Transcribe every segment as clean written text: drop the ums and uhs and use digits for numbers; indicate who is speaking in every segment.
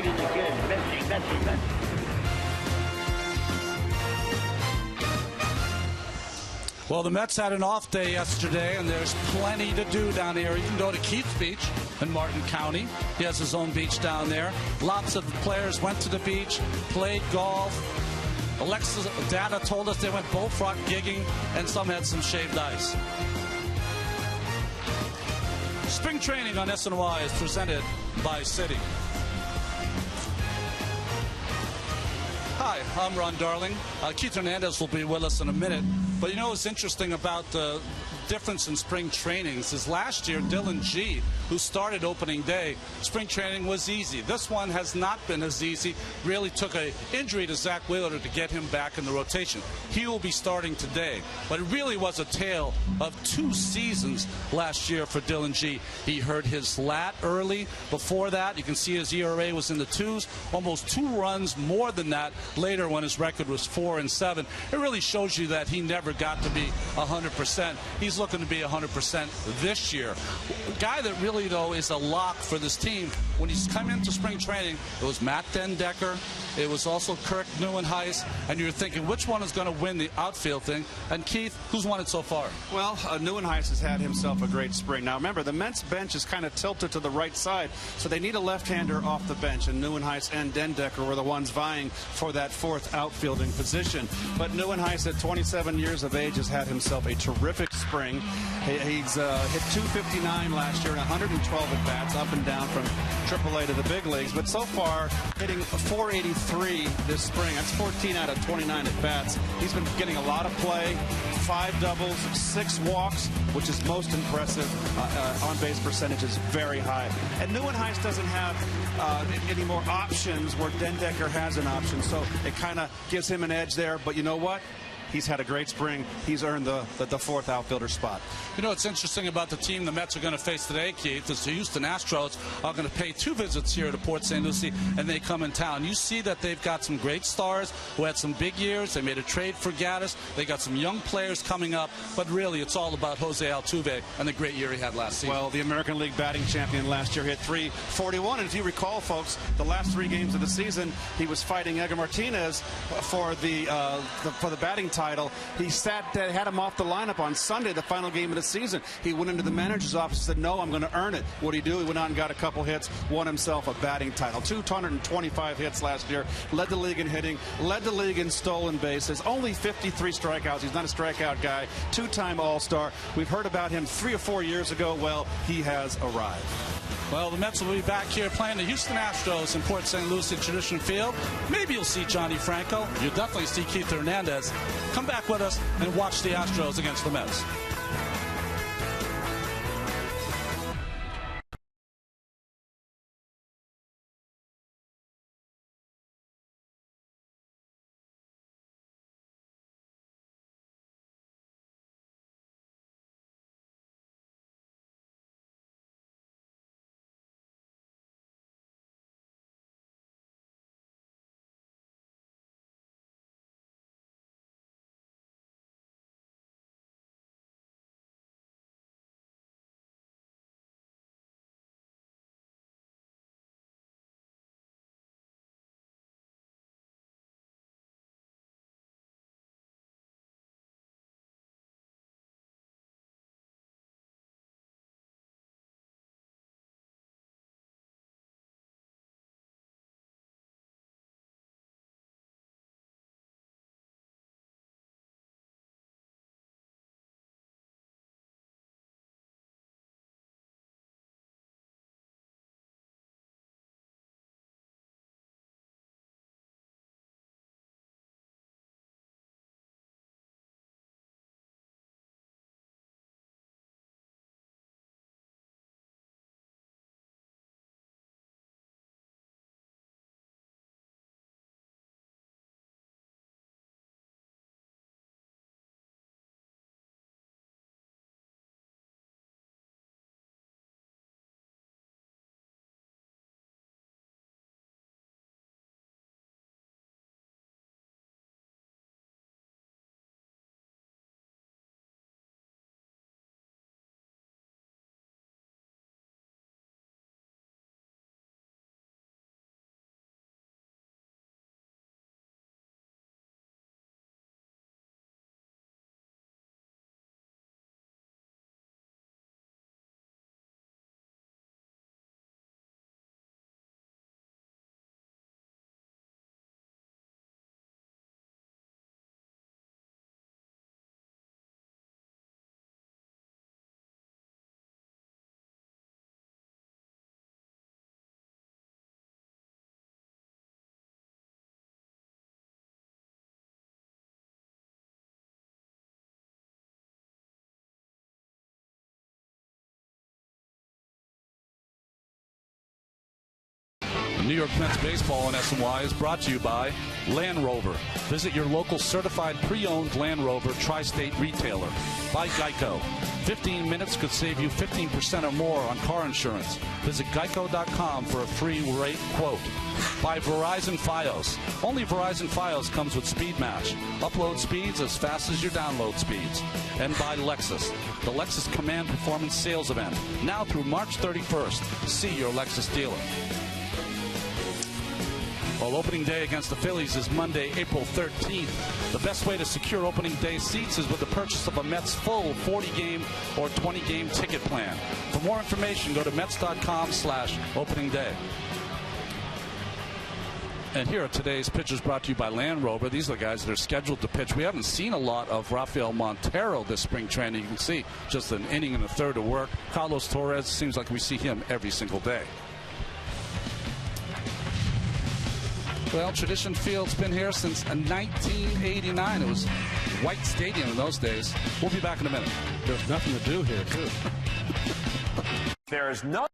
Speaker 1: swinging again. Messy.
Speaker 2: Well, the Mets had an off day yesterday, and there's plenty to do down here. You can go to Keith's Beach in Martin County. He has his own beach down there. Lots of players went to the beach, played golf. Alexa's data told us they went bullfrog gigging, and some had some shaved ice. Spring training on SNY is presented by Citi. Hi, I'm Ron Darling. Keith Hernandez will be with us in a minute. But you know what's interesting about the difference in spring trainings is last year, Dylan G, who started opening day, spring training was easy. This one has not been as easy. Really took an injury to Zach Wheeler to get him back in the rotation. He will be starting today. But it really was a tale of 2 seasons last year for Dylan G. He hurt his lat early. Before that, you can see his ERA was in the 2s, almost 2 runs more than that later when his record was 4-7. It really shows you that he never got to be 100%. He's looking to be 100% this year. A guy that really, though, is a lock for this team. When he's come into spring training, it was Matt Dendecker. It was also Kirk Nieuwenhuis. And you're thinking, which one is going to win the outfield thing? And Keith, who's won it so far?
Speaker 3: Well, Nieuwenhuis has had himself a great spring. Now, remember, the Mets bench is kind of tilted to the right side, so they need a left-hander off the bench. And Nieuwenhuis and Dendecker were the ones vying for that 4th outfielding position. But Nieuwenhuis, at 27 years of age, has had himself a terrific spring. He's hit 259 last year and 112 at-bats, up and down from AAA to the big leagues. But so far, hitting 483 this spring. That's 14 out of 29 at-bats. He's been getting a lot of play, 5 doubles, 6 walks, which is most impressive. On-base percentage is very high. And Nieuwenhuis doesn't have any more options where Dendecker has an option, so it kind of gives him an edge there. But you know what? He's had a great spring. He's earned the 4th outfielder spot.
Speaker 2: You know what's interesting about the team the Mets are going to face today, Keith, is the Houston Astros are going to pay 2 visits here to Port St. Lucie, and they come in town. You see that they've got some great stars who had some big years. They made a trade for Gaddis. They got some young players coming up, but really it's all about Jose Altuve and the great year he had last season.
Speaker 3: Well, the American League batting champion last year hit .341, and if you recall, folks, the last 3 games of the season, he was fighting Edgar Martinez for the batting title. He had him off the lineup on Sunday, the final game of the season. He went into the manager's office and said, no, I'm going to earn it. What did he do? He went out and got a couple hits, won himself a batting title. 225 hits last year, led the league in hitting, led the league in stolen bases, only 53 strikeouts. He's not a strikeout guy, 2-time All-Star. We've heard about him 3 or 4 years ago. Well, he has arrived.
Speaker 2: Well, the Mets will be back here playing the Houston Astros in Port St. Lucie Tradition Field. Maybe you'll see Johnny Franco. You'll definitely see Keith Hernandez. Come back with us and watch the Astros against the Mets. New York Mets baseball on SNY is brought to you by Land Rover. Visit your local certified pre-owned Land Rover tri-state retailer. By Geico. 15 minutes could save you 15% or more on car insurance. Visit geico.com for a free rate quote. By Verizon Fios. Only Verizon Fios comes with Speed Match. Upload speeds as fast as your download speeds. And by Lexus. The Lexus Command Performance Sales Event. Now through March 31st. See your Lexus dealer. Well, opening day against the Phillies is Monday, April 13th. The best way to secure opening day seats is with the purchase of a Mets full 40-game or 20-game ticket plan. For more information, go to Mets.com/opening day. And here are today's pitchers brought to you by Land Rover. These are the guys that are scheduled to pitch. We haven't seen a lot of Rafael Montero this spring training. You can see just an inning and a third of work. Carlos Torres, seems like we see him every single day. Well, Tradition Field's been here since 1989. It was White Stadium in those days. We'll be back in a minute.
Speaker 3: There's nothing to do here, too.
Speaker 1: There is no.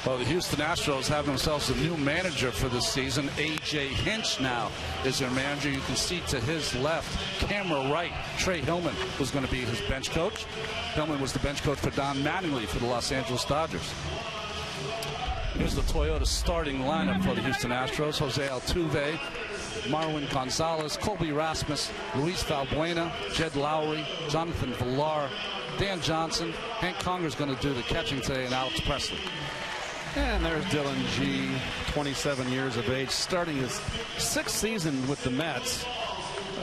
Speaker 2: Well, the Houston Astros have themselves a new manager for this season. A.J. Hinch now is their manager. You can see to his left, camera right, Trey Hillman was going to be his bench coach. Hillman was the bench coach for Don Mattingly for the Los Angeles Dodgers. Here's the Toyota starting lineup for the Houston Astros. Jose Altuve, Marwin Gonzalez, Colby Rasmus, Luis Valbuena, Jed Lowry, Jonathan Villar, Dan Johnson. Hank Conger's going to do the catching today, and Alex Presley.
Speaker 3: And there's Dylan G, 27 years of age, starting his sixth season with the Mets.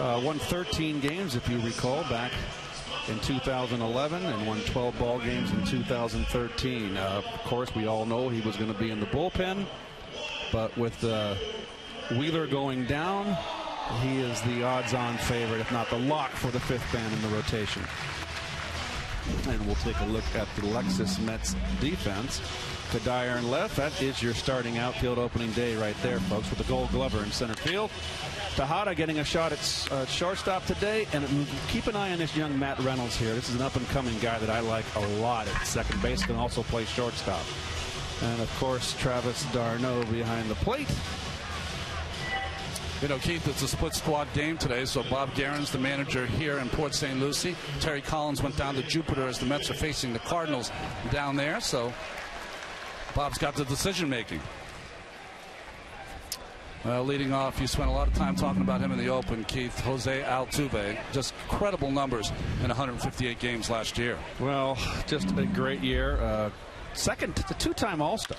Speaker 3: Won 13 games, if you recall, back in 2011, and won 12 ball games in 2013. Of course, we all know he was going to be in the bullpen, but with Wheeler going down, he is the odds-on favorite, if not the lock, for the fifth man in the rotation. And we'll take a look at the Lexus Mets defense. Kadire in left. That is your starting outfield opening day right there, folks, with the Gold Glover in center field. Tejada getting a shot at shortstop today, and keep an eye on this young Matt Reynolds here. This is an up-and-coming guy that I like a lot at second base, can also play shortstop. And, of course, Travis d'Arnaud behind the plate.
Speaker 2: You know, Keith, it's a split squad game today, so Bob Guerin's the manager here in Port St. Lucie. Terry Collins went down to Jupiter as the Mets are facing the Cardinals down there, so Bob's got the decision making. Well, leading off, you spent a lot of time talking about him in the open, Keith. Jose Altuve, just incredible numbers in 158 games last year.
Speaker 3: Well, just a great year. Second, the two-time All-Star.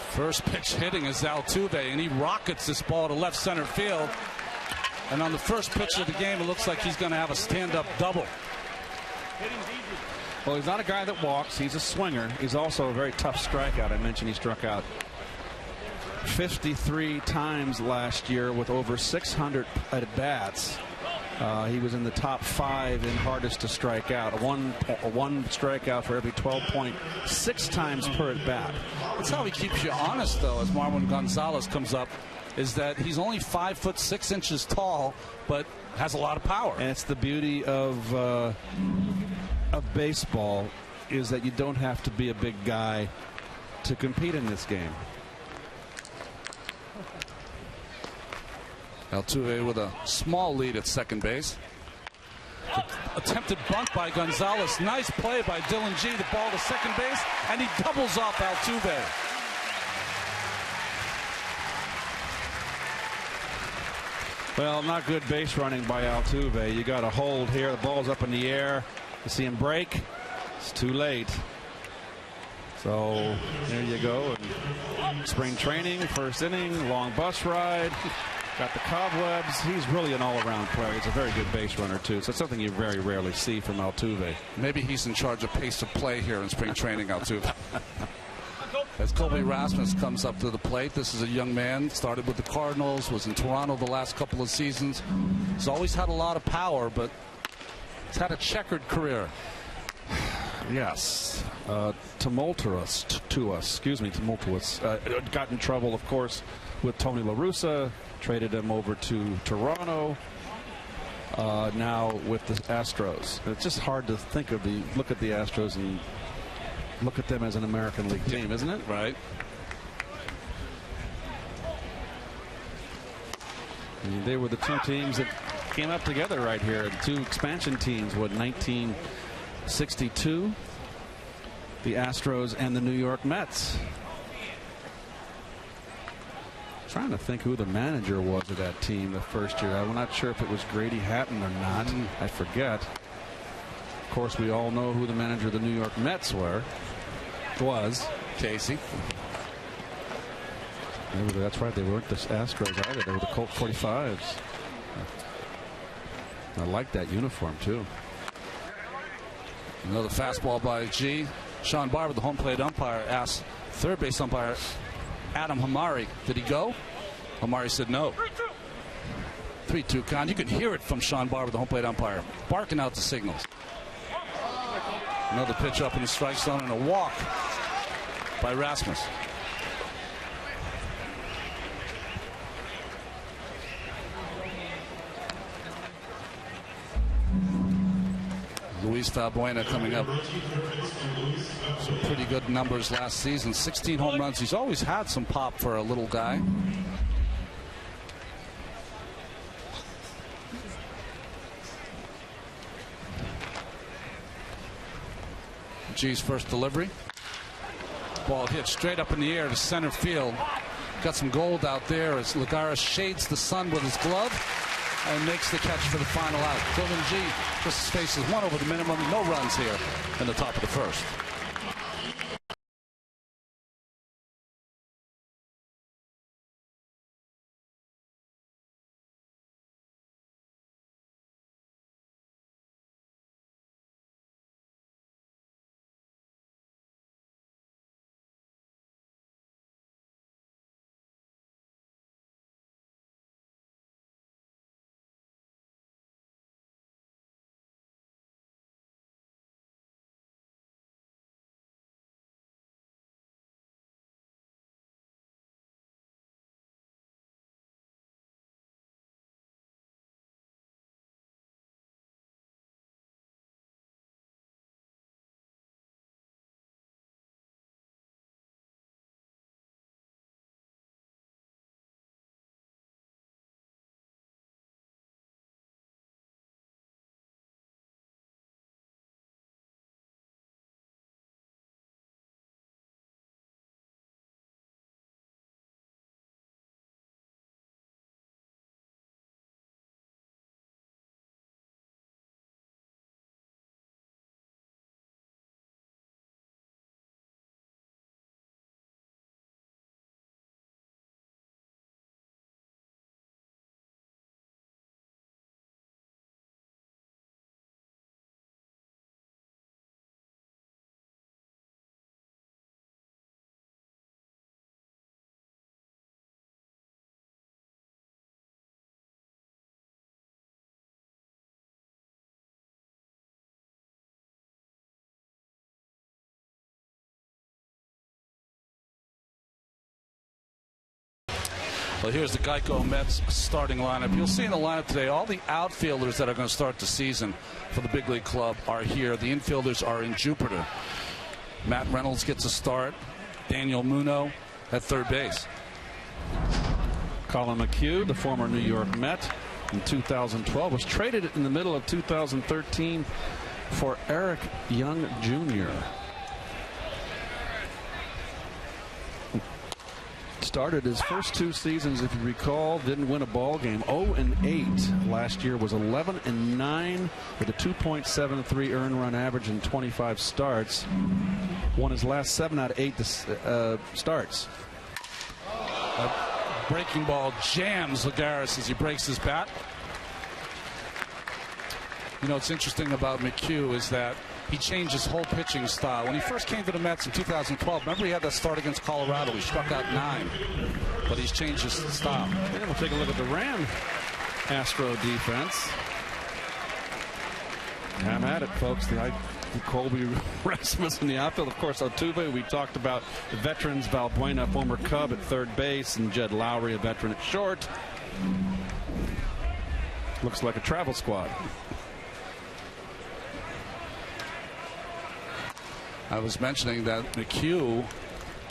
Speaker 2: First pitch hitting is Altuve, and he rockets this ball to left center field. And on the first pitch of the game, it looks like he's going to have a stand-up double.
Speaker 3: Well, he's not a guy that walks. He's a swinger. He's also a very tough strikeout. I mentioned he struck out 53 times last year with over 600 at-bats. He was in the top 5 in hardest to strike out. One strikeout for every 12.6 times per at bat.
Speaker 2: That's how he keeps you honest, though, as Marwin Gonzalez comes up, is that he's only 5'6" tall, but has a lot of power.
Speaker 3: And it's the beauty of baseball, is that you don't have to be a big guy to compete in this game.
Speaker 2: Altuve with a small lead at second base. Attempted bunt by Gonzalez. Nice play by Dylan G. The ball to second base, and he doubles off Altuve.
Speaker 3: Well, not good base running by Altuve. You got a hold here. The ball's up in the air. You see him break. It's too late. So there you go. And spring training, first inning, long bus ride. Got the cobwebs. He's really an all-around player. He's a very good base runner, too. So it's something you very rarely see from Altuve.
Speaker 2: Maybe he's in charge of pace of play here in spring training, Altuve. As Colby Rasmus comes up to the plate, this is a young man. Started with the Cardinals, was in Toronto the last couple of seasons. He's always had a lot of power, but he's had a checkered career.
Speaker 3: Yes. Tumultuous. Got in trouble, of course, with Tony La Russa. Traded him over to Toronto. Now with the Astros. It's just hard to think of look at the Astros and look at them as an American League team, isn't it?
Speaker 2: Right.
Speaker 3: And they were the two teams that came up together right here. The two expansion teams, 1962, the Astros and the New York Mets. Trying to think who the manager was of that team the first year. I'm not sure if it was Grady Hatton or not. I forget. Of course, we all know who the manager of the New York Mets was.
Speaker 2: Casey.
Speaker 3: That's right. They weren't the Astros either. They were the Colt 45s. I like that uniform, too.
Speaker 2: Another fastball by G. Sean Barber, the home plate umpire, asked third base umpire Adam Hamari, did he go? Hamari said no. 3-2 count. You can hear it from Sean Barber, the home plate umpire, barking out the signals. Another pitch up in the strike zone and a walk by Rasmus. Luis Valbuena coming up. Some pretty good numbers last season. 16 home runs. He's always had some pop for a little guy. G's first delivery. Ball hit straight up in the air to center field. Got some gold out there as Lagares shades the sun with his glove and makes the catch for the final out. Dylan G just faces one over the minimum. No runs here in the top of the first. Well, here's the Geico Mets starting lineup. You'll see in the lineup today all the outfielders that are going to start the season for the big league club are here. The infielders are in Jupiter. Matt Reynolds gets a start. Daniel Muno at third base.
Speaker 3: Colin McHugh, the former New York Met in 2012, was traded in the middle of 2013 for Eric Young Jr. Started his first 2 seasons, if you recall, didn't win a ball game. 0-8 last year, was 11-9 with a 2.73 earned run average in 25 starts. Won his last 7 out of 8 starts.
Speaker 2: A breaking ball jams Lagares as he breaks his bat. You know, what's interesting about McHugh is that he changed his whole pitching style. When he first came to the Mets in 2012, remember he had that start against Colorado. He struck out 9, but he's changed his style.
Speaker 3: And we'll take a look at the Ram Astro defense. I'm at it, folks. Colby Rasmus in the outfield. Of course, Altuve, we talked about the veterans, Valbuena, former Cub, at third base, and Jed Lowry, a veteran, at short. Looks like a travel squad.
Speaker 2: I was mentioning that McHugh,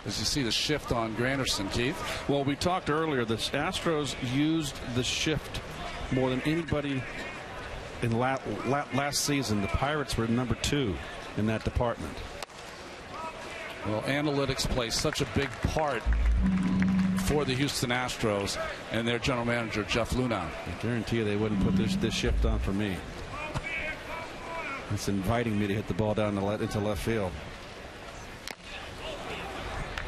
Speaker 2: as you see the shift on Granderson, Keith.
Speaker 3: Well, we talked earlier, the Astros used the shift more than anybody in last season. The Pirates were number 2 in that department.
Speaker 2: Well, analytics play such a big part for the Houston Astros and their general manager, Jeff Luhnow.
Speaker 3: I guarantee you they wouldn't put this shift on for me. It's inviting me to hit the ball down into left field.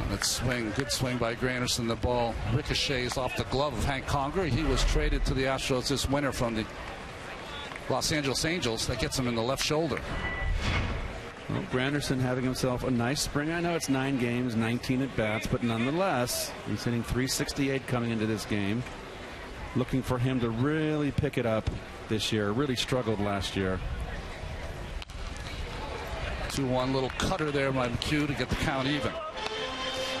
Speaker 2: That swing, good swing by Granderson. The ball ricochets off the glove of Hank Conger. He was traded to the Astros this winter from the Los Angeles Angels. That gets him in the left shoulder.
Speaker 3: Well, Granderson having himself a nice spring. I know it's 9 games, 19 at bats, but nonetheless, he's hitting .368 coming into this game. Looking for him to really pick it up this year. Really struggled last year.
Speaker 2: 2-1, little cutter there by McHugh to get the count even.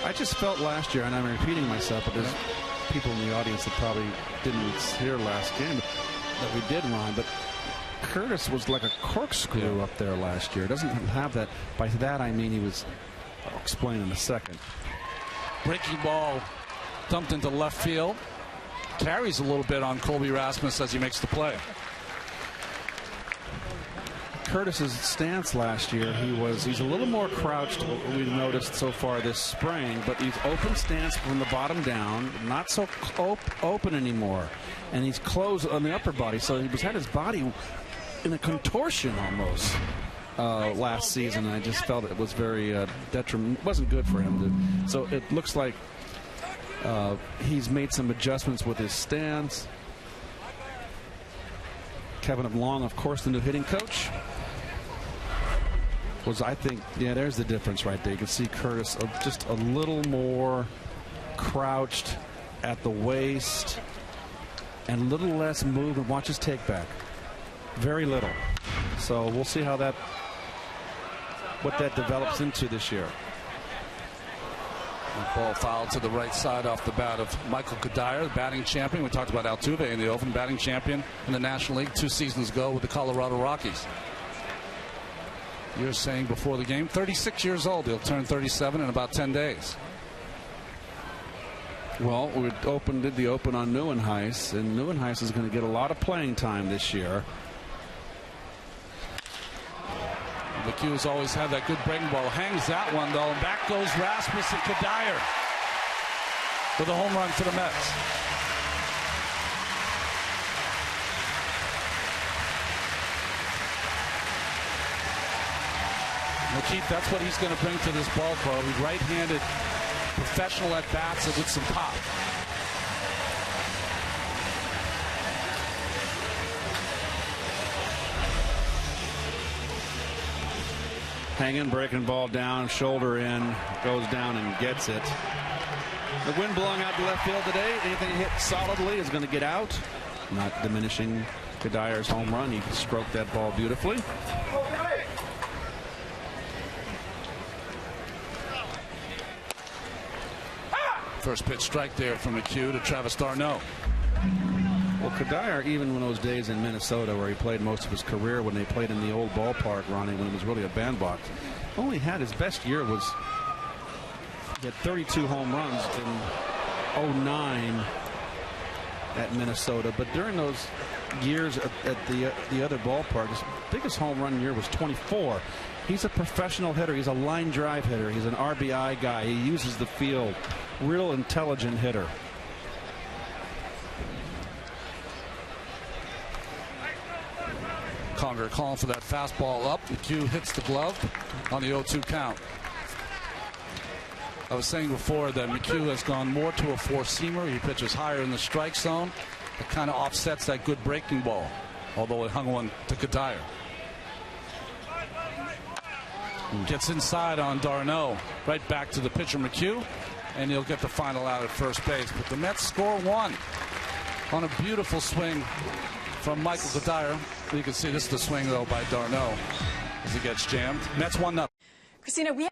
Speaker 3: I just felt last year, and I'm repeating myself, but there's people in the audience that probably didn't hear last game that we did, Ron, but Curtis was like a corkscrew up there last year. Doesn't have that. By that I mean he was, I'll explain in a second.
Speaker 2: Breaking ball dumped into left field. Carries a little bit on Colby Rasmus as he makes the play.
Speaker 3: Curtis's stance last year, he's a little more crouched, we've noticed so far this spring, but he's open stance from the bottom down, not so open anymore, and he's closed on the upper body, so he had his body in a contortion almost last season, and I just felt it was very detrimental. It wasn't good for him. So it looks like he's made some adjustments with his stance. Kevin Long, of course, the new hitting coach. I think, yeah, there's the difference right there. You can see Curtis just a little more crouched at the waist and a little less movement. Watch his take back. Very little. So we'll see how what that develops into this year.
Speaker 2: Ball fouled to the right side off the bat of Michael Cuddyer, the batting champion. We talked about Altuve in the Oakland, batting champion in the National League 2 seasons ago with the Colorado Rockies. You're saying before the game, 36 years old. He'll turn 37 in about 10 days.
Speaker 3: Well, we did the open on Nieuwenhuis, and Nieuwenhuis is going to get a lot of playing time this year.
Speaker 2: McHugh's always had that good breaking ball. Hangs that one, though, and back goes Rasmus and Cuddyer with a home run for the Mets. Well, Keith, that's what he's going to bring to this ball club. He's right-handed, professional at bats and with some pop.
Speaker 3: Hanging, breaking ball down, shoulder in, goes down and gets it. The wind blowing out to left field today. Anything hit solidly is going to get out. Not diminishing Cuddyer's home run. He stroked that ball beautifully.
Speaker 2: First pitch strike there from McHugh to Travis d'Arnaud.
Speaker 3: Well, Cuddyer, even in those days in Minnesota where he played most of his career when they played in the old ballpark, Ronnie, when it was really a bandbox, only had his best year was he had 32 home runs in 09 at Minnesota. But during those years at the other ballpark, his biggest home run year was 24. He's a professional hitter. He's a line drive hitter. He's an RBI guy. He uses the field. Real intelligent hitter.
Speaker 2: Conger calling for that fastball up. McHugh hits the glove on the 0-2 count. I was saying before that McHugh has gone more to a four-seamer. He pitches higher in the strike zone. It kind of offsets that good breaking ball, although it hung one to Cuddyer. Gets inside on d'Arnaud. Right back to the pitcher McHugh, and he'll get the final out at first base. But the Mets score one on a beautiful swing from Michael Cuddyer. You can see this is the swing, though, by d'Arnaud as he gets jammed. Mets 1-0.
Speaker 4: Christina, we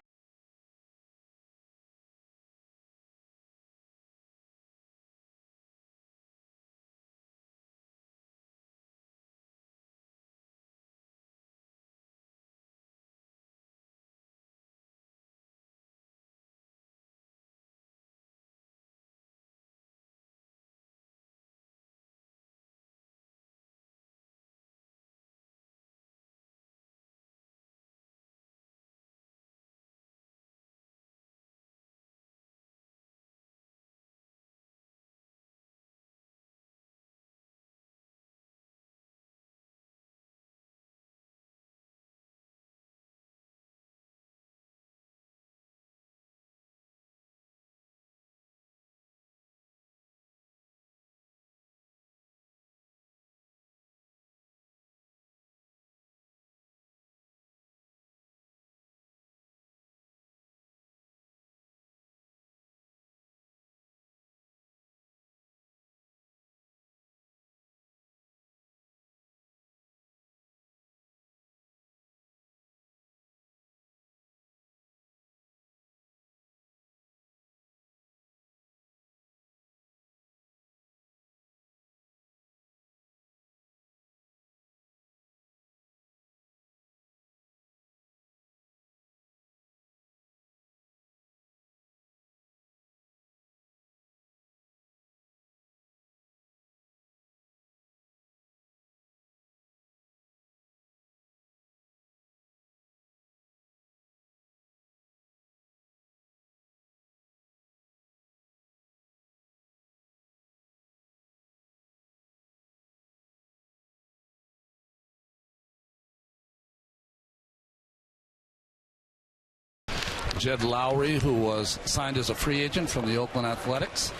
Speaker 2: Jed Lowry, who was signed as a free agent from the Oakland Athletics,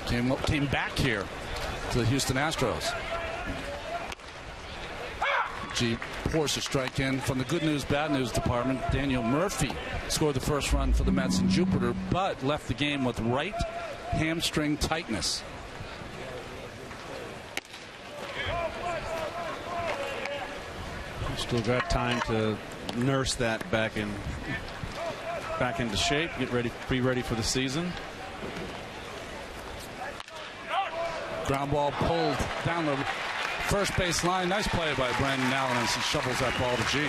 Speaker 2: came back here to the Houston Astros. G pours a strike in from the good news, bad news department. Daniel Murphy scored the first run for the Mets in Jupiter, but left the game with right hamstring tightness.
Speaker 3: Still got time to nurse that back into shape, be ready for the season.
Speaker 2: Ground ball pulled down the first base line. Nice play by Brandon Allen as he shovels that ball to G.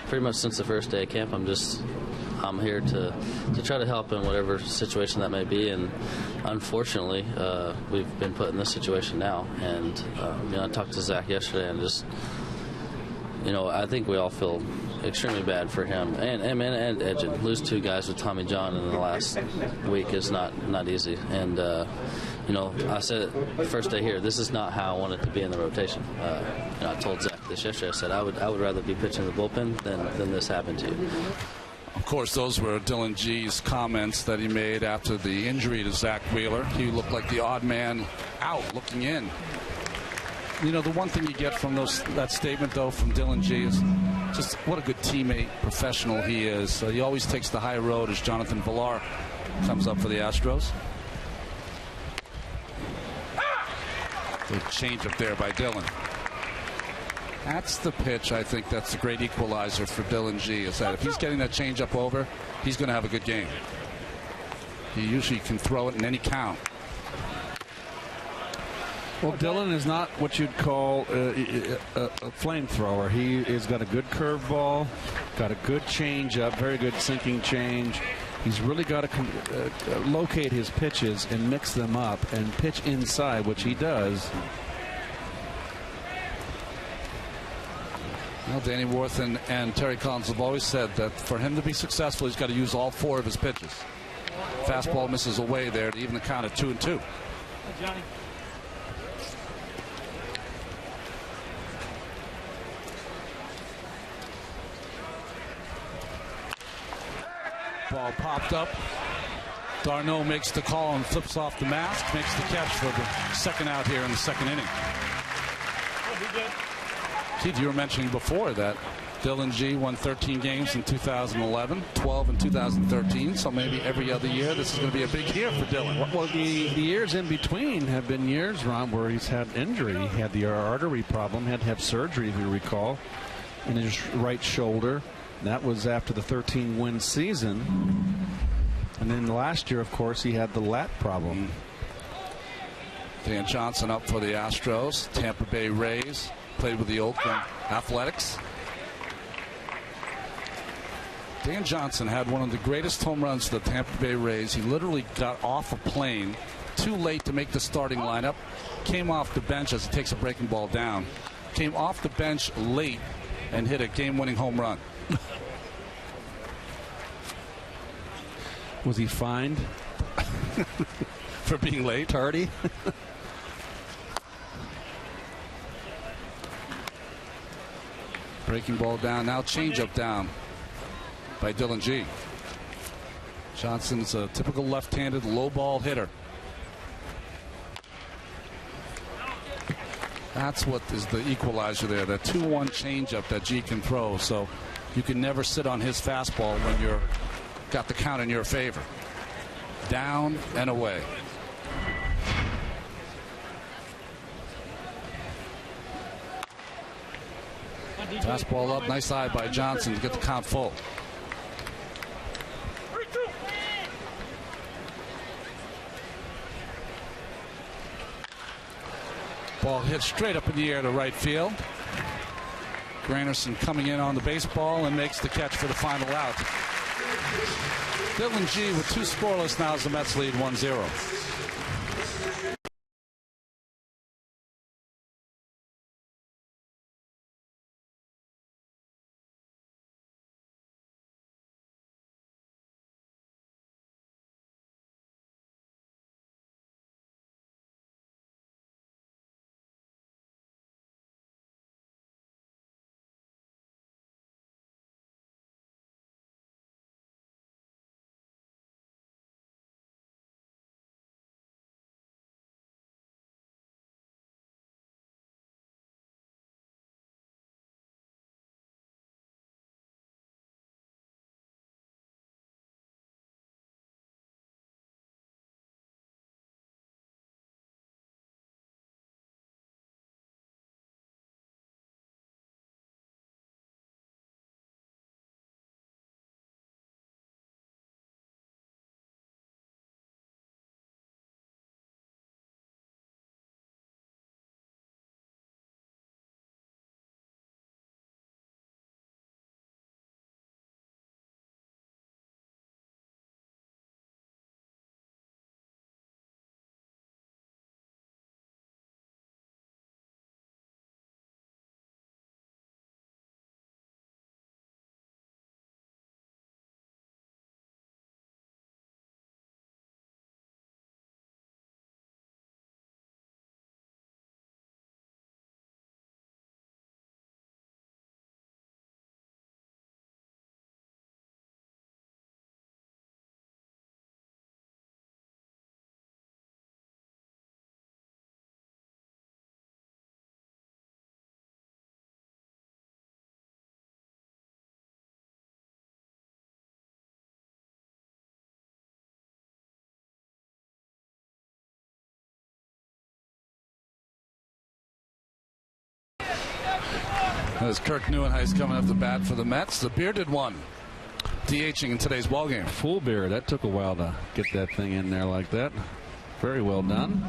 Speaker 5: Pretty much since the first day of camp, I'm here to try to help in whatever situation that may be, and unfortunately we've been put in this situation now. And I talked to Zach yesterday, and I think we all feel extremely bad for him and Edgin. Lose two guys with Tommy John in the last week is not easy. And I said it the first day here, this is not how I wanted to be in the rotation. I told Zach this yesterday. I said I would rather be pitching the bullpen than this happened to you.
Speaker 2: Of course, those were Dylan G's comments that he made after the injury to Zach Wheeler. He looked like the odd man out looking in. The one thing you get from that statement, though, from Dylan G is just what a good teammate, professional he is. So he always takes the high road as Jonathan Villar comes up for the Astros. Good change up there by Dylan. That's the pitch, I think, that's the great equalizer for Dylan G. Is that if he's getting that changeup over, he's going to have a good game. He usually can throw it in any count.
Speaker 3: Well, Dylan is not what you'd call a flamethrower. He has got a good curveball, got a good changeup, very good sinking change. He's really got to locate his pitches and mix them up and pitch inside, which he does.
Speaker 2: Well, Danny Worth and Terry Collins have always said that for him to be successful, he's got to use all 4 of his pitches. Fastball misses away there to even the count at 2-2.
Speaker 4: Johnny.
Speaker 2: Ball popped up. Darno makes the call and flips off the mask, makes the catch for the second out here in the second inning. Keith, you were mentioning before that Dylan G won 13 games in 2011, 12 in 2013, so maybe every other year this is going to be a big year for Dylan.
Speaker 3: Well, the years in between have been years, Ron, where he's had injury. He had the artery problem, had to have surgery, if you recall, in his right shoulder. That was after the 13-win season. And then last year, of course, he had the lat problem.
Speaker 2: Dan Johnson up for the Astros, Tampa Bay Rays, played with the Oakland Athletics. Dan Johnson had one of the greatest home runs for the Tampa Bay Rays. He literally got off a plane too late to make the starting lineup, came off the bench as he takes a breaking ball down, came off the bench late and hit a game-winning home run.
Speaker 3: Was he fined
Speaker 2: for being late?
Speaker 3: Tardy?
Speaker 2: Breaking ball down, now changeup down by Dylan G. Johnson's a typical left-handed low ball hitter. That's what is the equalizer there, that 2-1 changeup that G can throw. So you can never sit on his fastball when you're got the count in your favor. Down and away. Fastball up, nice eye by Johnson to get the count full. Ball hit straight up in the air to right field. Granderson coming in on the baseball and makes the catch for the final out. Dylan G with 2 scoreless now as the Mets lead 1-0. As Kirk Nieuwenhuis coming up the bat for the Mets, the bearded one, DHing in today's ballgame.
Speaker 3: Full beard. That took a while to get that thing in there like that. Very well done.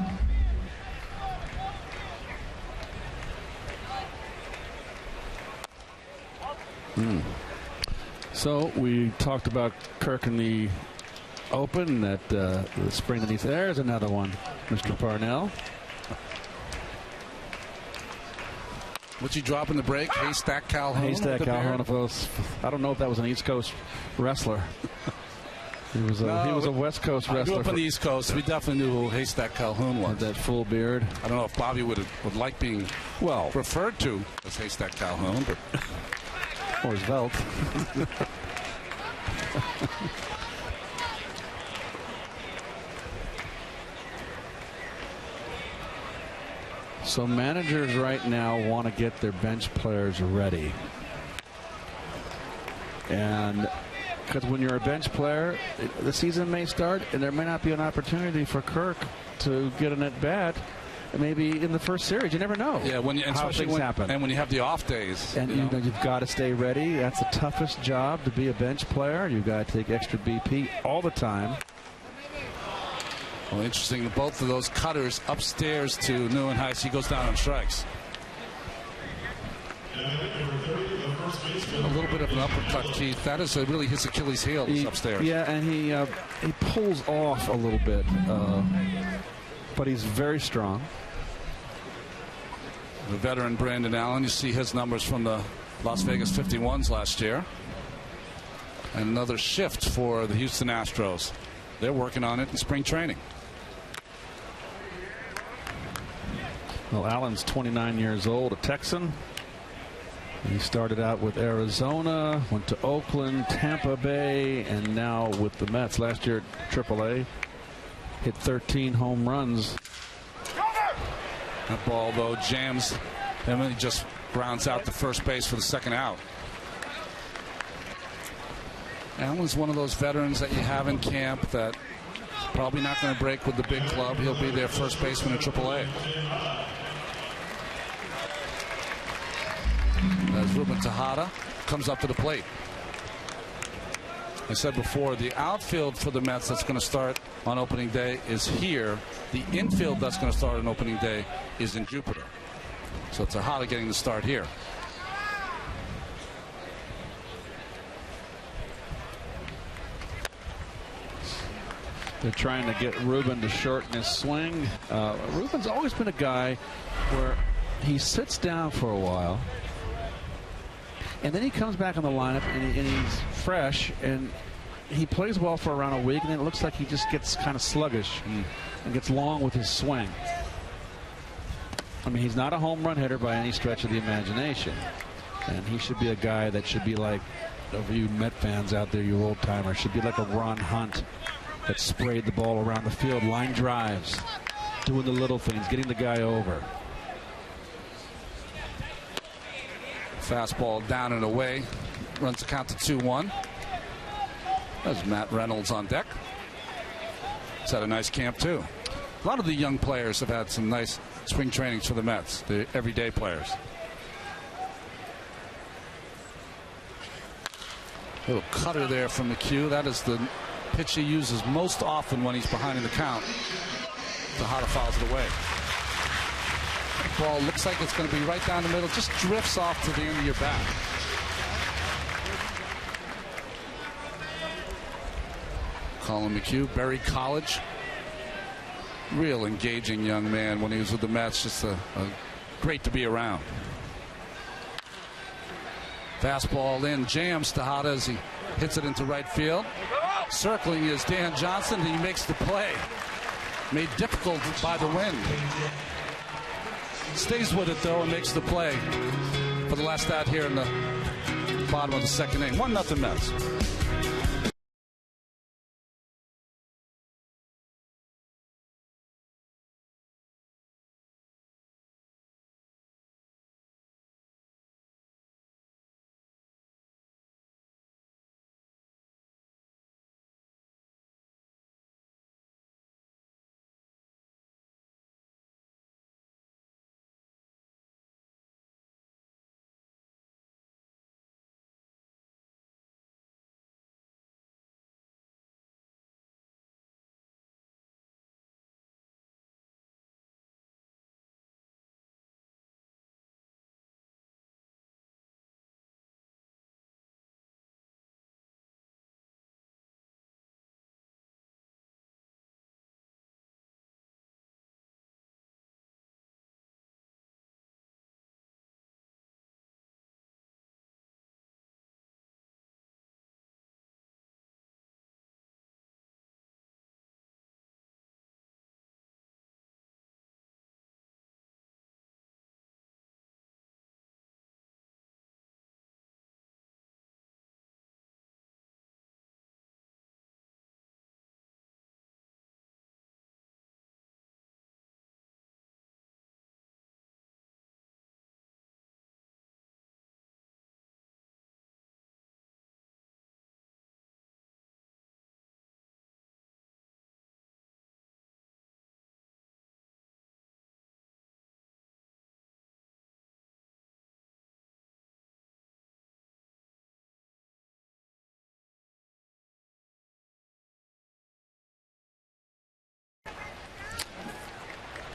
Speaker 3: So we talked about Kirk in the open, that the spring that he's there. There's another one, Mr. Parnell.
Speaker 2: What's he drop in the break? Haystack Calhoun.
Speaker 3: Haystack Calhoun. I don't know if that was an East Coast wrestler. He was a West Coast wrestler.
Speaker 2: I grew up on the East Coast. We definitely knew who Haystack Calhoun was.
Speaker 3: With that full beard.
Speaker 2: I don't know if Bobby would like being referred to as Haystack Calhoun, but
Speaker 3: or his belt. So managers right now want to get their bench players ready. And because when you're a bench player, the season may start and there may not be an opportunity for Kirk to get an at-bat. Maybe in the first series, you never know.
Speaker 2: Yeah,
Speaker 3: how things happen.
Speaker 2: And when you have the off days.
Speaker 3: And you've got to stay ready. That's the toughest job, to be a bench player. You've got to take extra BP all the time.
Speaker 2: Well, interesting, both of those cutters upstairs to Nieuwenhuis. He goes down on strikes. A little bit of an uppercut, Keith. That is really his Achilles heel, upstairs.
Speaker 3: Yeah, and he pulls off a little bit, but he's very strong.
Speaker 2: The veteran Brandon Allen, you see his numbers from the Las Vegas 51s last year. And another shift for the Houston Astros. They're working on it in spring training.
Speaker 3: Well, Allen's 29 years old, a Texan. He started out with Arizona, went to Oakland, Tampa Bay, and now with the Mets. Last year at AAA, hit 13 home runs.
Speaker 2: That ball, though, jams him, and he just grounds out to first base for the second out. Allen's one of those veterans that you have in camp that probably not going to break with the big club. He'll be their first baseman in AAA. As Ruben Tejada comes up to the plate. I said before, the outfield for the Mets that's going to start on opening day is here. The infield that's going to start on opening day is in Jupiter. So Tejada getting the start here.
Speaker 3: They're trying to get Ruben to shorten his swing. Ruben's always been a guy where he sits down for a while, and then he comes back in the lineup and he's fresh, and he plays well for around a week, and then it looks like he just gets kind of sluggish and gets long with his swing. I mean, he's not a home run hitter by any stretch of the imagination, and he should be a guy that should be like, of you Met fans out there, you old timers, should be like a Ron Hunt that sprayed the ball around the field, line drives, doing the little things, getting the guy over.
Speaker 2: Fastball down and away. Runs the count to 2-1. There's Matt Reynolds on deck. He's had a nice camp, too. A lot of the young players have had some nice spring trainings for the Mets, the everyday players. Little cutter there from McHugh. That is the pitch he uses most often when he's behind in the count. Tejada fouls it away. Ball looks like it's going to be right down the middle. Just drifts off to the end of your bat. Colin McHugh, Berry College. Real engaging young man when he was with the Mets. Just great to be around. Fastball in, jams Tejada as he hits it into right field. Circling is Dan Johnson, and he makes the play. Made difficult by the wind. Stays with it, though, and makes the play for the last out here in the bottom of the second inning. 1-0 Mets.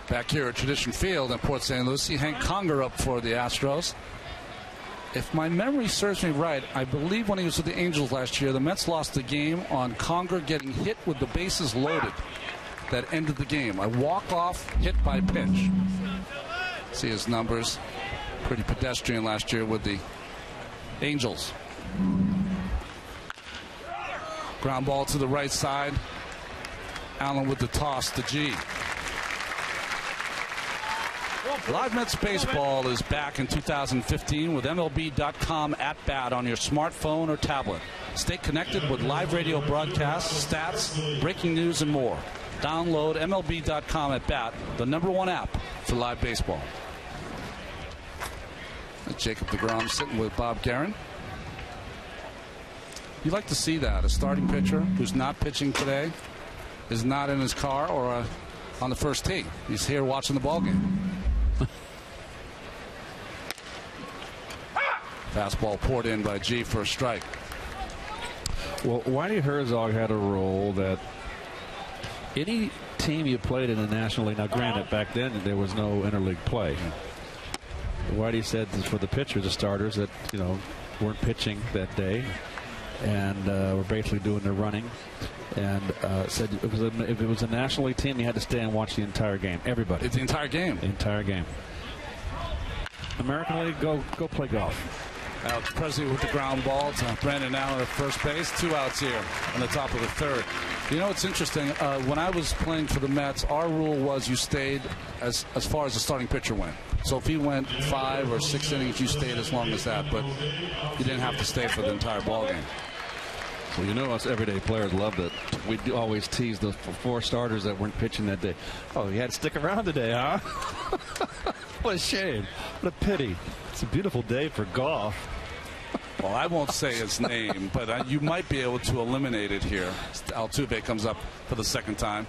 Speaker 2: Back here at Tradition Field in Port St. Lucie, Hank Conger up for the Astros. If my memory serves me right, I believe when he was with the Angels last year, the Mets lost the game on Conger getting hit with the bases loaded. That ended the game. A walk-off hit by pitch. See his numbers. Pretty pedestrian last year with the Angels. Ground ball to the right side. Allen with the toss to G. Live Mets baseball is back in 2015 with MLB.com at bat on your smartphone or tablet. Stay connected with live radio broadcasts, stats, breaking news, and more. Download MLB.com at bat, the #1 app for live baseball. Jacob deGrom sitting with Bob Guerin. You like to see that. A starting pitcher who's not pitching today is not in his car or on the first tee. He's here watching the ball game. Fastball poured in by G for a strike.
Speaker 4: Well, Whitey Herzog had a rule that any team you played in the National League, now granted, back then there was no interleague play. Whitey said for the pitchers, the starters that, weren't pitching that day and were basically doing their running, and said if it was a National League team, you had to stay and watch the entire game. Everybody.
Speaker 2: It's the entire game.
Speaker 4: The entire game. American League, go play golf.
Speaker 2: Alex Presley with the ground ball to Brandon Allen at first base. 2 outs here on the top of the third. It's interesting. When I was playing for the Mets, our rule was you stayed as far as the starting pitcher went. So if he went 5 or 6 innings, you stayed as long as that. But you didn't have to stay for the entire ball game.
Speaker 4: Well, us everyday players loved it. We always tease the 4 starters that weren't pitching that day. Oh, you had to stick around today, huh? What a shame. What a pity. It's a beautiful day for golf.
Speaker 2: Well, I won't say his name, but you might be able to eliminate it here. Altuve comes up for the second time.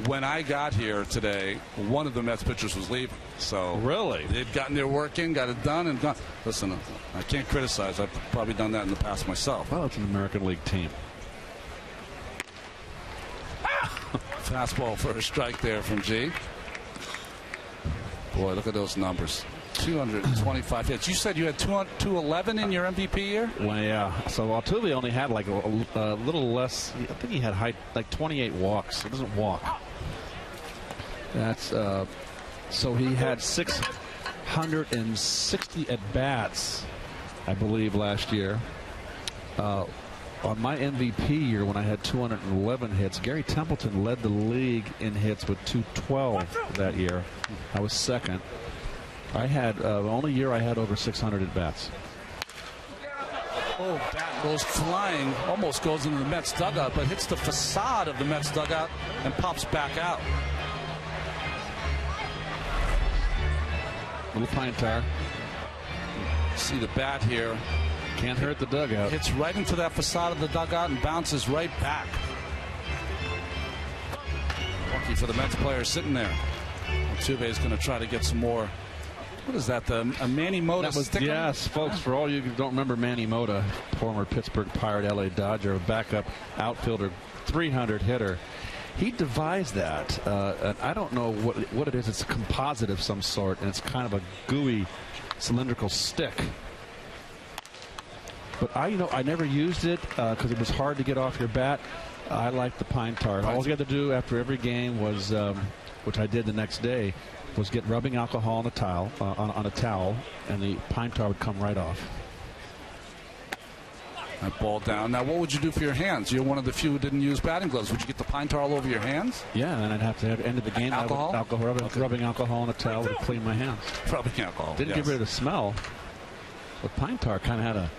Speaker 2: When I got here today, one of the Mets pitchers was leaving. So
Speaker 4: really,
Speaker 2: they'd gotten their work in, got it done, and gone. Listen, I can't criticize. I've probably done that in the past myself.
Speaker 4: Well, it's an American League team.
Speaker 2: Fastball for a strike there from G. Boy, look at those numbers. 225 hits. You said you had 211 in your MVP year?
Speaker 4: Well, yeah. So Altuve only had like a little less. I think he had 28 walks. He doesn't walk. That's so he had 660 at bats, I believe, last year. On my MVP year, when I had 211 hits, Gary Templeton led the league in hits with 212 that year. I was second. I had the only year I had over 600 at bats.
Speaker 2: Oh, bat goes flying, almost goes into the Mets dugout, but hits the facade of the Mets dugout and pops back out.
Speaker 4: Little pine tar.
Speaker 2: See the bat here.
Speaker 4: Can't hurt the dugout.
Speaker 2: Hits right into that facade of the dugout and bounces right back. Lucky for the Mets player sitting there. Altuve is going to try to get some more. What is that, a Manny Mota sticker?
Speaker 4: Yes, folks, for all you who don't remember Manny Mota, former Pittsburgh Pirate, LA Dodger, backup outfielder, 300 hitter. He devised that, and I don't know what it is. It's a composite of some sort, and it's kind of a gooey, cylindrical stick. But I never used it because it was hard to get off your bat. I like the pine tar. All you had to do after every game was, which I did the next day, was get rubbing alcohol on a towel, on a towel, and the pine tar would come right off.
Speaker 2: That ball down. Now, what would you do for your hands? You're one of the few who didn't use batting gloves. Would you get the pine tar all over your hands?
Speaker 4: Yeah, and I'd have to have ended the game.
Speaker 2: Alcohol?
Speaker 4: Rubbing alcohol on a towel to clean my hands.
Speaker 2: Rubbing alcohol.
Speaker 4: Didn't get rid of the smell, but pine tar kind of had a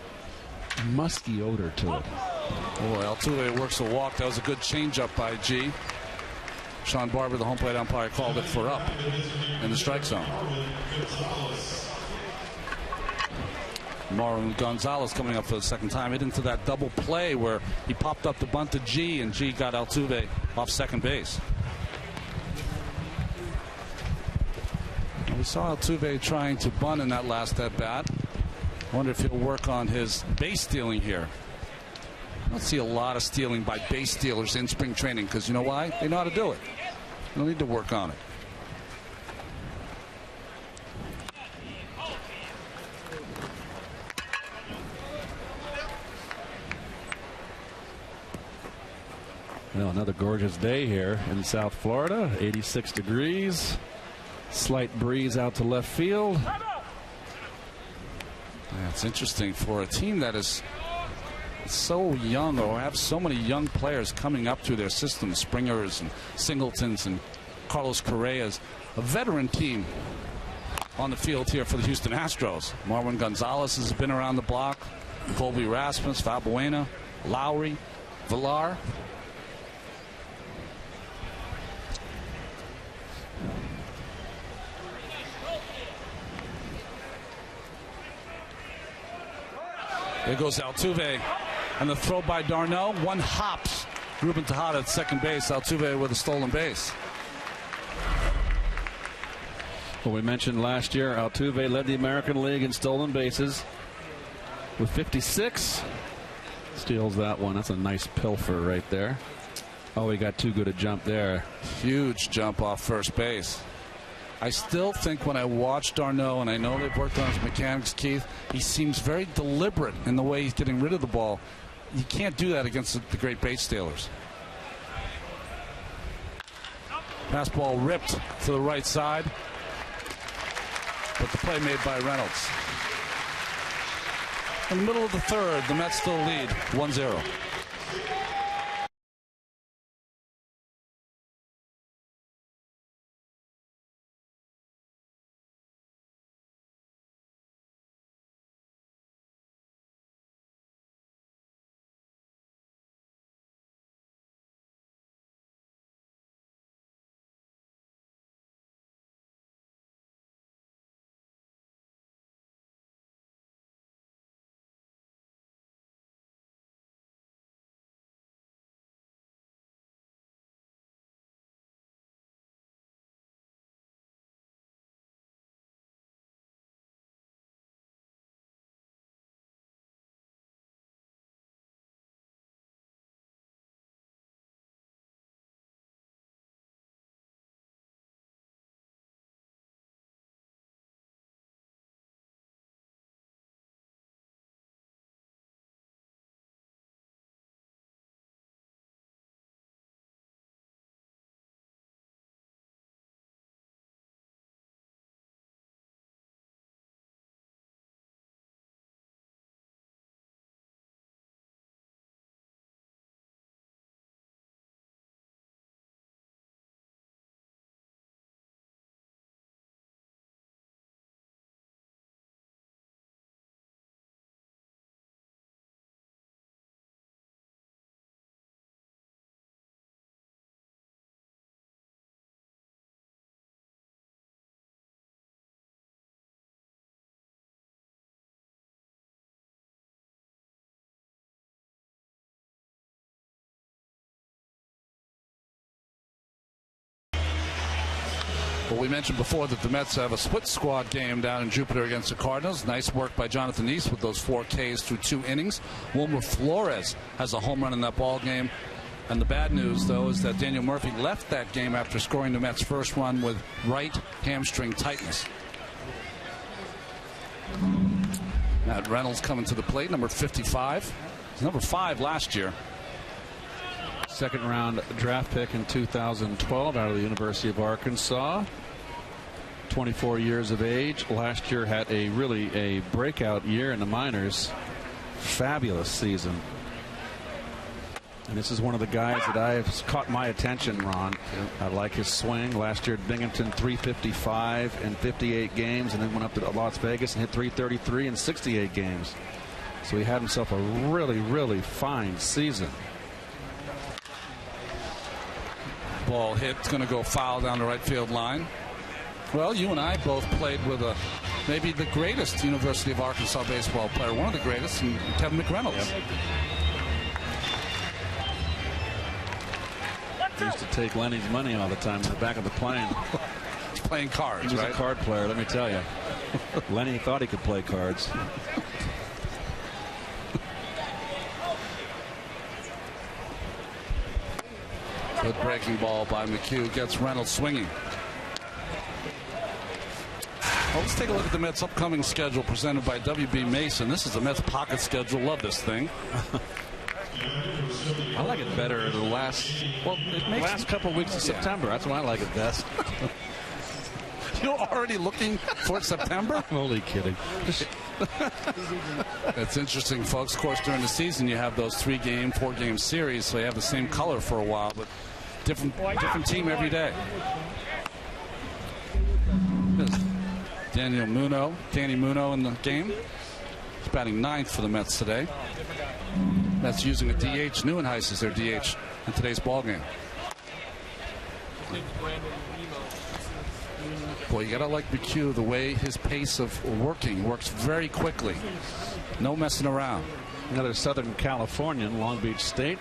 Speaker 4: musky odor to it.
Speaker 2: Boy, Altuve works a walk. That was a good changeup by G. Sean Barber, the home plate umpire, called it for up in the strike zone. Marlon Gonzalez coming up for the second time. Hit into that double play where he popped up the bunt to G, and G got Altuve off second base. We saw Altuve trying to bunt in that last at bat. I wonder if he'll work on his base stealing here. I don't see a lot of stealing by base stealers in spring training because you know why? They know how to do it. They don't need to work on it.
Speaker 4: Well, another gorgeous day here in South Florida. 86 degrees. Slight breeze out to left field.
Speaker 2: Yeah, it's interesting for a team that is so young, or have so many young players coming up through their system, Springers and Singletons and Carlos Correas, a veteran team on the field here for the Houston Astros. Marwin Gonzalez has been around the block. Colby Rasmus, Valbuena, Lowry, Villar. There goes Altuve, and the throw by d'Arnaud. One hops Ruben Tejada at second base. Altuve with a stolen base.
Speaker 4: Well, we mentioned last year Altuve led the American League in stolen bases with 56. Steals that one. That's a nice pilfer right there. Oh, he got too good a jump there.
Speaker 2: Huge jump off first base. I still think when I watch d'Arnaud, and I know they've worked on his mechanics, Keith, he seems very deliberate in the way he's getting rid of the ball. You can't do that against the great base stealers. Fastball ripped to the right side, but the play made by Reynolds. In the middle of the third, the Mets still lead 1-0. Well, we mentioned before that the Mets have a split squad game down in Jupiter against the Cardinals. Nice work by Jonathan East with those 4 Ks through 2 innings. Wilmer Flores has a home run in that ball game. And the bad news, though, is that Daniel Murphy left that game after scoring the Mets' first run with right hamstring tightness. Matt Reynolds coming to the plate, number 55. He's number 5 last year.
Speaker 4: Second round draft pick in 2012 out of the University of Arkansas. 24 years of age. Last year had a breakout year in the minors. Fabulous season. And this is one of the guys that I've caught my attention, Ron. I like his swing. Last year at Binghamton, 355 in 58 games, and then went up to Las Vegas and hit 333 in 68 games. So he had himself a really, really fine season.
Speaker 2: Ball hit. It's going to go foul down the right field line. Well, you and I both played with maybe the greatest University of Arkansas baseball player, one of the greatest, Kevin McReynolds.
Speaker 4: Yep. He used to take Lenny's money all the time in the back of the plane.
Speaker 2: He's playing cards,
Speaker 4: He was
Speaker 2: right?
Speaker 4: a card player, let me tell you. Lenny thought he could play cards.
Speaker 2: Good breaking ball by McHugh. Gets Reynolds swinging. Well, let's take a look at the Mets' upcoming schedule presented by WB Mason. This is the Mets pocket schedule. Love this thing.
Speaker 4: I like it better the last couple weeks of September. That's why I like it best.
Speaker 2: You're already looking for September?
Speaker 4: I'm only kidding.
Speaker 2: That's interesting, folks. Of course, during the season, you have those 3-game, 4-game series, so you have the same color for a while, but different team every day. Danny Muno in the game. He's batting 9th for the Mets today. Mets using a DH. Nieuwenhuis is their DH in today's ballgame. Boy, you got to like McHugh, the way his pace of working works very quickly. No messing around.
Speaker 4: Another Southern Californian, Long Beach State,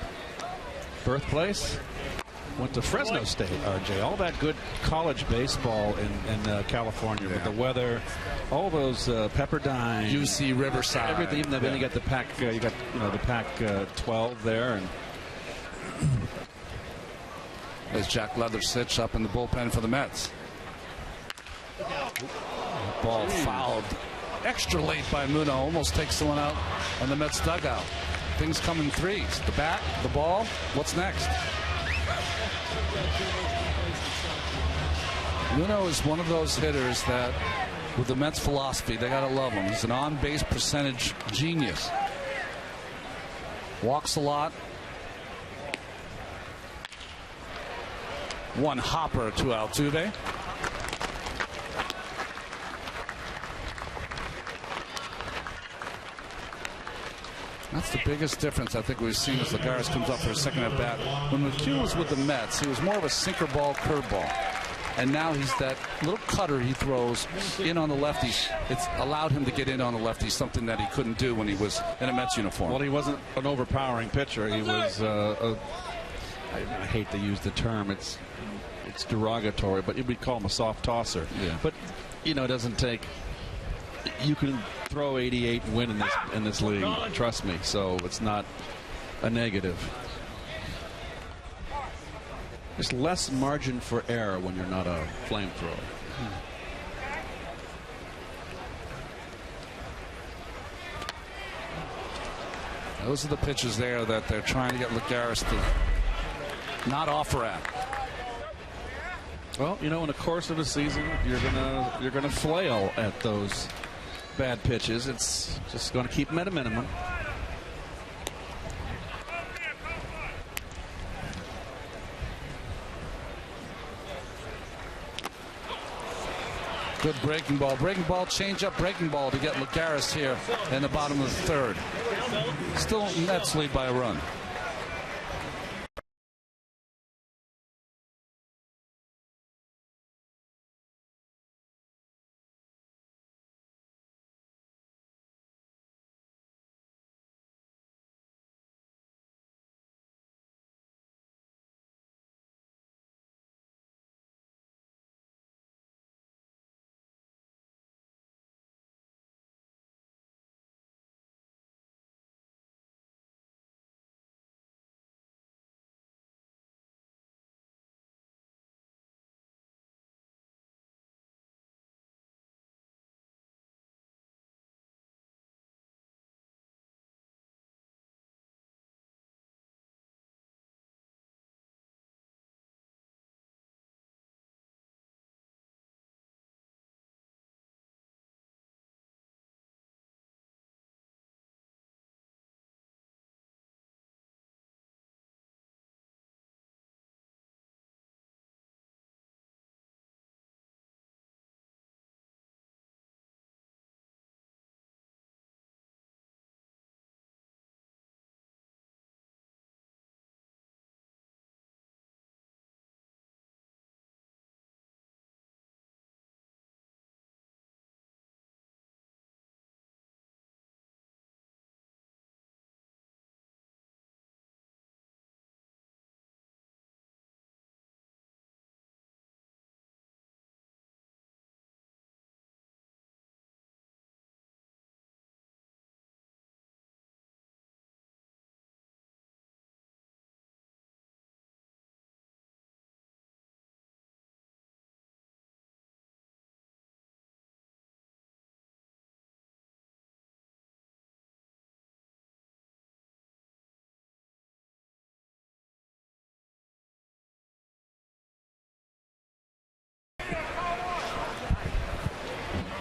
Speaker 4: birthplace. Went to Fresno State, RJ. All that good college baseball in California with the weather, all those Pepperdine,
Speaker 2: UC Riverside,
Speaker 4: everything. Even then you got the Pac, the Pac-12 there, and
Speaker 2: there's Jack Leathersich up in the bullpen for the Mets. Ball fouled extra late by Muno. Almost takes someone out on the Mets dugout. Things come in threes. The bat, the ball. What's next? Muno is one of those hitters that, with the Mets philosophy, they got to love him. He's an on-base percentage genius. Walks a lot. One hopper to Altuve. That's the biggest difference I think we've seen as Lagares comes up for his second at bat. When McHugh was with the Mets, he was more of a sinker ball, curve ball. And now he's that little cutter he throws in on the lefties. It's allowed him to get in on the lefties, something that he couldn't do when he was in a Mets uniform.
Speaker 4: Well, he wasn't an overpowering pitcher. He was, I hate to use the term, it's derogatory, but we'd call him a soft tosser.
Speaker 2: Yeah.
Speaker 4: But, it doesn't take... You can throw 88 and win in this league. Trust me. So it's not a negative. There's less margin for error when you're not a flamethrower.
Speaker 2: Those are the pitches there that they're trying to get Lagares to not offer at.
Speaker 4: Well, in the course of a season, you're gonna flail at those bad pitches. It's just going to keep them at a minimum.
Speaker 2: Good breaking ball. Breaking ball, change up, breaking ball to get Lagares here in the bottom of the third. Still Mets lead by a run.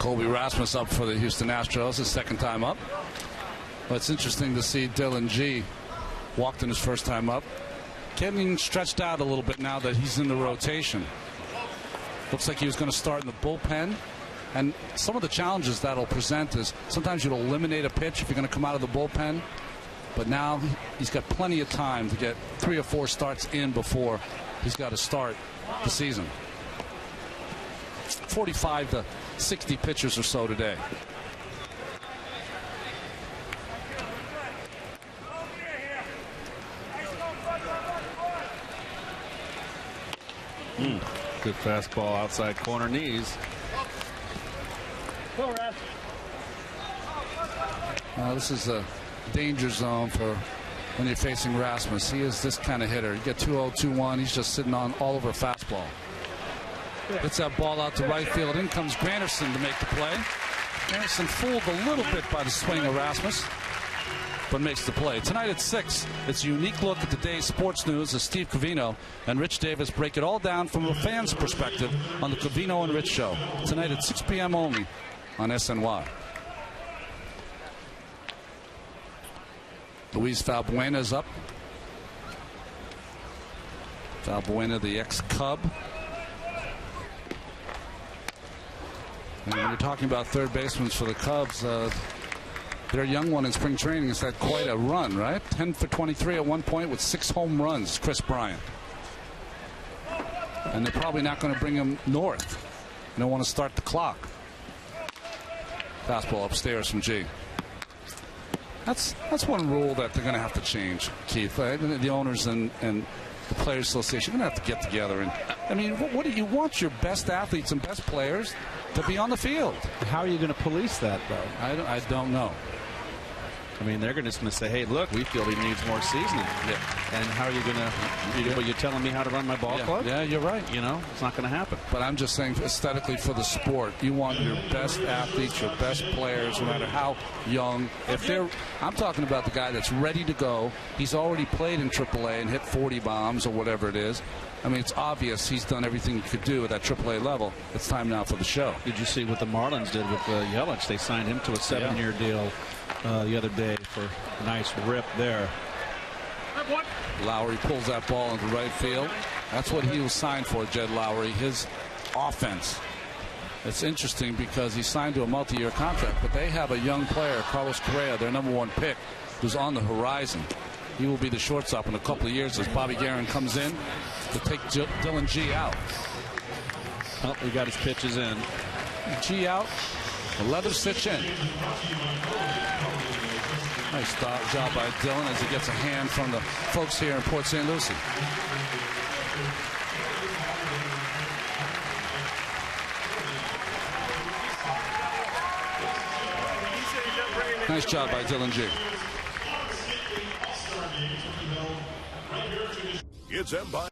Speaker 2: Jacoby Rasmus up for the Houston Astros, his second time up. But it's interesting to see Dylan G walked in his first time up. Getting stretched out a little bit now that he's in the rotation. Looks like he was going to start in the bullpen. And some of the challenges that'll present is sometimes you'll eliminate a pitch if you're going to come out of the bullpen. But now he's got plenty of time to get 3 or 4 starts in before he's got to start the season. 45 to 60 pitchers or so today.
Speaker 4: Good fastball outside corner knees.
Speaker 2: This is a danger zone for when you're facing Rasmus. He is this kind of hitter. You get 2-0, 2-1. He's just sitting on all over fastball. Gets that ball out to right field. In comes Granderson to make the play. Granderson fooled a little bit by the swing of Rasmus, but makes the play. Tonight at 6, it's a unique look at the day's sports news as Steve Covino and Rich Davis break it all down from a fan's perspective on the Covino and Rich Show. Tonight at 6 p.m. only on SNY. Luis Valbuena's up. Valbuena, the ex-Cub. And when you're talking about third basemen for the Cubs, their young one in spring training has had quite a run, right? 10 for 23 at one point with 6 home runs, Chris Bryant. And they're probably not going to bring him north. They don't want to start the clock. Fastball upstairs from G. That's one rule that they're going to have to change, Keith. The owners and the Players Association are going to have to get together. And I mean, what do you want your best athletes and best players to be on the field?
Speaker 3: How are you going to police that, though?
Speaker 2: I don't know.
Speaker 3: I mean, they're just going to say, hey, look, we feel he needs more seasoning.
Speaker 2: Yeah.
Speaker 3: And how are you going to, you're telling me how to run my ball club?
Speaker 2: Yeah, you're right.
Speaker 3: You know, it's not going to happen.
Speaker 2: But I'm just saying, aesthetically for the sport, you want your best athletes, your best players, no matter how young. I'm talking about the guy that's ready to go. He's already played in AAA and hit 40 bombs or whatever it is. I mean, it's obvious he's done everything he could do at that AAA level. It's time now for the show.
Speaker 3: Did you see what the Marlins did with Yelich? They signed him to a 7-year deal the other day for a nice rip there.
Speaker 2: Lowry pulls that ball into right field. That's what he was signed for, Jed Lowry, his offense. It's interesting because he signed to a multi-year contract, but they have a young player, Carlos Correa, their #1 pick, who's on the horizon. He will be the shortstop in a couple of years as Bobby Guerin comes in to take Dylan G out.
Speaker 3: Oh, he got his pitches in.
Speaker 2: G out, the leather stitch in. Nice job by Dylan as he gets a hand from the folks here in Port St. Lucie. Nice job by Dylan G.
Speaker 1: It's Empire.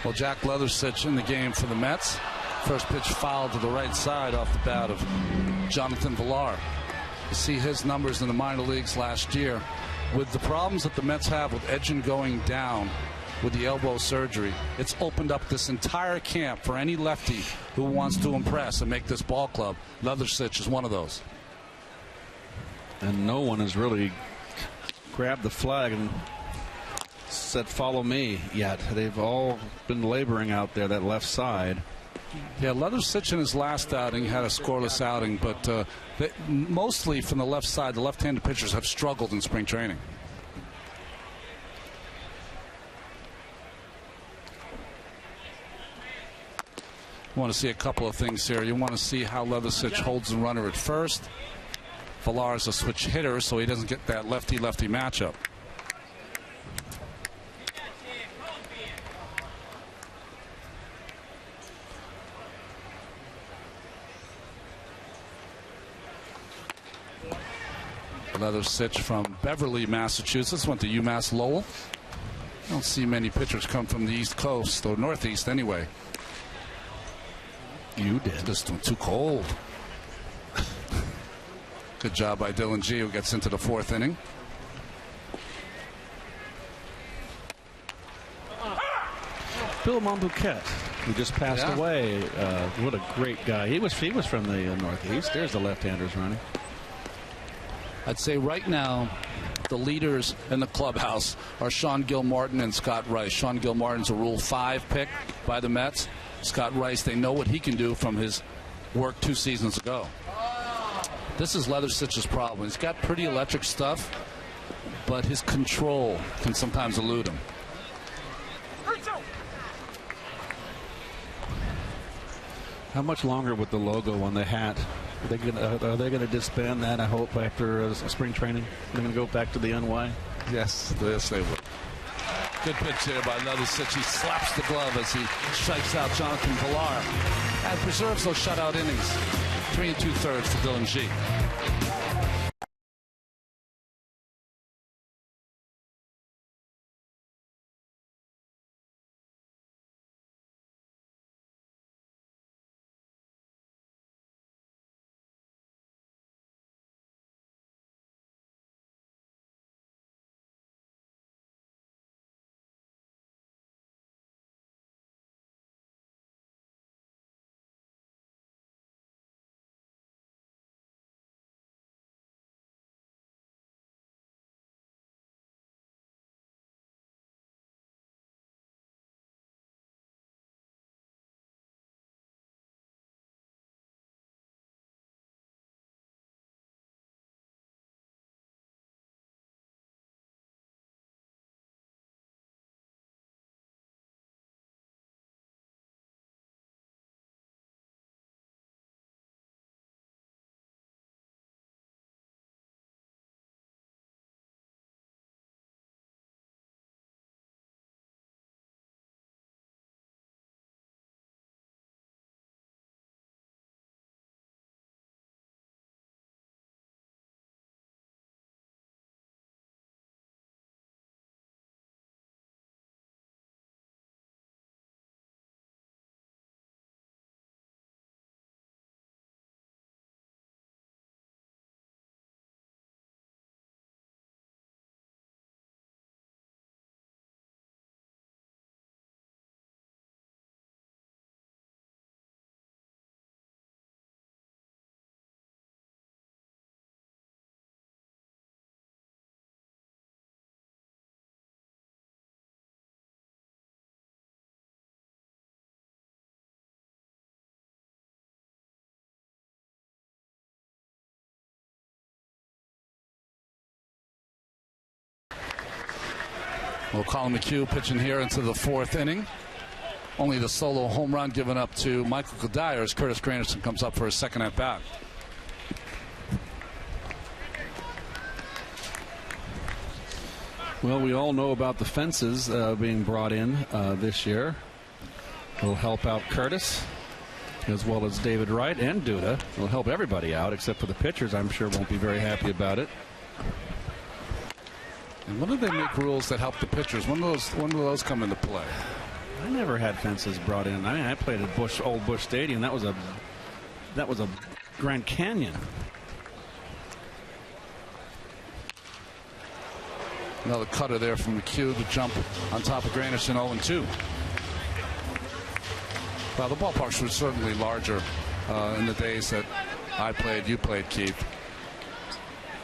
Speaker 2: Well, Jack Leathersich in the game for the Mets. First pitch fouled to the right side off the bat of Jonathan Villar. You see his numbers in the minor leagues last year. With the problems that the Mets have with Edgin going down with the elbow surgery, it's opened up this entire camp for any lefty who wants to impress and make this ball club. Leathersich is one of those.
Speaker 4: And no one has really grabbed the flag and said, follow me yet. They've all been laboring out there, that left side.
Speaker 2: Yeah, Leathersich in his last outing had a scoreless outing, but mostly from the left side, the left-handed pitchers have struggled in spring training. You want to see a couple of things here. You want to see how Leathersich holds the runner at first. Villar is a switch hitter, so he doesn't get that lefty-lefty matchup. Leathersich from Beverly, Massachusetts, went to UMass Lowell. I don't see many pitchers come from the East Coast, or Northeast anyway.
Speaker 4: You did.
Speaker 2: Just too cold. Good job by Dylan G, who gets into the fourth inning.
Speaker 4: Bill Monbouquet, who just passed away. What a great guy. He was from the Northeast. There's the left-handers running.
Speaker 2: I'd say right now the leaders in the clubhouse are Sean Gilmartin and Scott Rice. Sean Gilmartin's a Rule 5 pick by the Mets. Scott Rice, they know what he can do from his work 2 seasons ago. This is Leathersich's problem. He's got pretty electric stuff, but his control can sometimes elude him.
Speaker 4: How much longer with the logo on the hat? Are they going to disband that, I hope, after spring training? They're going to go back to the NY?
Speaker 2: Yes, they will. Good pitch here by Leathersich. He slaps the glove as he strikes out Jonathan Villar and preserves those shutout innings. 3 2/3 for Dylan G. Well, Colin McHugh pitching here into the fourth inning. Only the solo home run given up to Michael Kodai as Curtis Granderson comes up for his second at bat.
Speaker 4: Well, we all know about the fences being brought in this year. It'll help out Curtis as well as David Wright and Duda. It'll help everybody out except for the pitchers. I'm sure won't be very happy about it.
Speaker 2: And when do they make rules that help the pitchers? When do those come into play?
Speaker 4: I never had fences brought in. I mean, I played at Old Busch Stadium. That was a Grand Canyon.
Speaker 2: Another cutter there from McHugh to jump on top of Granderson. 0-2. Well, the ballparks were certainly larger in the days that I played, you played, Keith.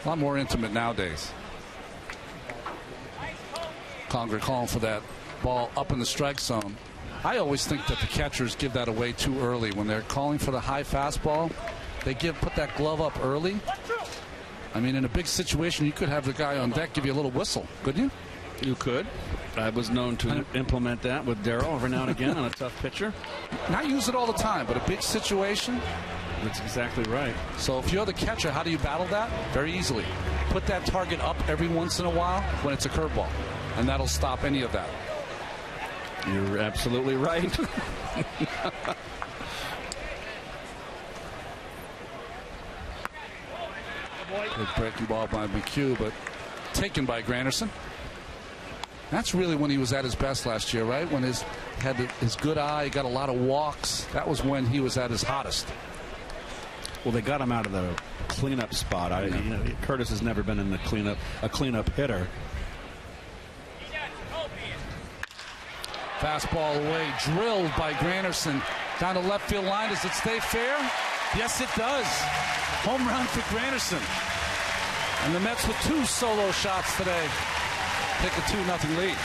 Speaker 2: A lot more intimate nowadays. Conger calling for that ball up in the strike zone. I always think that the catchers give that away too early. When they're calling for the high fastball, they put that glove up early. I mean, in a big situation, you could have the guy on deck give you a little whistle, couldn't you?
Speaker 4: You could. I was known to implement that with Darryl every now and again on a tough pitcher.
Speaker 2: Not use it all the time, but a big situation.
Speaker 4: That's exactly right.
Speaker 2: So if you're the catcher, how do you battle that? Very easily. Put that target up every once in a while when it's a curveball, and that'll stop any of that.
Speaker 4: You're absolutely right.
Speaker 2: Good breaking ball by McHugh, but taken by Granderson. That's really when he was at his best last year, right? When had his good eye, got a lot of walks. That was when he was at his hottest.
Speaker 4: Well, they got him out of the cleanup spot. Curtis has never been in the cleanup hitter.
Speaker 2: Fastball away, drilled by Granderson down the left field line. Does it stay fair? Yes, it does. Home run for Granderson. And the Mets with 2 solo shots today take a 2-0 lead.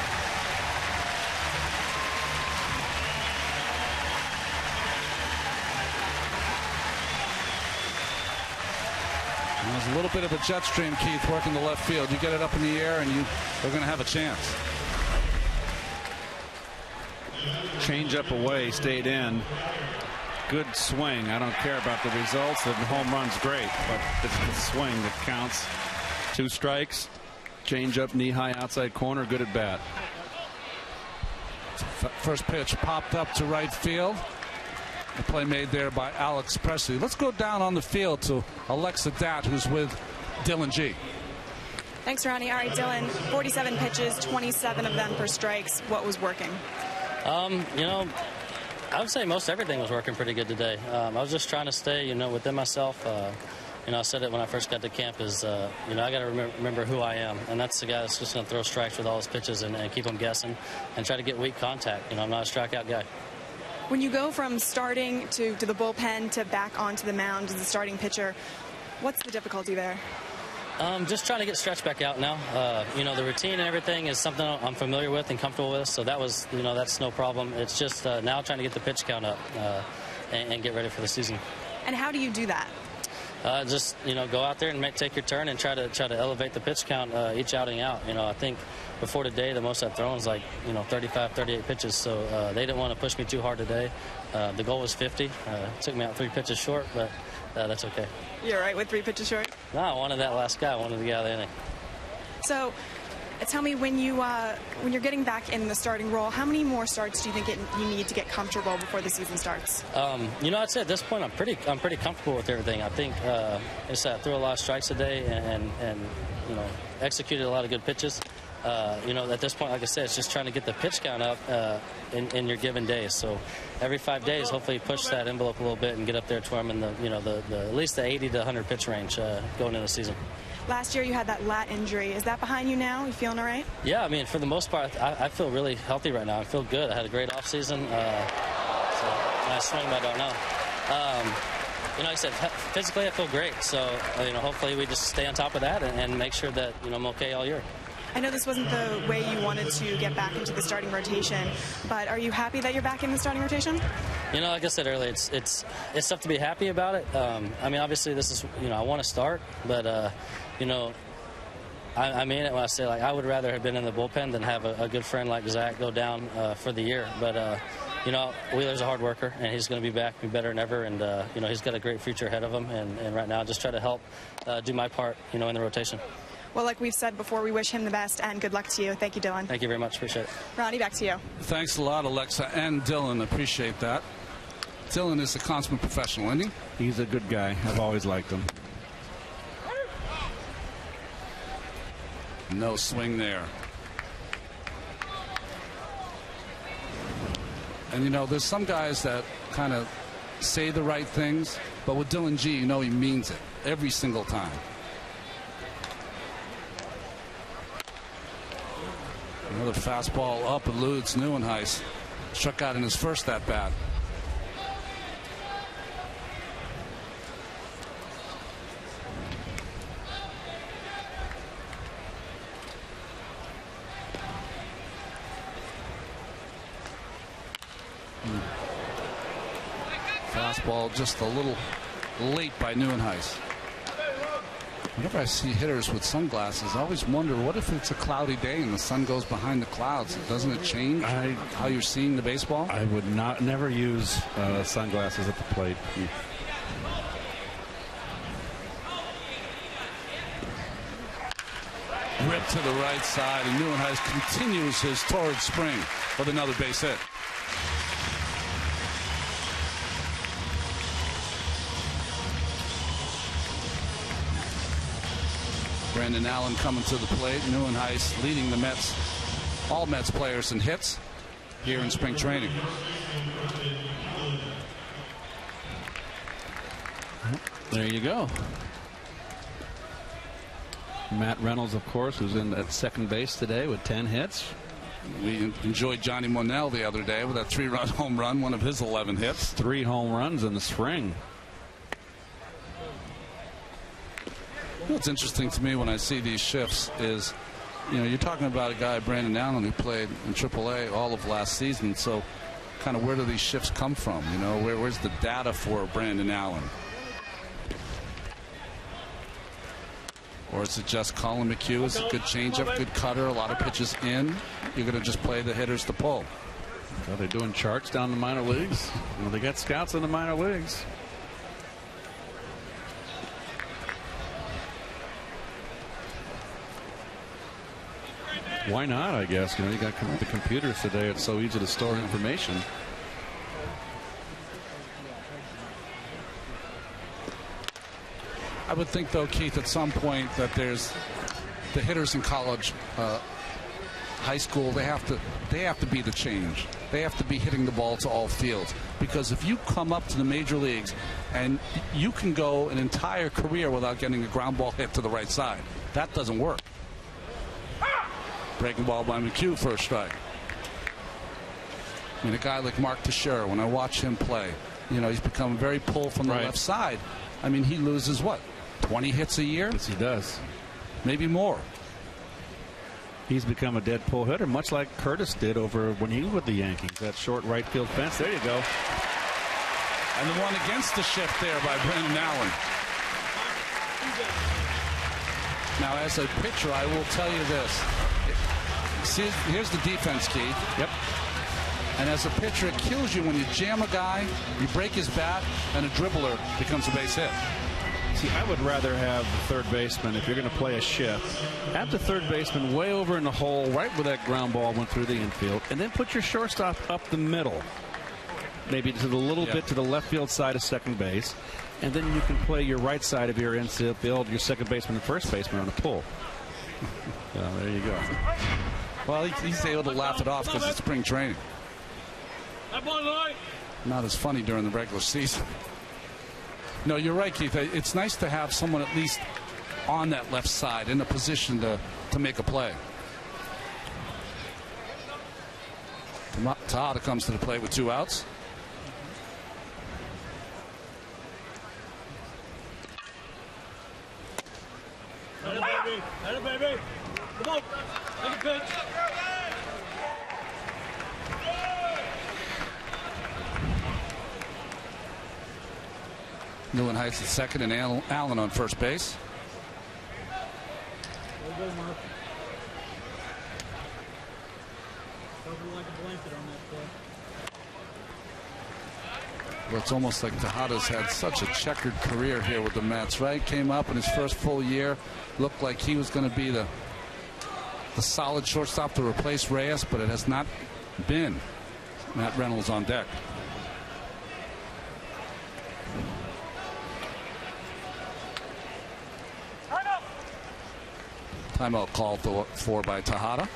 Speaker 2: There's a little bit of a jet stream, Keith, working the left field. You get it up in the air, and they're going to have a chance.
Speaker 4: Change up away, stayed in. Good swing. I don't care about the results. The home run's great, but it's the swing that counts. 2 strikes. Change up, knee high, outside corner. Good at bat.
Speaker 2: First pitch popped up to right field. The play made there by Alex Presley. Let's go down on the field to Alexa Datt, who's with Dylan G.
Speaker 6: Thanks, Ronnie. All right, Dylan, 47 pitches, 27 of them for strikes. What was working?
Speaker 5: I would say most everything was working pretty good today. I was just trying to stay, within myself. I said it when I first got to camp is, I got to remember who I am. And that's the guy that's just going to throw strikes with all his pitches and keep them guessing and try to get weak contact. I'm not a strikeout guy.
Speaker 6: When you go from starting to the bullpen to back onto the mound as the starting pitcher, what's the difficulty there?
Speaker 5: Just trying to get stretched back out now. The routine and everything is something I'm familiar with and comfortable with, so that was, that's no problem. It's just now trying to get the pitch count up and get ready for the season.
Speaker 6: And how do you do that?
Speaker 5: Just go out there and take your turn and try to elevate the pitch count each outing out. I think before today the most I've thrown is 35, 38 pitches. So they didn't want to push me too hard today. The goal was 50. It took me out 3 pitches short, but that's okay.
Speaker 6: You're all right with 3 pitches short?
Speaker 5: No, I wanted that last guy. I wanted the guy of the inning. So
Speaker 6: tell me, when you're getting back in the starting role, how many more starts do you think you need to get comfortable before the season starts?
Speaker 5: I'd say at this point I'm pretty comfortable with everything. I think I threw a lot of strikes today and executed a lot of good pitches. At this point, like I said, it's just trying to get the pitch count up in your given days. So every 5 days, hopefully push that envelope a little bit and get up there to where I'm in the at least the 80 to 100 pitch range going into the season.
Speaker 6: Last year you had that lat injury. Is that behind you now? You feeling all right?
Speaker 5: Yeah, I mean, for the most part, I feel really healthy right now. I feel good. I had a great offseason. Nice swing, but I don't know. Like I said, physically I feel great. So, hopefully we just stay on top of that and make sure that, I'm okay all year.
Speaker 6: I know this wasn't the way you wanted to get back into the starting rotation, but are you happy that you're back in the starting rotation?
Speaker 5: Like I said earlier, it's tough to be happy about it. Obviously this is, I want to start, but, I mean it when I say, I would rather have been in the bullpen than have a good friend like Zach go down for the year. But, Wheeler's a hard worker, and he's going to be back, be better than ever, and, he's got a great future ahead of him, and right now just try to help do my part, in the rotation.
Speaker 6: Well, like we've said before, we wish him the best, and good luck to you. Thank you, Dylan.
Speaker 5: Thank you very much. Appreciate it.
Speaker 6: Ronnie, back to you.
Speaker 2: Thanks a lot, Alexa and Dylan. Appreciate that. Dylan is a consummate professional, isn't he?
Speaker 4: He's a good guy. I've always liked him.
Speaker 2: No swing there. And, you know, there's some guys that kind of say the right things, but with Dylan G, you know he means it every single time. Another fastball up eludes Nieuwenhuis. Struck out in his first at-bat. Fastball just a little late by Nieuwenhuis. Whenever I see hitters with sunglasses, I always wonder, what if it's a cloudy day and the sun goes behind the clouds? Doesn't it change how you're seeing the baseball?
Speaker 4: I would never use sunglasses at the plate.
Speaker 2: Ripped to the right side, and Nieuwenhuis continues his torrid spring with another base hit. Brandon Allen coming to the plate. Nieuwenhuis leading the Mets, all Mets players in hits here in spring training.
Speaker 4: There you go. Matt Reynolds, of course, who's in at second base today with 10 hits.
Speaker 2: We enjoyed Johnny Monell the other day with that 3-run home run, one of his 11 hits.
Speaker 4: 3 home runs in the spring.
Speaker 2: What's interesting to me when I see these shifts is, you know, you're talking about a guy, Brandon Allen, who played in AAA all of last season. So kind of where do these shifts come from? You know, where's the data for Brandon Allen? Or is it just Colin McHugh is a good changeup, good cutter, a lot of pitches in? You're going to just play the hitters to pull.
Speaker 4: Well, they're doing charts down the minor leagues. Well, they got scouts in the minor leagues. Why not, I guess? You know, you got the computers today. It's so easy to store information.
Speaker 2: I would think, though, Keith, at some point that there's the hitters in college, high school, they have to be the change. They have to be hitting the ball to all fields. Because if you come up to the major leagues and you can go an entire career without getting a ground ball hit to the right side, that doesn't work. Breaking ball by McHugh, first strike. I mean, a guy like Mark Teixeira, when I watch him play, you know, he's become very pull from the left side. I mean, he loses, what, 20 hits a year?
Speaker 4: Yes, he does.
Speaker 2: Maybe more.
Speaker 4: He's become a dead pull hitter, much like Curtis did over when he was with the Yankees. That short right field fence. There you go.
Speaker 2: And the one against the shift there by Brandon Allen. Now, as a pitcher, I will tell you this. See, here's the defense, Keith.
Speaker 4: Yep.
Speaker 2: And as a pitcher, it kills you when you jam a guy, you break his bat, and a dribbler becomes a base hit.
Speaker 4: See, I would rather have the third baseman, if you're going to play a shift, have the third baseman way over in the hole, right where that ground ball went through the infield, and then put your shortstop up the middle, maybe to the little bit to the left field side of second base, and then you can play your right side of your infield, your second baseman and first baseman on a pull. There you go.
Speaker 2: Well, he's able to laugh it off because it's spring training. Not as funny during the regular season. No, you're right, Keith. It's nice to have someone at least on that left side in a position to make a play. Tejada comes to the plate with 2 outs.
Speaker 7: Hey, baby. Come on. Take a pitch.
Speaker 2: Nieuwenhuis at second and Allen on first base.
Speaker 7: There you go, Mark. Cover like a blanket on that play.
Speaker 2: Well, it's almost like Tejada's had such a checkered career here with the Mets, right? Came up in his first full year, looked like he was going to be the solid shortstop to replace Reyes, but it has not been. Matt Reynolds on deck. Timeout called for by Tejada.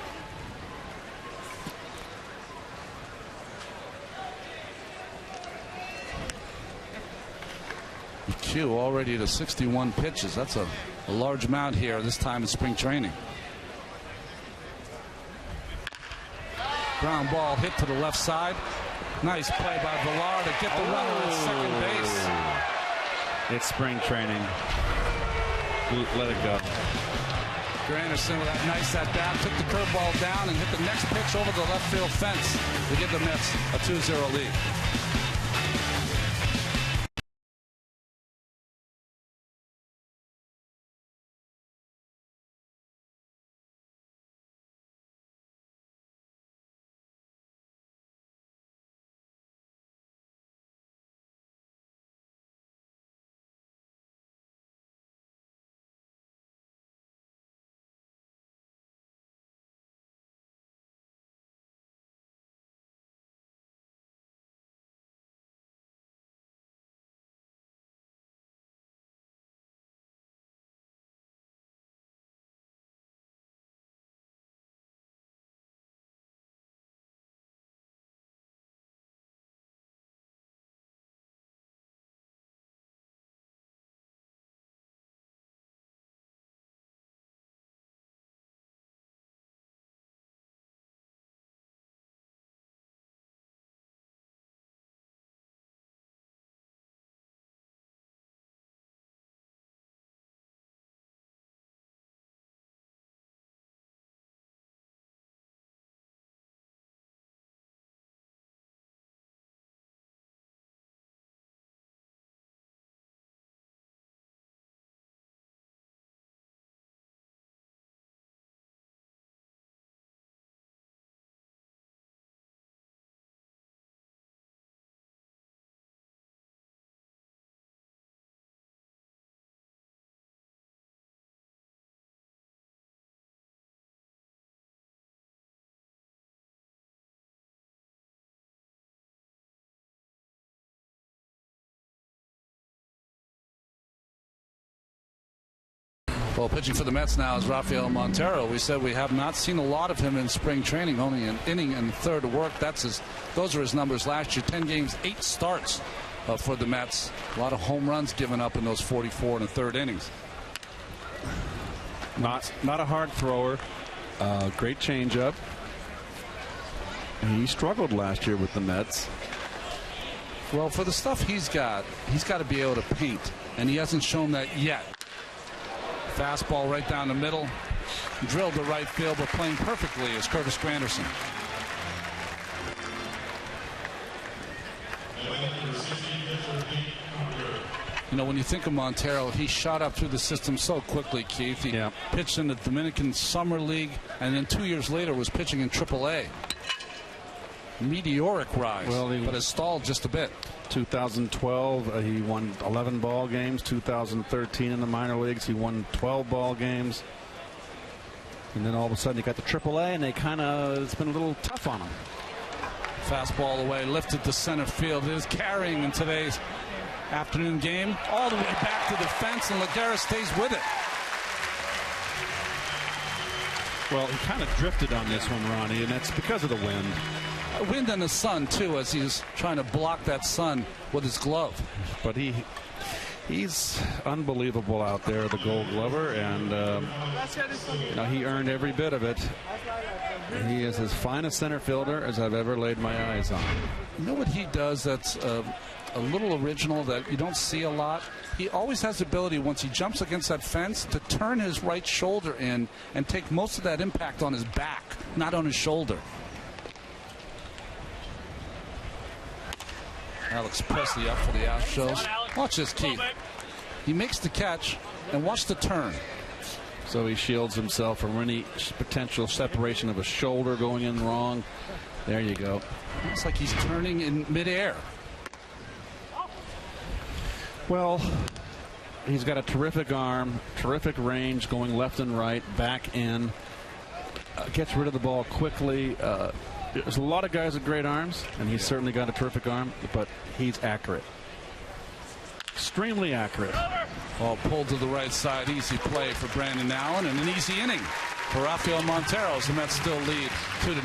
Speaker 2: Q already to 61 pitches. That's a large amount here this time in spring training. Ground ball hit to the left side. Nice play by Villar to get the runner at second base.
Speaker 4: It's spring training. Let it go.
Speaker 2: Granderson with that nice at bat, took the curveball down and hit the next pitch over the left field fence to give the Mets a 2-0 lead. Well, pitching for the Mets now is Rafael Montero. We said we have not seen a lot of him in spring training, only an inning and a third of work. Those are his numbers last year. 10 games, 8 starts for the Mets. A lot of home runs given up in those 44 and a third innings.
Speaker 4: Not a hard thrower. Great changeup. He struggled last year with the Mets.
Speaker 2: Well, for the stuff he's got to be able to paint, and he hasn't shown that yet. Fastball right down the middle, drilled to right field, but playing perfectly is Curtis Granderson. You know, when you think of Montero, he shot up through the system so quickly, Keith. He pitched in the Dominican Summer League, and then 2 years later was pitching in AAA. Meteoric rise, but has stalled just a bit.
Speaker 4: 2012, he won 11 ball games. 2013 in the minor leagues, he won 12 ball games. And then all of a sudden, he got to AAA, and it's been a little tough on him.
Speaker 2: Fastball away, lifted to center field. It is carrying in today's afternoon game all the way back to the fence, and Lagares stays with it.
Speaker 4: Well, he kind of drifted on this one, Ronnie, and that's because of the wind.
Speaker 2: Wind and the sun, too, as he's trying to block that sun with his glove.
Speaker 4: But he's unbelievable out there, the Gold Glover, and he earned every bit of it. He is as fine a center fielder as I've ever laid my eyes on.
Speaker 2: You know what he does that's a little original that you don't see a lot? He always has the ability, once he jumps against that fence, to turn his right shoulder in and take most of that impact on his back, not on his shoulder. Alex Presley up for the Astros. Watch this, Keith. He makes the catch, and watch the turn.
Speaker 4: So he shields himself from any potential separation of a shoulder going in wrong. There you go.
Speaker 2: Looks like he's turning in midair.
Speaker 4: Well, he's got a terrific arm, terrific range going left and right, back in. Gets rid of the ball quickly. There's a lot of guys with great arms, and he's certainly got a terrific arm, but he's accurate. Extremely accurate.
Speaker 2: Ball pulled to the right side. Easy play for Brandon Allen, and an easy inning for Rafael Montero as the Mets still lead 2-0.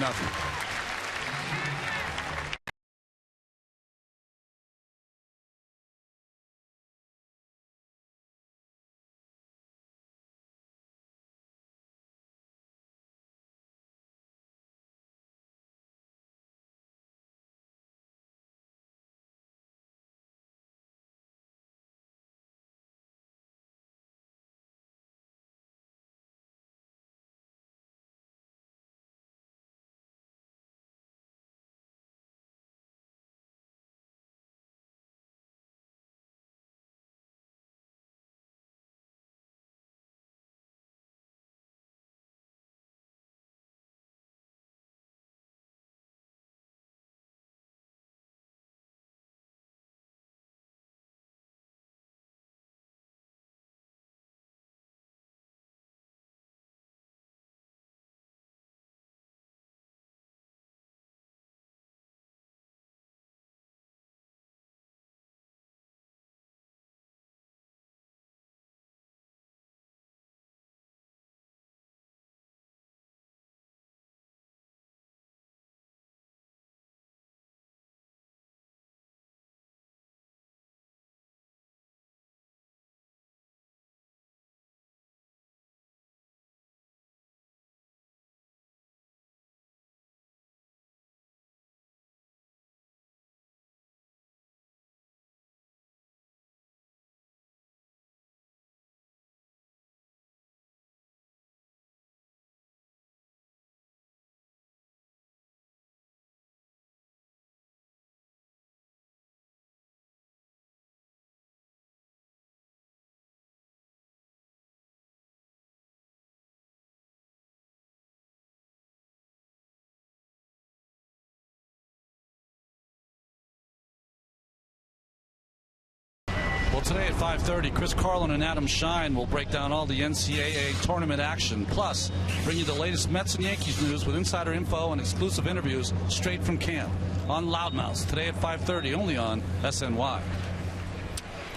Speaker 2: Today at 5:30, Chris Carlin and Adam Shine will break down all the NCAA tournament action. Plus, bring you the latest Mets and Yankees news with insider info and exclusive interviews straight from camp on Loudmouth. Today at 5:30, only on SNY.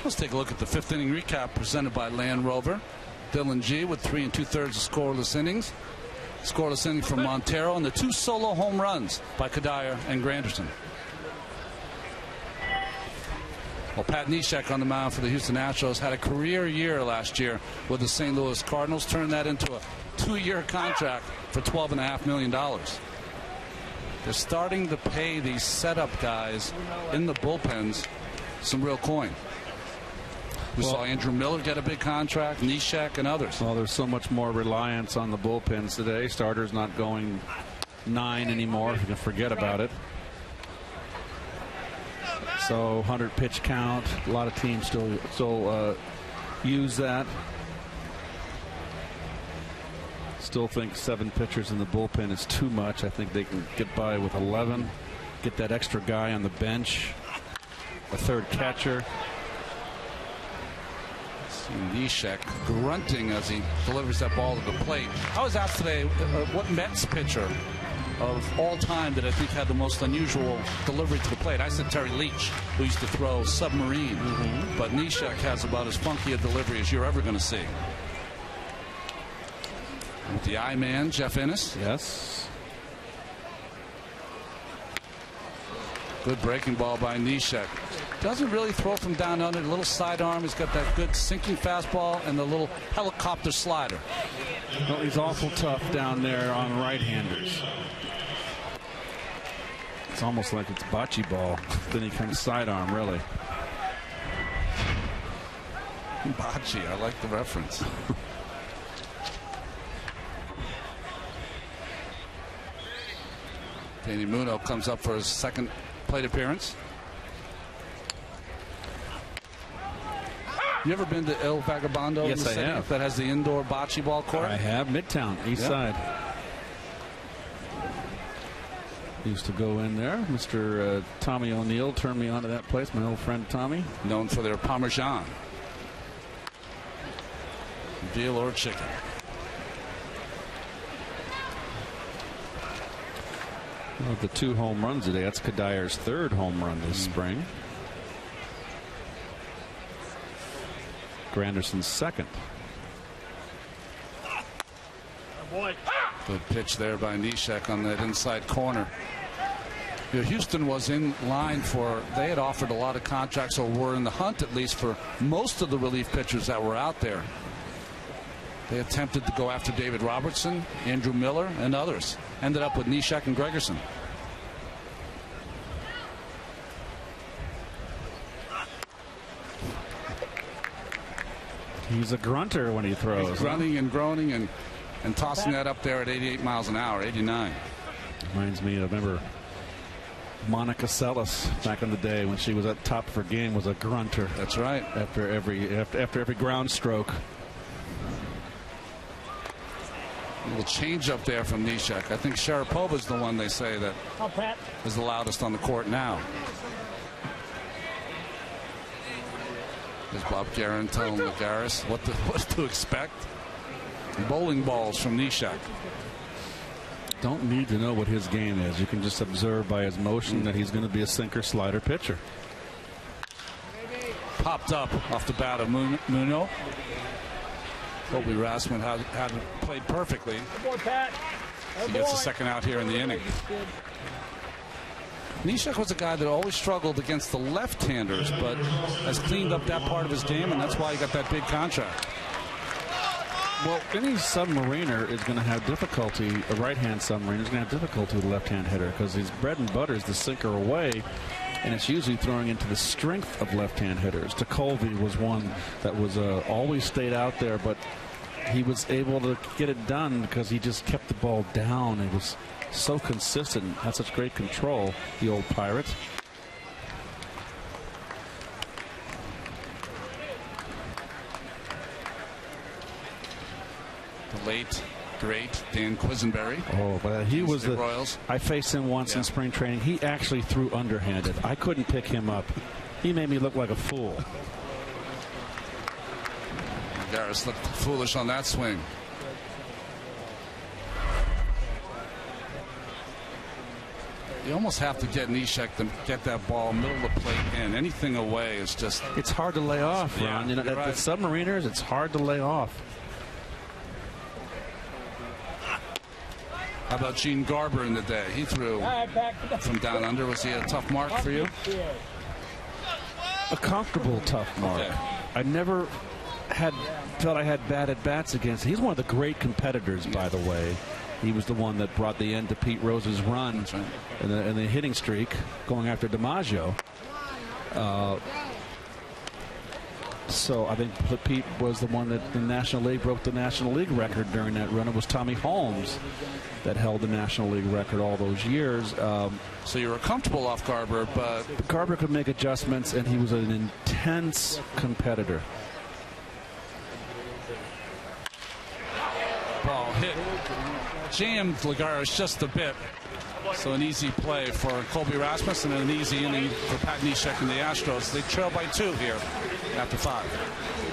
Speaker 2: Let's take a look at the fifth inning recap presented by Land Rover. Dylan G with 3 2/3 of scoreless innings. Scoreless inning from Montero and the 2 solo home runs by Kadire and Granderson. Well, Pat Neshek on the mound for the Houston Astros had a career year last year with the St. Louis Cardinals, turned that into a 2-year contract for $12.5 million. They're starting to pay these setup guys in the bullpens some real coin. We saw Andrew Miller get a big contract, Neshek and others.
Speaker 4: Well, there's so much more reliance on the bullpens today. Starters not going 9 anymore. You can forget about it. So 100 pitch count. A lot of teams still use that. Still think 7 pitchers in the bullpen is too much. I think they can get by with 11. Get that extra guy on the bench. A third catcher.
Speaker 2: Neshek grunting as he delivers that ball to the plate. I was asked today what Mets pitcher of all time that I think had the most unusual delivery to the plate. I said Terry Leach, who used to throw submarine. But Neshek has about as funky a delivery as you're ever going to see. With the I-man, Jeff Ennis.
Speaker 4: Yes.
Speaker 2: Good breaking ball by Neshek. Doesn't really throw from down under. A little sidearm. He's got that good sinking fastball and the little helicopter slider.
Speaker 4: Well, he's awful tough down there on right-handers. It's almost like it's bocce ball. Then he comes sidearm, really.
Speaker 2: Bocce, I like the reference. Danny Muno comes up for his second plate appearance. You ever been to El Vagabondo?
Speaker 4: Yes, I have.
Speaker 2: That has the indoor bocce ball court?
Speaker 4: I have. Midtown, east side. Used to go in there. Mr. Tommy O'Neill turned me onto that place. My old friend Tommy.
Speaker 2: Known for their Parmesan. Veal or chicken.
Speaker 4: Well, the 2 home runs today. That's Kadire's 3rd home run this spring. Granderson's 2nd.
Speaker 2: Good pitch there by Neshek on that inside corner. You know, Houston was in line for, they had offered a lot of contracts, or were in the hunt at least, for most of the relief pitchers that were out there. They attempted to go after David Robertson, Andrew Miller, and others. Ended up with Neshek and Gregerson.
Speaker 4: He's a grunter when he throws.
Speaker 2: He's grunting and groaning and tossing that up there at 88 miles an hour, 89.
Speaker 4: Reminds me of, remember, Monica Seles back in the day when she was at top of her game, was a grunter.
Speaker 2: That's right.
Speaker 4: After every ground stroke.
Speaker 2: A little change up there from Neshek. I think Sharapova's the one they say that is the loudest on the court now. There's Bob Guerin telling Lagares what to expect. Bowling balls from Neshek.
Speaker 4: Don't need to know what his game is. You can just observe by his motion that he's going to be a sinker slider pitcher.
Speaker 2: Popped up off the bat of Muno. Colby Rassman hadn't played perfectly. He gets a second out here in the inning. Neshek was a guy that always struggled against the left-handers, but has cleaned up that part of his game, and that's why he got that big contract.
Speaker 4: Well, any submariner is going to have difficulty, a right-hand submariner is going to have difficulty with a left-hand hitter, because his bread and butter is the sinker away, and it's usually throwing into the strength of left-hand hitters. DeColvey was one that was always stayed out there, but he was able to get it done because he just kept the ball down. It was so consistent, had such great control, the old Pirate.
Speaker 2: The late, great Dan Quisenberry.
Speaker 4: Oh, but he was the
Speaker 2: Royals.
Speaker 4: I faced him once in spring training. He actually threw underhanded. I couldn't pick him up. He made me look like a fool.
Speaker 2: Lagares looked foolish on that swing. You almost have to get Neshek to get that ball middle of the plate in. Anything away is just...
Speaker 4: It's hard to lay off, Ron.
Speaker 2: Yeah,
Speaker 4: the Submariners, it's hard to lay off.
Speaker 2: How about Gene Garber in the day? He threw from down under. Was he a tough mark for you?
Speaker 4: A comfortable tough mark.
Speaker 2: Okay.
Speaker 4: I never felt I had bad at-bats against him. He's one of the great competitors, by the way. He was the one that brought the end to Pete Rose's run in the hitting streak, going after DiMaggio. So I think Pete was the one that in the National League broke the National League record during that run. It was Tommy Holmes that held the National League record all those years.
Speaker 2: So you were comfortable off Garber, but...
Speaker 4: Garber could make adjustments, and he was an intense competitor.
Speaker 2: Ball hit. Jammed Lagares just a bit. So an easy play for Colby Rasmussen and an easy inning for Pat Neshek and the Astros. They trail by 2 here after 5.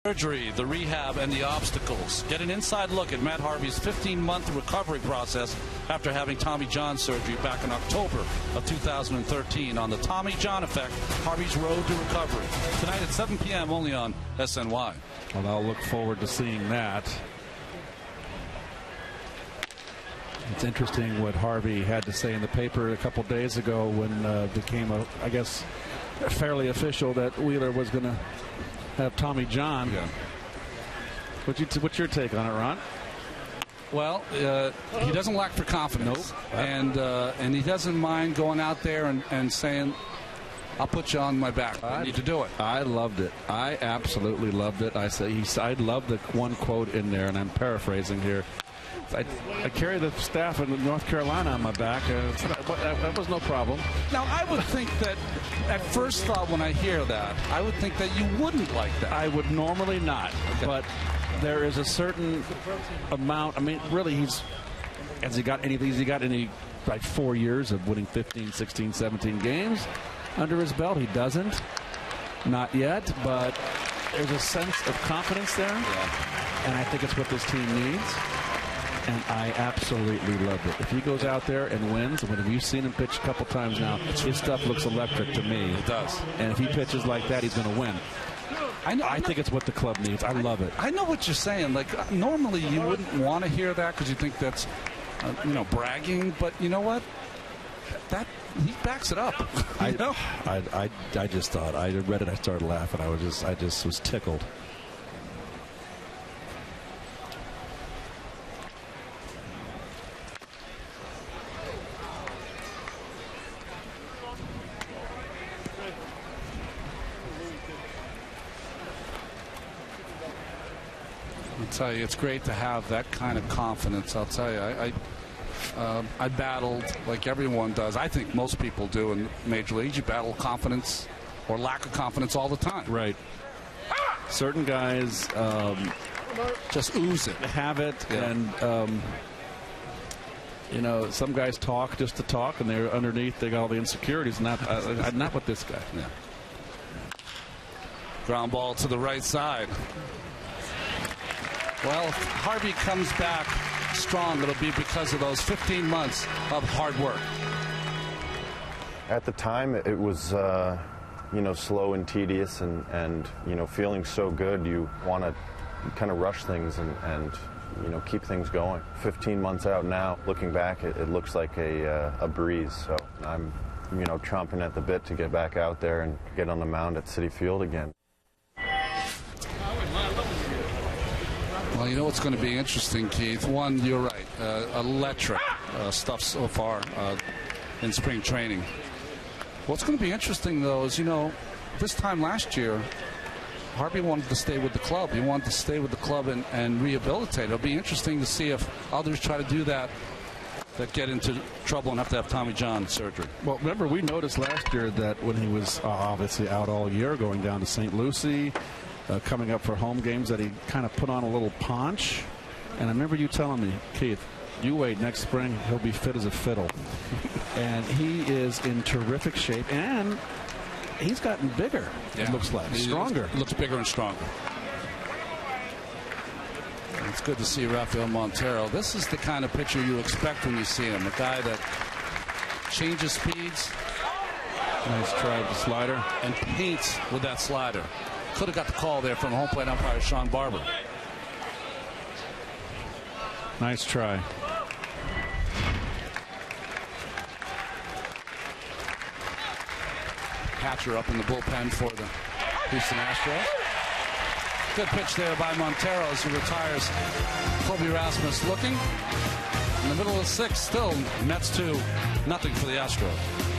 Speaker 2: Surgery, the rehab, and the obstacles. Get an inside look at Matt Harvey's 15-month recovery process after having Tommy John surgery back in October of 2013 on the Tommy John Effect, Harvey's Road to Recovery. Tonight at 7 p.m. only on SNY.
Speaker 4: Well, I'll look forward to seeing that. It's interesting what Harvey had to say in the paper a couple days ago when it became, I guess, fairly official that Wheeler was going to have Tommy John.
Speaker 2: Yeah.
Speaker 4: What's your take on it, Ron?
Speaker 2: Well, he doesn't lack for confidence.
Speaker 4: Nope.
Speaker 2: And he doesn't mind going out there and saying, I'll put you on my back. I need to do it.
Speaker 4: I loved it. I absolutely loved it. I love the one quote in there, and I'm paraphrasing here. I carry the staff in North Carolina on my back. That was no problem.
Speaker 2: Now, I would think that at first thought when I hear that, I would think that you wouldn't like that.
Speaker 4: I would normally not, okay. But there is a certain amount. I mean, really, has he got any like 4 years of winning 15, 16, 17 games under his belt? He doesn't. Not yet, but there's a sense of confidence there.
Speaker 2: Yeah.
Speaker 4: And I think it's what this team needs. And I absolutely loved it. If he goes out there and wins, and you've seen him pitch a couple times now, his stuff looks electric to me.
Speaker 2: It does.
Speaker 4: And if he pitches like that, he's going to win. I think it's what the club needs. I love it.
Speaker 2: I know what you're saying. Like, normally you wouldn't want to hear that because you think that's, bragging. But you know what? he backs it up.
Speaker 4: I just thought, I read it, I started laughing. I just was tickled.
Speaker 2: I'll tell you, it's great to have that kind of confidence. I'll tell you, I battled like everyone does. I think most people do in Major League. You battle confidence or lack of confidence all the time.
Speaker 4: Right. Certain guys
Speaker 2: just ooze it.
Speaker 4: Have it,
Speaker 2: Yeah.
Speaker 4: and you know, some guys talk just to talk, and they're underneath. They got all the insecurities. Not with this guy.
Speaker 2: Yeah. Ground ball to the right side. Well, if Harvey comes back strong, it'll be because of those 15 months of hard work.
Speaker 8: At the time, it was, slow and tedious, and feeling so good, you want to kind of rush things and keep things going. 15 months out now, looking back, it looks like a breeze. So I'm, chomping at the bit to get back out there and get on the mound at Citi Field again.
Speaker 2: Well, you know what's going to be interesting, Keith? One, you're right, electric stuff so far in spring training. What's going to be interesting, though, is, this time last year, Harvey wanted to stay with the club. He wanted to stay with the club and rehabilitate. It'll be interesting to see if others try to do that get into trouble and have to have Tommy John surgery.
Speaker 4: Well, remember, we noticed last year that when he was obviously out all year, going down to St. Lucie, coming up for home games, that he kind of put on a little paunch. And I remember you telling me, Keith, you wait, next spring he'll be fit as a fiddle. And he is in terrific shape, and he's gotten bigger, it looks like, stronger.
Speaker 2: Looks bigger and stronger. It's good to see Rafael Montero. This is the kind of pitcher you expect when you see him, a guy that changes speeds.
Speaker 4: Nice try with the slider.
Speaker 2: And paints with that slider. Could have got the call there from home plate umpire Sean Barber.
Speaker 4: Nice try.
Speaker 2: Catcher up in the bullpen for the Houston Astros. Good pitch there by Montero as he retires. Kobe Rasmus looking. In the middle of the sixth, still Mets 2-0 for the Astros.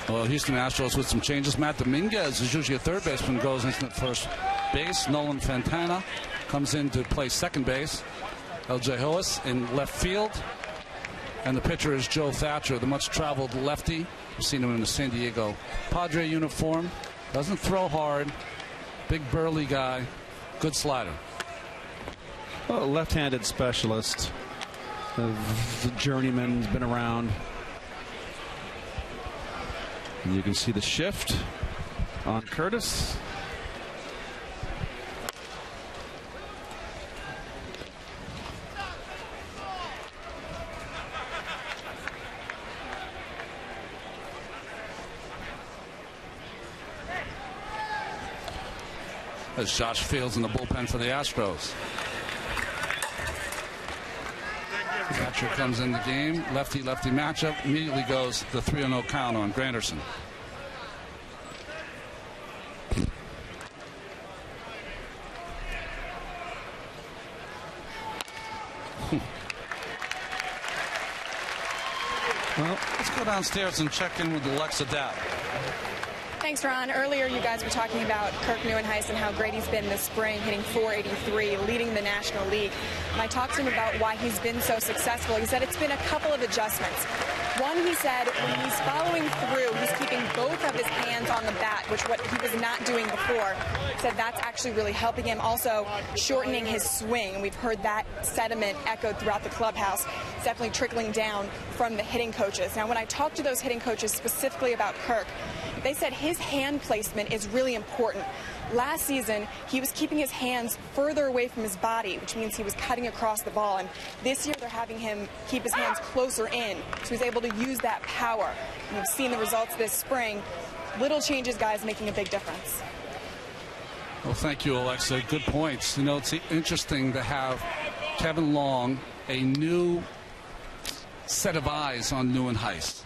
Speaker 2: Well, Houston Astros with some changes. Matt Dominguez is usually a third baseman, goes into first base. Nolan Fantana comes in to play second base. LJ Hoas in left field. And the pitcher is Joe Thatcher, the much-traveled lefty. We've seen him in the San Diego Padre uniform. Doesn't throw hard. Big burly guy. Good slider.
Speaker 4: Well, left-handed specialist. The journeyman's been around. And you can see the shift on Curtis.
Speaker 2: As Josh Fields in the bullpen for the Astros. Thatcher comes in the game. Lefty-lefty matchup. Immediately goes the 3-0 count on Granderson. Well, let's go downstairs and check in with Alexa Dow.
Speaker 6: Thanks, Ron. Earlier, you guys were talking about Kirk Nieuwenhuis and how great he's been this spring, hitting .483, leading the National League. And I talked to him about why he's been so successful. He said it's been a couple of adjustments. One, he said, when he's following through, he's keeping both of his hands on the bat, which what he was not doing before. He said that's actually really helping him. Also, shortening his swing. And we've heard that sentiment echoed throughout the clubhouse. It's definitely trickling down from the hitting coaches. Now, when I talked to those hitting coaches specifically about Kirk, they said his hand placement is really important. Last season, he was keeping his hands further away from his body, which means he was cutting across the ball. And this year, they're having him keep his hands closer in, so he's able to use that power. And we've seen the results this spring. Little changes, guys, making a big difference.
Speaker 2: Well, thank you, Alexa. Good points. You know, it's interesting to have Kevin Long, a new set of eyes on Nieuwenhuis.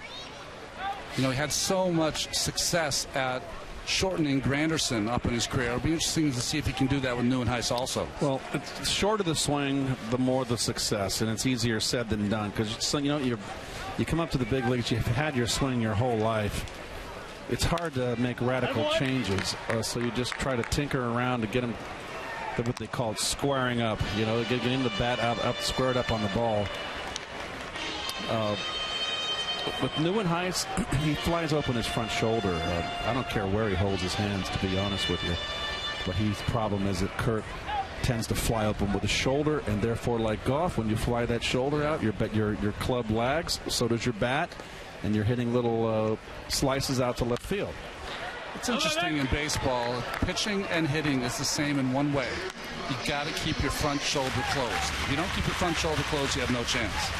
Speaker 2: You know, he had so much success at shortening Granderson up in his career. It'll be interesting to see if he can do that with Nieuwenhuis also.
Speaker 4: Well, it's shorter the swing, the more the success, and it's easier said than done because, you know, you come up to the big leagues, you've had your swing your whole life. It's hard to make radical changes, so you just try to tinker around to get them, what they call squaring up, you know, getting the bat up squared up on the ball. With Nieuwenhuis, he flies open his front shoulder. I don't care where he holds his hands, to be honest with you. But his problem is that Kirk tends to fly open with the shoulder, and therefore, like golf, when you fly that shoulder out, your club lags. So does your bat, and you're hitting little slices out to left field.
Speaker 2: It's interesting in baseball. Pitching and hitting is the same in one way. You got to keep your front shoulder closed. If you don't keep your front shoulder closed, you have no chance.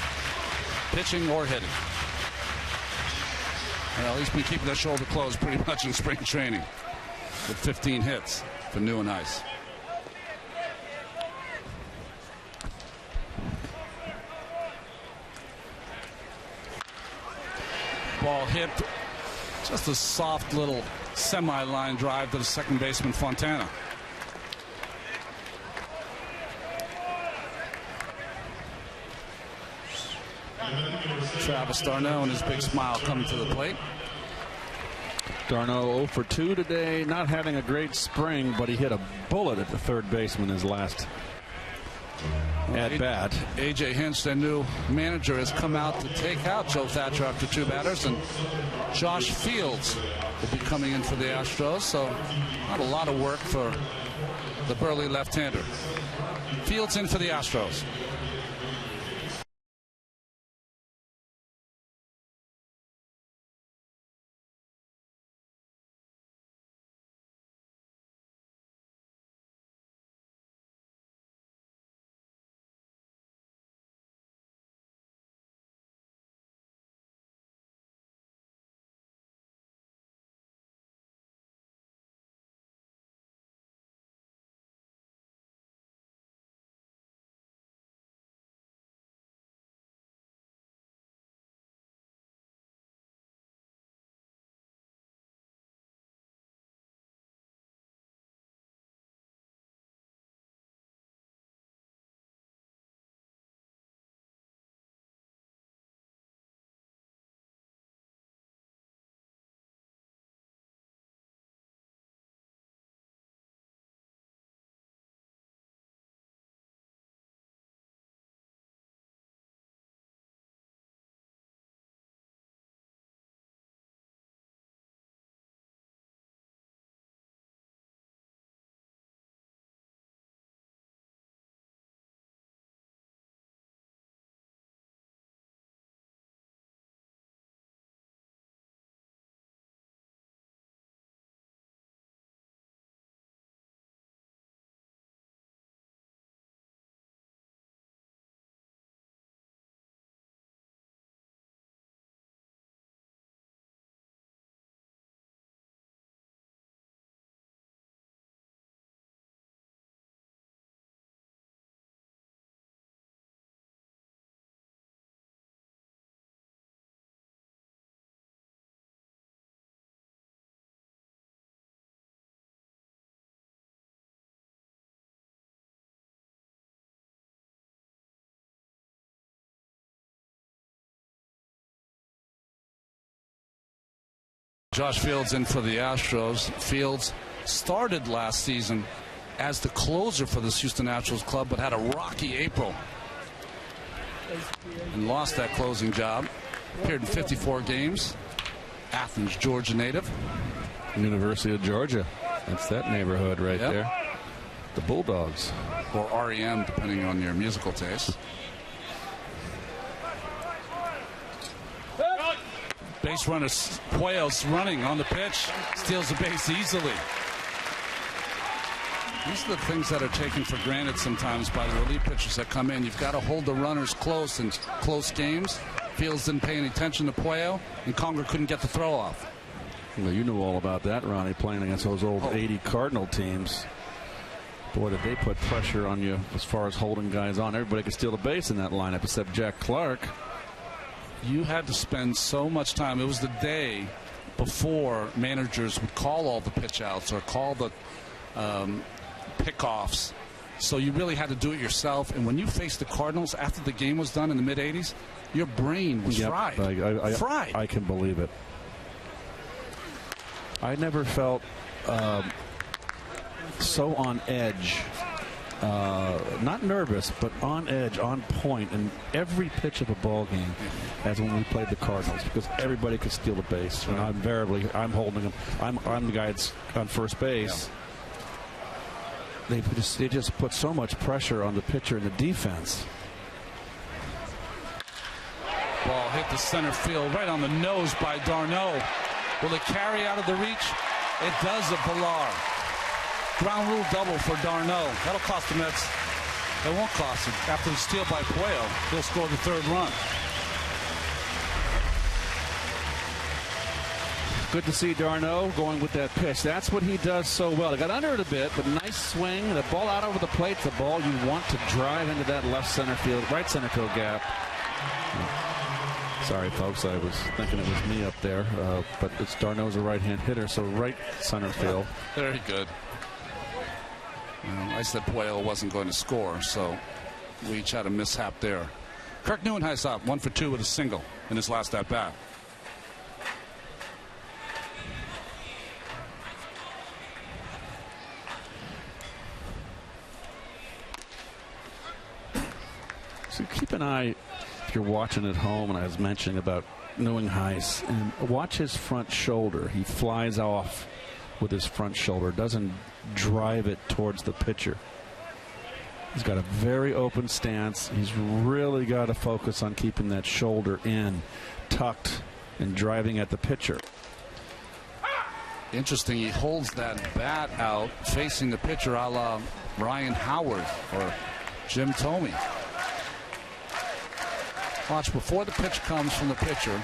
Speaker 2: Pitching or hitting. Well, he's been keeping that shoulder closed pretty much in spring training with 15 hits for Nieuwenhuis. Ball hit. Just a soft little semi-line drive to the second baseman, Fontana. Travis d'Arnaud and his big smile coming to the plate.
Speaker 4: d'Arnaud 0 for 2 today, not having a great spring, but he hit a bullet at the third baseman his last at bat.
Speaker 2: A.J. Hinch, their new manager, has come out to take out Joe Thatcher after 2 batters, and Josh Fields will be coming in for the Astros, so not a lot of work for the burly left-hander. Fields in for the Astros. Josh Fields in for the Astros. Fields started last season as the closer for this Houston Astros club, but had a rocky April and lost that closing job. Appeared in 54 games. Athens, Georgia native.
Speaker 4: University of Georgia. That's that neighborhood right there. The Bulldogs.
Speaker 2: Or REM, depending on your musical taste. Base runner Puello's running on the pitch. Steals the base easily. These are the things that are taken for granted sometimes by the relief pitchers that come in. You've got to hold the runners close in close games. Fields didn't pay any attention to Puello, and Conger couldn't get the throw off.
Speaker 4: Well, you know all about that, Ronnie, playing against those old 80 Cardinal teams. Boy, did they put pressure on you as far as holding guys on. Everybody could steal the base in that lineup except Jack Clark.
Speaker 2: You had to spend so much time. It was the day before managers would call all the pitch outs or call the pickoffs. So you really had to do it yourself. And when you faced the Cardinals after the game was done in the mid-'80s, your brain was fried.
Speaker 4: Fried. I can believe it. I never felt so on edge. Not nervous, but on edge, on point in every pitch of a ball game as when we played the Cardinals, because everybody could steal the base. And I'm holding them. I'm the guy that's on first base. Yeah. They just put so much pressure on the pitcher and the defense.
Speaker 2: Ball hit the center field right on the nose by Darno. Will it carry out of the reach? It does at Villar. Ground rule double for Darno. That'll cost the Mets. It won't cost him. After the steal by Puello, he'll score the third run.
Speaker 4: Good to see Darno going with that pitch. That's what he does so well. He got under it a bit, but nice swing. The ball out over the plate. The ball you want to drive into that right center field gap. Sorry, folks. I was thinking it was me up there, but it's Darno's a right-hand hitter, so right center field.
Speaker 2: Very good. I said Puello wasn't going to score, so we each had a mishap there. Kirk Nieuwenhuis up 1 for 2 with a single in his last at bat.
Speaker 4: So keep an eye, if you're watching at home, and I was mentioning about Nieuwenhuis, and watch his front shoulder. He flies off with his front shoulder, doesn't drive it towards the pitcher. He's got a very open stance. He's really got to focus on keeping that shoulder in, tucked, and driving at the pitcher.
Speaker 2: Interesting, he holds that bat out facing the pitcher a la Ryan Howard or Jim Thome. Watch, before the pitch comes from the pitcher,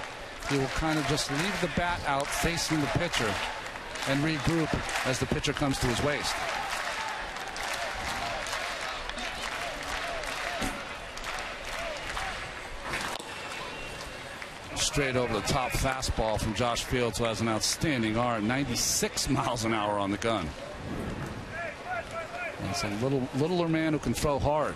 Speaker 2: he will kind of just leave the bat out facing the pitcher and regroup as the pitcher comes to his waist. Straight over the top fastball from Josh Fields, who has an outstanding arm, 96 miles an hour on the gun. It's a littler man who can throw hard.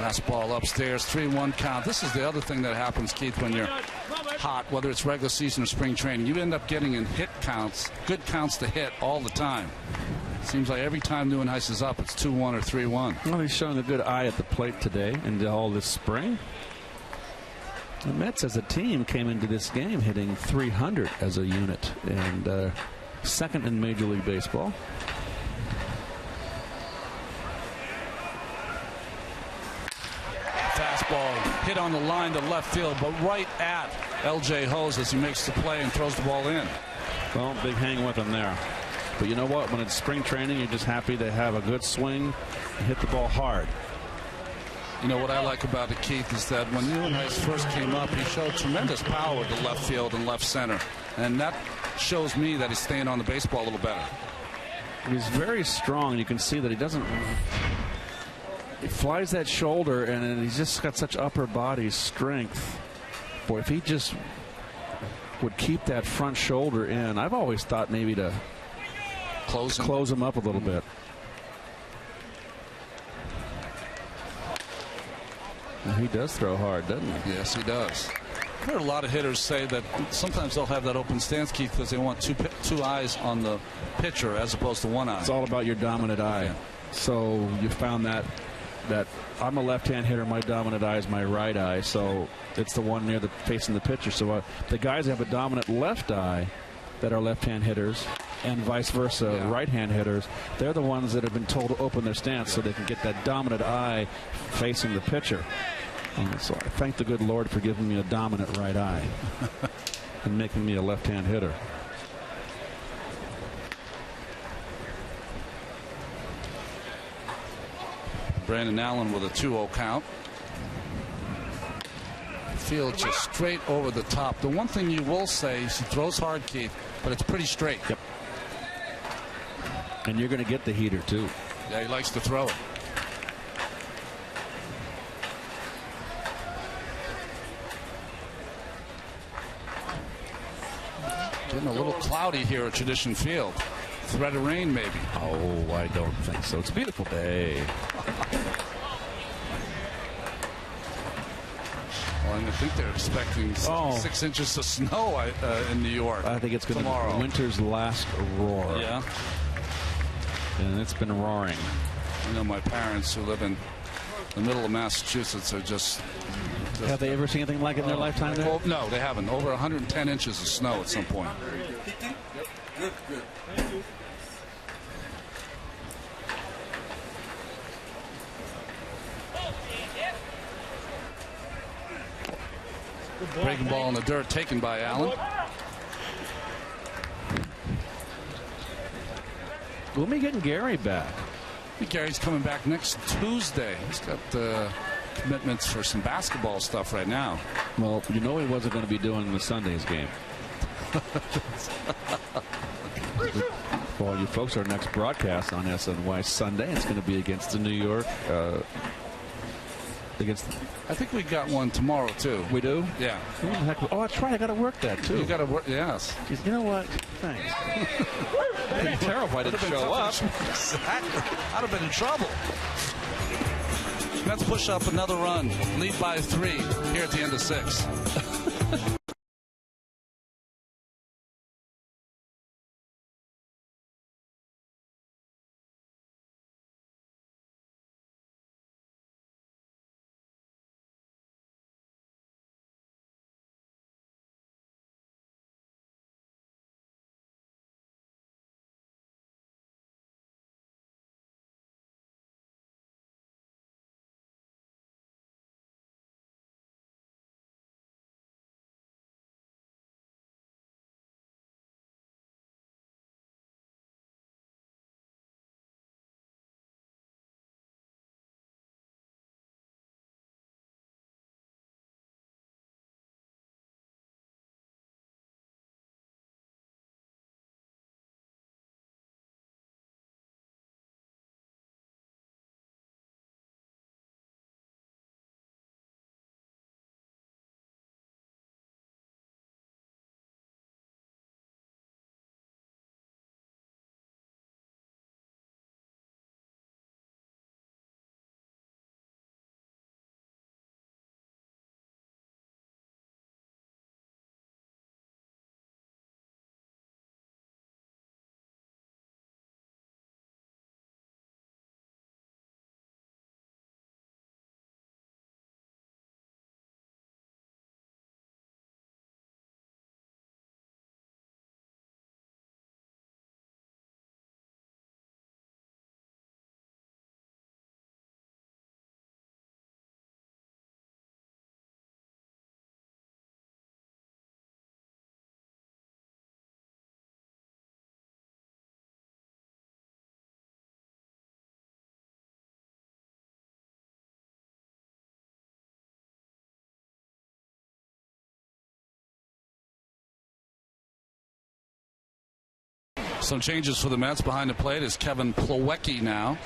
Speaker 2: Fastball upstairs, 3-1 count. This is the other thing that happens, Keith, when you're hot, whether it's regular season or spring training. You end up getting in hit counts, good counts to hit all the time. Seems like every time Nieuwenhuis is up, it's 2-1 or 3-1.
Speaker 4: Well, he's showing a good eye at the plate today and all this spring. The Mets as a team came into this game hitting .300 as a unit, and second in Major League Baseball.
Speaker 2: Fastball hit on the line to left field, but right at L.J. Hose as he makes the play and throws the ball in.
Speaker 4: Well, big hang with him there. But you know what? When it's spring training, you're just happy to have a good swing and hit the ball hard.
Speaker 2: You know what I like about it, Keith, is that when Nieuwenhuis first came up, he showed tremendous power to left field and left center. And that shows me that he's staying on the baseball a little better.
Speaker 4: He's very strong. You can see that he doesn't... He flies that shoulder, and he's just got such upper body strength. Boy, if he just would keep that front shoulder in. I've always thought maybe to close him up a little bit. And he does throw hard, doesn't he?
Speaker 2: Yes, he does. I've heard a lot of hitters say that sometimes they'll have that open stance, Keith, because they want two eyes on the pitcher as opposed to one eye.
Speaker 4: It's all about your dominant eye.
Speaker 2: Yeah.
Speaker 4: So you found that I'm a left-hand hitter. My dominant eye is my right eye, so it's the one near the facing the pitcher. So the guys that have a dominant left eye that are left-hand hitters, and vice versa, right-hand hitters, they're the ones that have been told to open their stance so they can get that dominant eye facing the pitcher. And so I thank the good Lord for giving me a dominant right eye and making me a left-hand hitter.
Speaker 2: Brandon Allen with a 2-0 count. Field just straight over the top. The one thing you will say is he throws hard, Keith, but it's pretty straight.
Speaker 4: Yep. And you're going to get the heater, too.
Speaker 2: Yeah, he likes to throw it. Getting a little cloudy here at Tradition Field. Threat of rain, maybe.
Speaker 4: Oh, I don't think so. It's a beautiful day.
Speaker 2: Well, I think they're expecting 6 inches of snow in New York.
Speaker 4: I think it's going to be winter's last roar.
Speaker 2: Yeah.
Speaker 4: And it's been roaring.
Speaker 2: I know my parents who live in the middle of Massachusetts are just
Speaker 4: have they ever seen anything like it in their lifetime there?
Speaker 2: Oh, no, they haven't. Over 110 inches of snow at some point.
Speaker 7: Good. Thank you.
Speaker 2: Breaking ball in the dirt taken by Allen.
Speaker 4: When are we getting Gary back?
Speaker 2: I think Gary's coming back next Tuesday. He's got commitments for some basketball stuff right now.
Speaker 4: Well, you know he wasn't going to be doing the Sunday's game. Well, you folks, our next broadcast on SNY Sunday, it's going to be against the New York.
Speaker 2: I think we got one tomorrow too.
Speaker 4: We do?
Speaker 2: Yeah.
Speaker 4: Oh, that's right. I got to work that too.
Speaker 2: You got to work. Yes.
Speaker 4: You know what? Thanks. I'd be terrible if I didn't show up.
Speaker 2: Exactly. I'd have been in trouble. Let's push up another run. Lead by 3 here at the end of 6. Some changes for the Mets. Behind the plate is Kevin Plawecki now.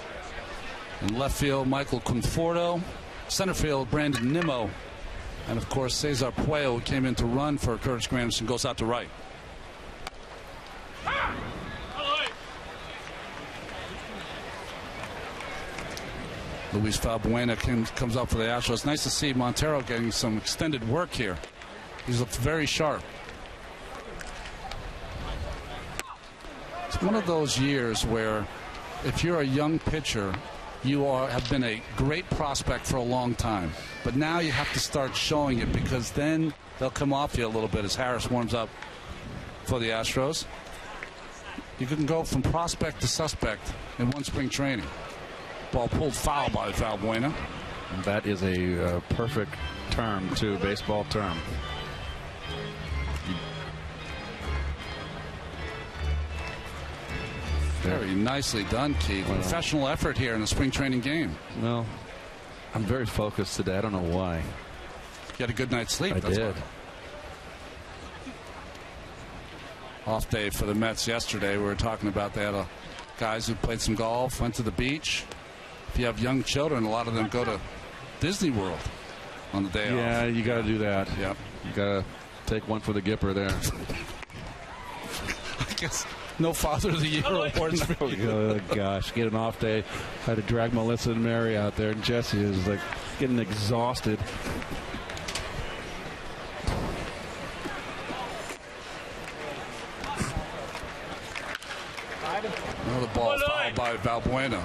Speaker 2: In left field, Michael Conforto. Center field, Brandon Nimmo. And, of course, Cesar Puello, who came in to run for Curtis Granderson, goes out to right. Luis Valbuena comes up for the Astros. It's nice to see Montero getting some extended work here. He's looked very sharp. It's one of those years where if you're a young pitcher, you have been a great prospect for a long time. But now you have to start showing it, because then they'll come off you a little bit as Harris warms up for the Astros. You can go from prospect to suspect in one spring training. Ball pulled foul by Valbuena.
Speaker 4: That is a perfect term, too, baseball term.
Speaker 2: Very nicely done, Keith. Well, professional effort here in a spring training game.
Speaker 4: Well, I'm very focused today. I don't know why.
Speaker 2: You had a good night's sleep.
Speaker 4: I did.
Speaker 2: Off day for the Mets yesterday. We were talking about they had guys who played some golf, went to the beach. If you have young children, a lot of them go to Disney World on the day off.
Speaker 4: Yeah, you got to do that.
Speaker 2: Yep.
Speaker 4: You got to take one for the Gipper there.
Speaker 2: I guess no Father of the Year awards for you.
Speaker 4: Oh, gosh. Get an off day. I had to drag Melissa and Mary out there, and Jesse is like getting exhausted.
Speaker 2: Another ball fouled by Valbuena.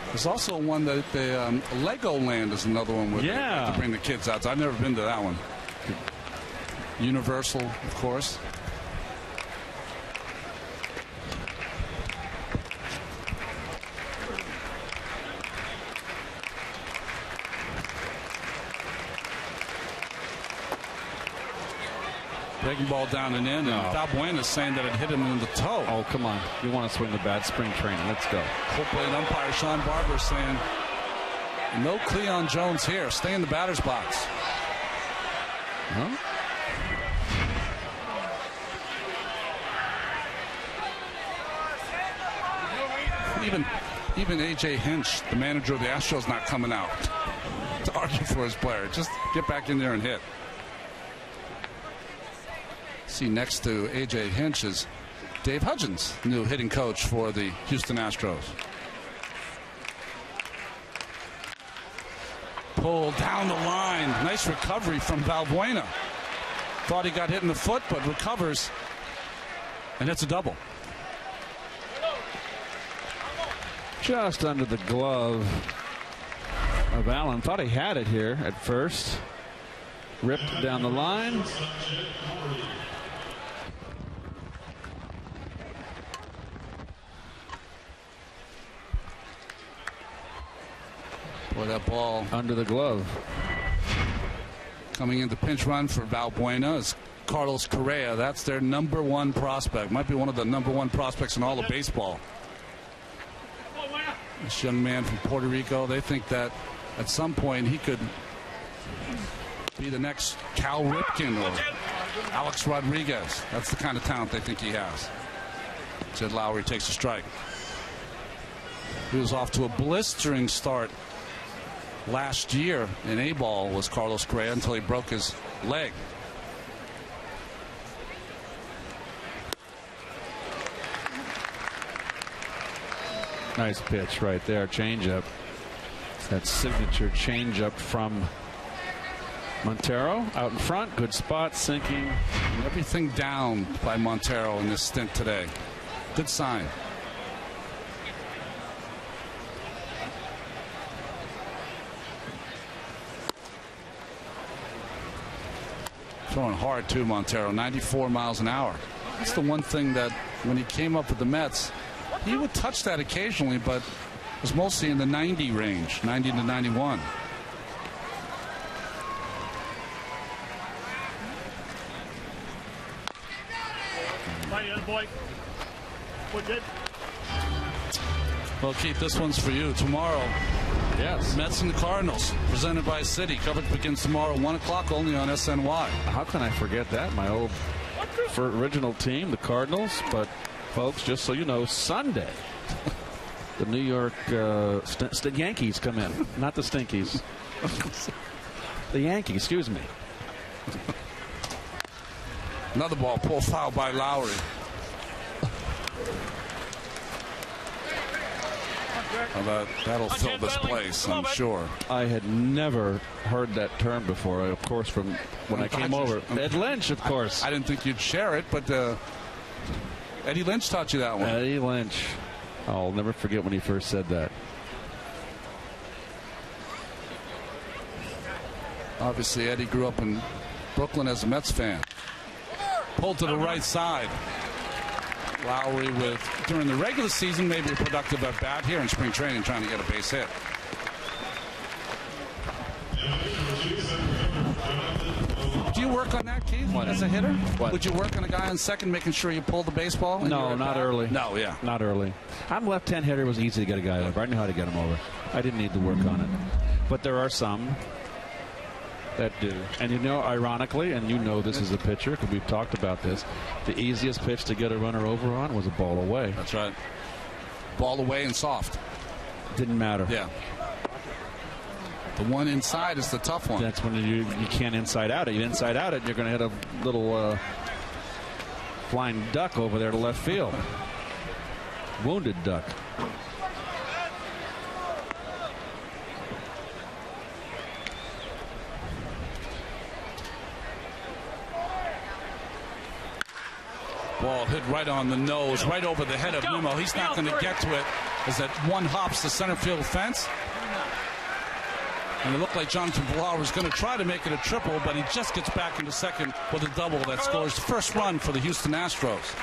Speaker 2: There's also one that the Legoland is another one where they like to bring the kids out. I've never been to that one. Universal, of course. Breaking ball down and in, and Valbuena is saying that it hit him in the toe.
Speaker 4: Oh, come on. You want to swing the bat spring training. Let's go.
Speaker 2: Full plate umpire Sean Barber saying, no Cleon Jones here. Stay in the batter's box.
Speaker 4: Huh?
Speaker 2: Even A.J. Hinch, the manager of the Astros, not coming out to argue for his player. Just get back in there and hit. See next to A.J. Hinch is Dave Hudgens, new hitting coach for the Houston Astros. Pulled down the line. Nice recovery from Valbuena. Thought he got hit in the foot, but recovers and hits a double.
Speaker 4: Just under the glove of Allen. Thought he had it here at first. Ripped down the line.
Speaker 2: Boy, that ball
Speaker 4: under the glove.
Speaker 2: Coming into pinch run for Valbuena is Carlos Correa. That's their #1 prospect. Might be one of the #1 prospects in all of baseball. This young man from Puerto Rico, they think that at some point he could be the next Cal Ripken or Alex Rodriguez. That's the kind of talent they think he has. Jed Lowry takes a strike. He was off to a blistering start last year in A-ball, was Carlos Correa, until he broke his leg.
Speaker 4: Nice pitch right there. Changeup. That signature changeup from Montero out in front. Good spot, sinking.
Speaker 2: Everything down by Montero in this stint today. Good sign. Throwing hard too, Montero. 94 miles an hour. That's the one thing that when he came up with the Mets, he would touch that occasionally, but it was mostly in the 90 range, 90 to 91. Well, Keith, this one's for you. Tomorrow,
Speaker 4: yes,
Speaker 2: Mets and the Cardinals, presented by Citi. Coverage begins tomorrow, 1 o'clock, only on SNY.
Speaker 4: How can I forget that? My old original team, the Cardinals. But, folks, just so you know, Sunday, the New York Yankees come in, not the Stinkies. The Yankees, excuse me.
Speaker 2: Another ball, pull foul by Lowry. Well, that'll fill this place, I'm sure.
Speaker 4: I had never heard that term before, of course, from when I came over. Ed Lynch, of course.
Speaker 2: I didn't think you'd share it, but Eddie Lynch taught you that one.
Speaker 4: Eddie Lynch. I'll never forget when he first said that.
Speaker 2: Obviously, Eddie grew up in Brooklyn as a Mets fan. Pulled to the right side. Lowry with, during the regular season, maybe a productive at bat. Here in spring training, trying to get a base hit. Do you work on that, Keith, as a hitter?
Speaker 4: What?
Speaker 2: Would you work on a guy on second, making sure you pull the baseball?
Speaker 4: No, not early.
Speaker 2: No, yeah.
Speaker 4: Not early. I'm left-hand hitter. It was easy to get a guy over. I knew how to get him over. I didn't need to work on it. But there are some that do. And you know, ironically, and you know this as a pitcher, because we've talked about this, the easiest pitch to get a runner over on was a ball away.
Speaker 2: That's right. Ball away and soft.
Speaker 4: Didn't matter.
Speaker 2: Yeah. The one inside is the tough one.
Speaker 4: That's when you can't inside out it. You inside out it, you're going to hit a little flying duck over there to left field. Wounded duck.
Speaker 2: Ball hit right on the nose, right over the head of Nimmo. He's not going to get to it as that one hops the center field fence. And it looked like Jonathan Villar was going to try to make it a triple, but he just gets back into second with a double that scores the first run for the Houston Astros.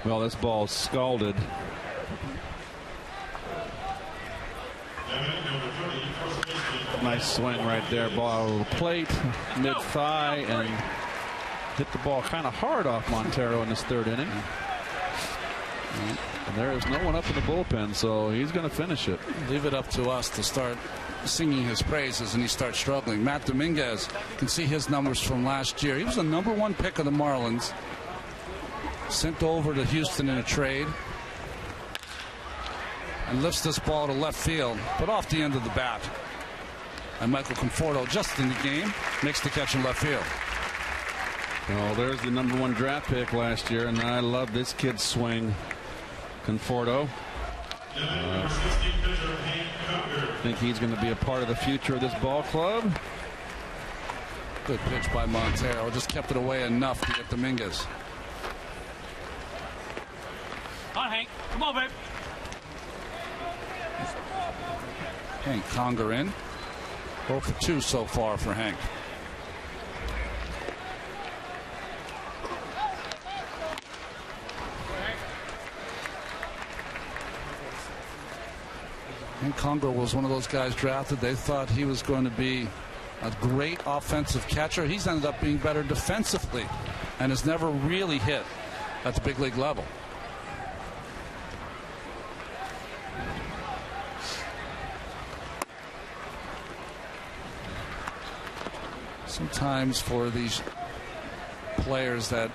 Speaker 4: Well, this ball scalded. Nice swing right there. Ball over the plate, mid-thigh, and hit the ball kind of hard off Montero in this third inning. And there is no one up in the bullpen, so he's going to finish it.
Speaker 2: Leave it up to us to start singing his praises, and he starts struggling. Matt Dominguez, you can see his numbers from last year. He was the #1 pick of the Marlins. Sent over to Houston in a trade. And lifts this ball to left field, but off the end of the bat. And Michael Conforto, just in the game, makes the catch in left field.
Speaker 4: Well, there's the #1 draft pick last year, and I love this kid's swing. Conforto. I think he's going to be a part of the future of this ball club.
Speaker 2: Good pitch by Montero. Just kept it away enough to get Dominguez.
Speaker 7: On, Hank. Come on, babe.
Speaker 2: Hank Conger in. 0 for 2 so far for Hank. Hank Conger was one of those guys drafted. They thought he was going to be a great offensive catcher. He's ended up being better defensively and has never really hit at the big league level. Sometimes for these players that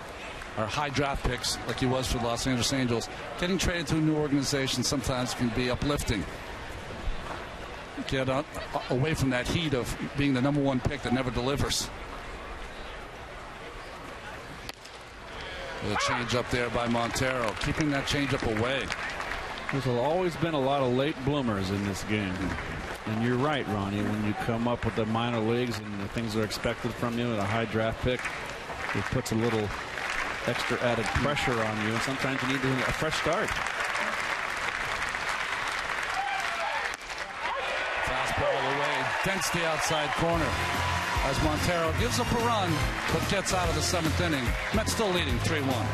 Speaker 2: are high draft picks, like he was for the Los Angeles Angels, getting traded to a new organization sometimes can be uplifting. Get away from that heat of being the #1 pick that never delivers. The change up there by Montero, keeping that change up away.
Speaker 4: There's always been a lot of late bloomers in this game. And you're right, Ronnie, when you come up with the minor leagues and the things that are expected from you at a high draft pick, it puts a little extra added pressure on you, and sometimes you need a fresh start.
Speaker 2: Fastball away, dents the outside corner as Montero gives up a run but gets out of the 7th inning. Mets still leading 3-1.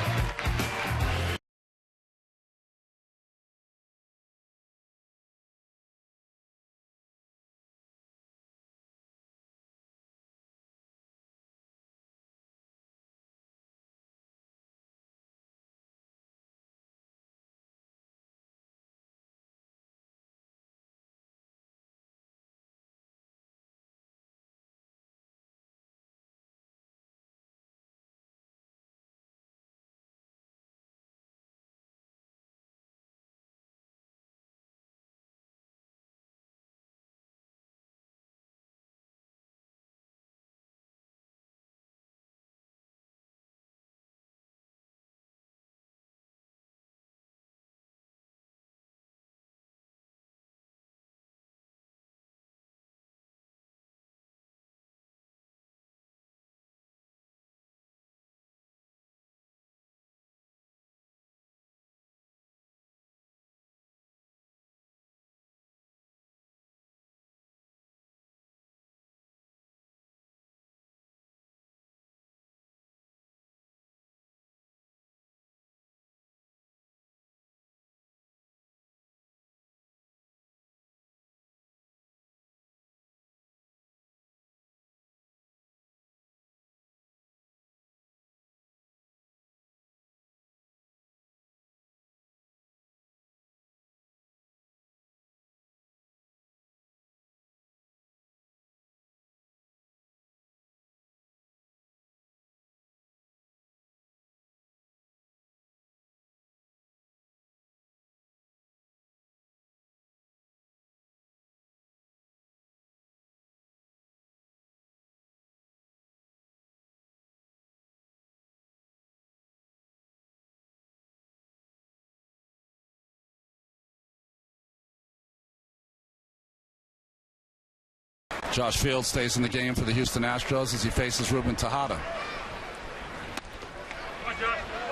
Speaker 2: Josh Fields stays in the game for the Houston Astros as he faces Ruben Tejada.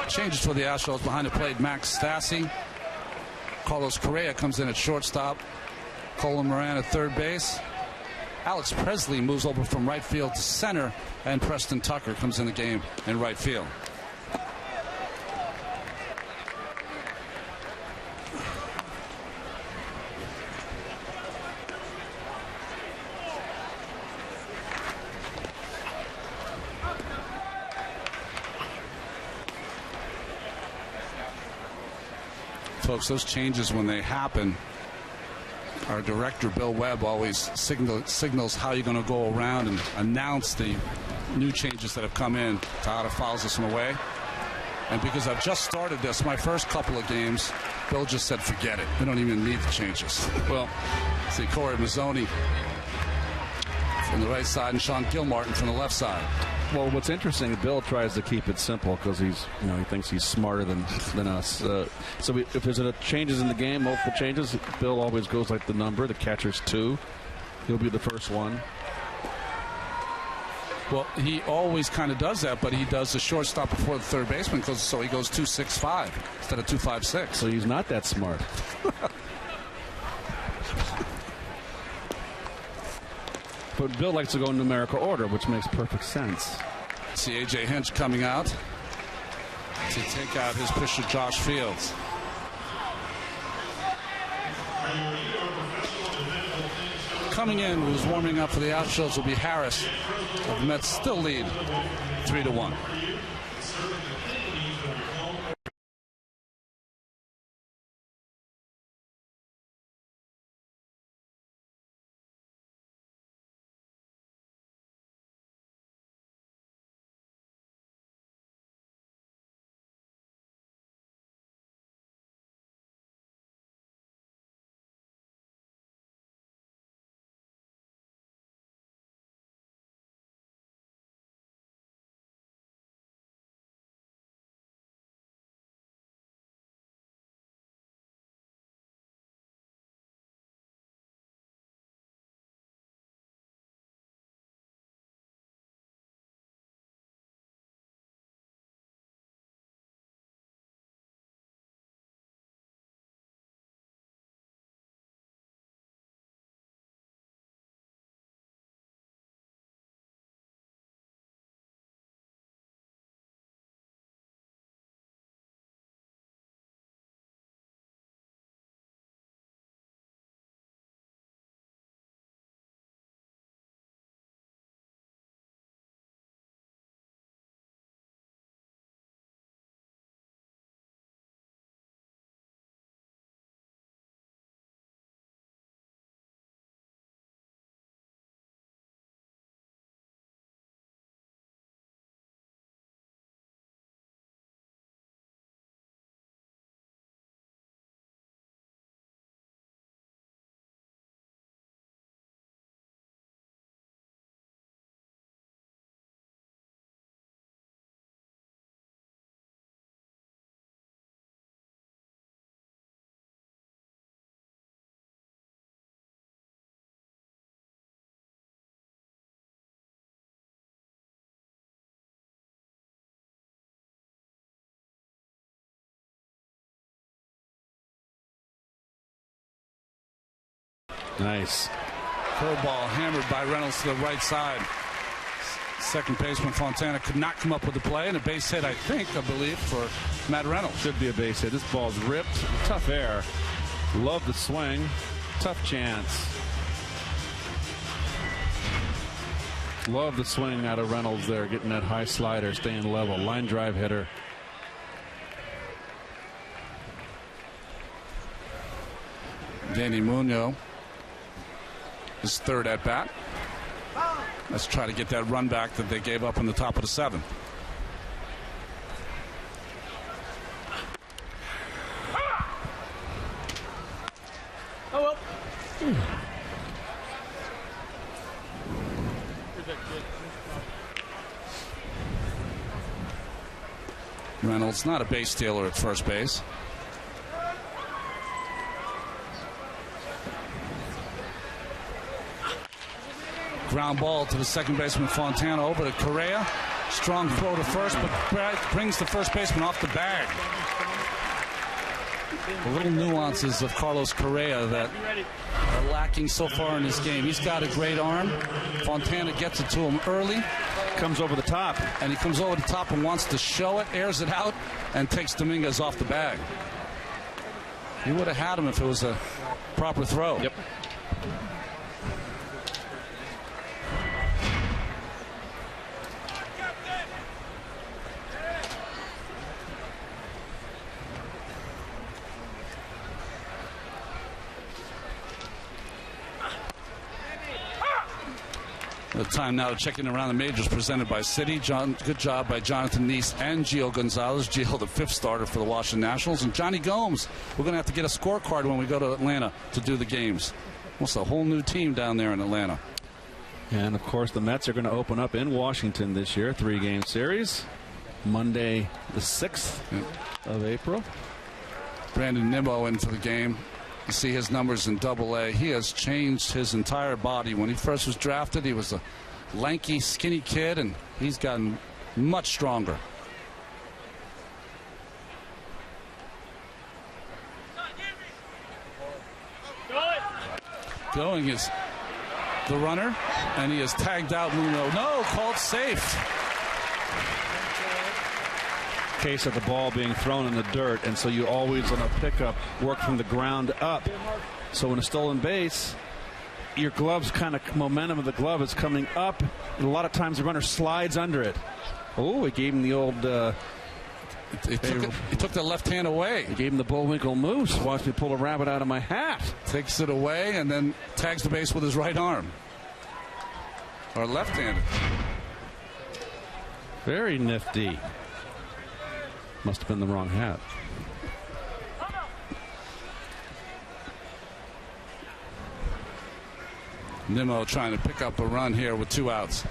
Speaker 2: Changes for the Astros behind the plate. Max Stassi. Carlos Correa comes in at shortstop. Colin Moran at third base. Alex Presley moves over from right field to center, and Preston Tucker comes in the game in right field. Folks, those changes, when they happen, our director Bill Webb always signals how you're going to go around and announce the new changes that have come in. Tejada fouls this one away. And because I've just started this, my first couple of games, Bill just said, forget it. We don't even need the changes. Well, see Corey Mazzoni from the right side and Sean Gilmartin from the left side.
Speaker 4: Well, what's interesting, Bill tries to keep it simple because he thinks he's smarter than us. So if there's changes in the game, multiple changes, Bill always goes like the number. The catcher's 2. He'll be the first one.
Speaker 2: Well, he always kind of does that, but he does the shortstop before the third baseman, so he goes 2-6-5 instead of 2-5-6.
Speaker 4: So he's not that smart. But Bill likes to go in numerical order, which makes perfect sense.
Speaker 2: See A.J. Hinch coming out to take out his pitcher, Josh Fields. Coming in, who's warming up for the Astros, will be Harris. The Mets still lead 3-1.
Speaker 4: Nice.
Speaker 2: Curveball hammered by Reynolds to the right side. Second baseman Fontana could not come up with the play, and a base hit, I believe, for Matt Reynolds.
Speaker 4: Should be a base hit. This ball's ripped. Tough air. Love the swing. Tough chance. Love the swing out of Reynolds there, getting that high slider, staying level. Line drive hitter.
Speaker 2: Danny Munoz, his third at bat. Let's try to get that run back that they gave up in the top of the 7th.
Speaker 7: Oh well.
Speaker 2: Reynolds not a base stealer at first base. ground ball to the second baseman Fontana, over to Correa. Strong throw to first, but brings the first baseman off the bag. The little nuances of Carlos Correa that are lacking so far in this game. He's got a great arm. Fontana gets it to him early.
Speaker 3: Comes over the top.
Speaker 2: And he comes over the top and wants to show it, airs it out, and takes Dominguez off the bag. He would have had him if it was a proper throw.
Speaker 4: Yep.
Speaker 2: The time now to check in around the majors presented by Citi. Good job by Jonathan Neese and Gio Gonzalez. Gio, the 5th starter for the Washington Nationals. And Johnny Gomes. We're going to have to get a scorecard when we go to Atlanta to do the games. It's a whole new team down there in Atlanta.
Speaker 4: And, of course, the Mets are going to open up in Washington this year. 3-game series. Monday the 6th of April.
Speaker 2: Brandon Nimmo into the game. You see his numbers in Double-A. He has changed his entire body. When he first was drafted, he was a lanky, skinny kid, and he's gotten much stronger. Going is the runner, and he has tagged out Muno. No, called safe.
Speaker 4: Case of the ball being thrown in the dirt, and so you always on a pickup work from the ground up. So in a stolen base, your glove's kind of momentum of the glove is coming up, and a lot of times the runner slides under it. Oh, he gave him the old
Speaker 2: he took the left hand away.
Speaker 4: He gave him the Bullwinkle Moose. Watch me pull a rabbit out of my hat.
Speaker 2: Takes it away and then tags the base with his right arm. Or left-handed.
Speaker 4: Very nifty. Must have been the wrong hat.
Speaker 2: Nimmo trying to pick up a run here with 2 outs.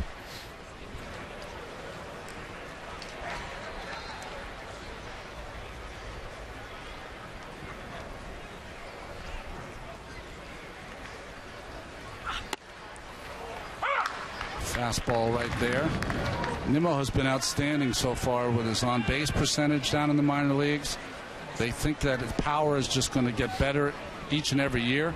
Speaker 2: Fastball right there. Nimmo has been outstanding so far with his on-base percentage down in the minor leagues. They think that his power is just going to get better each and every year.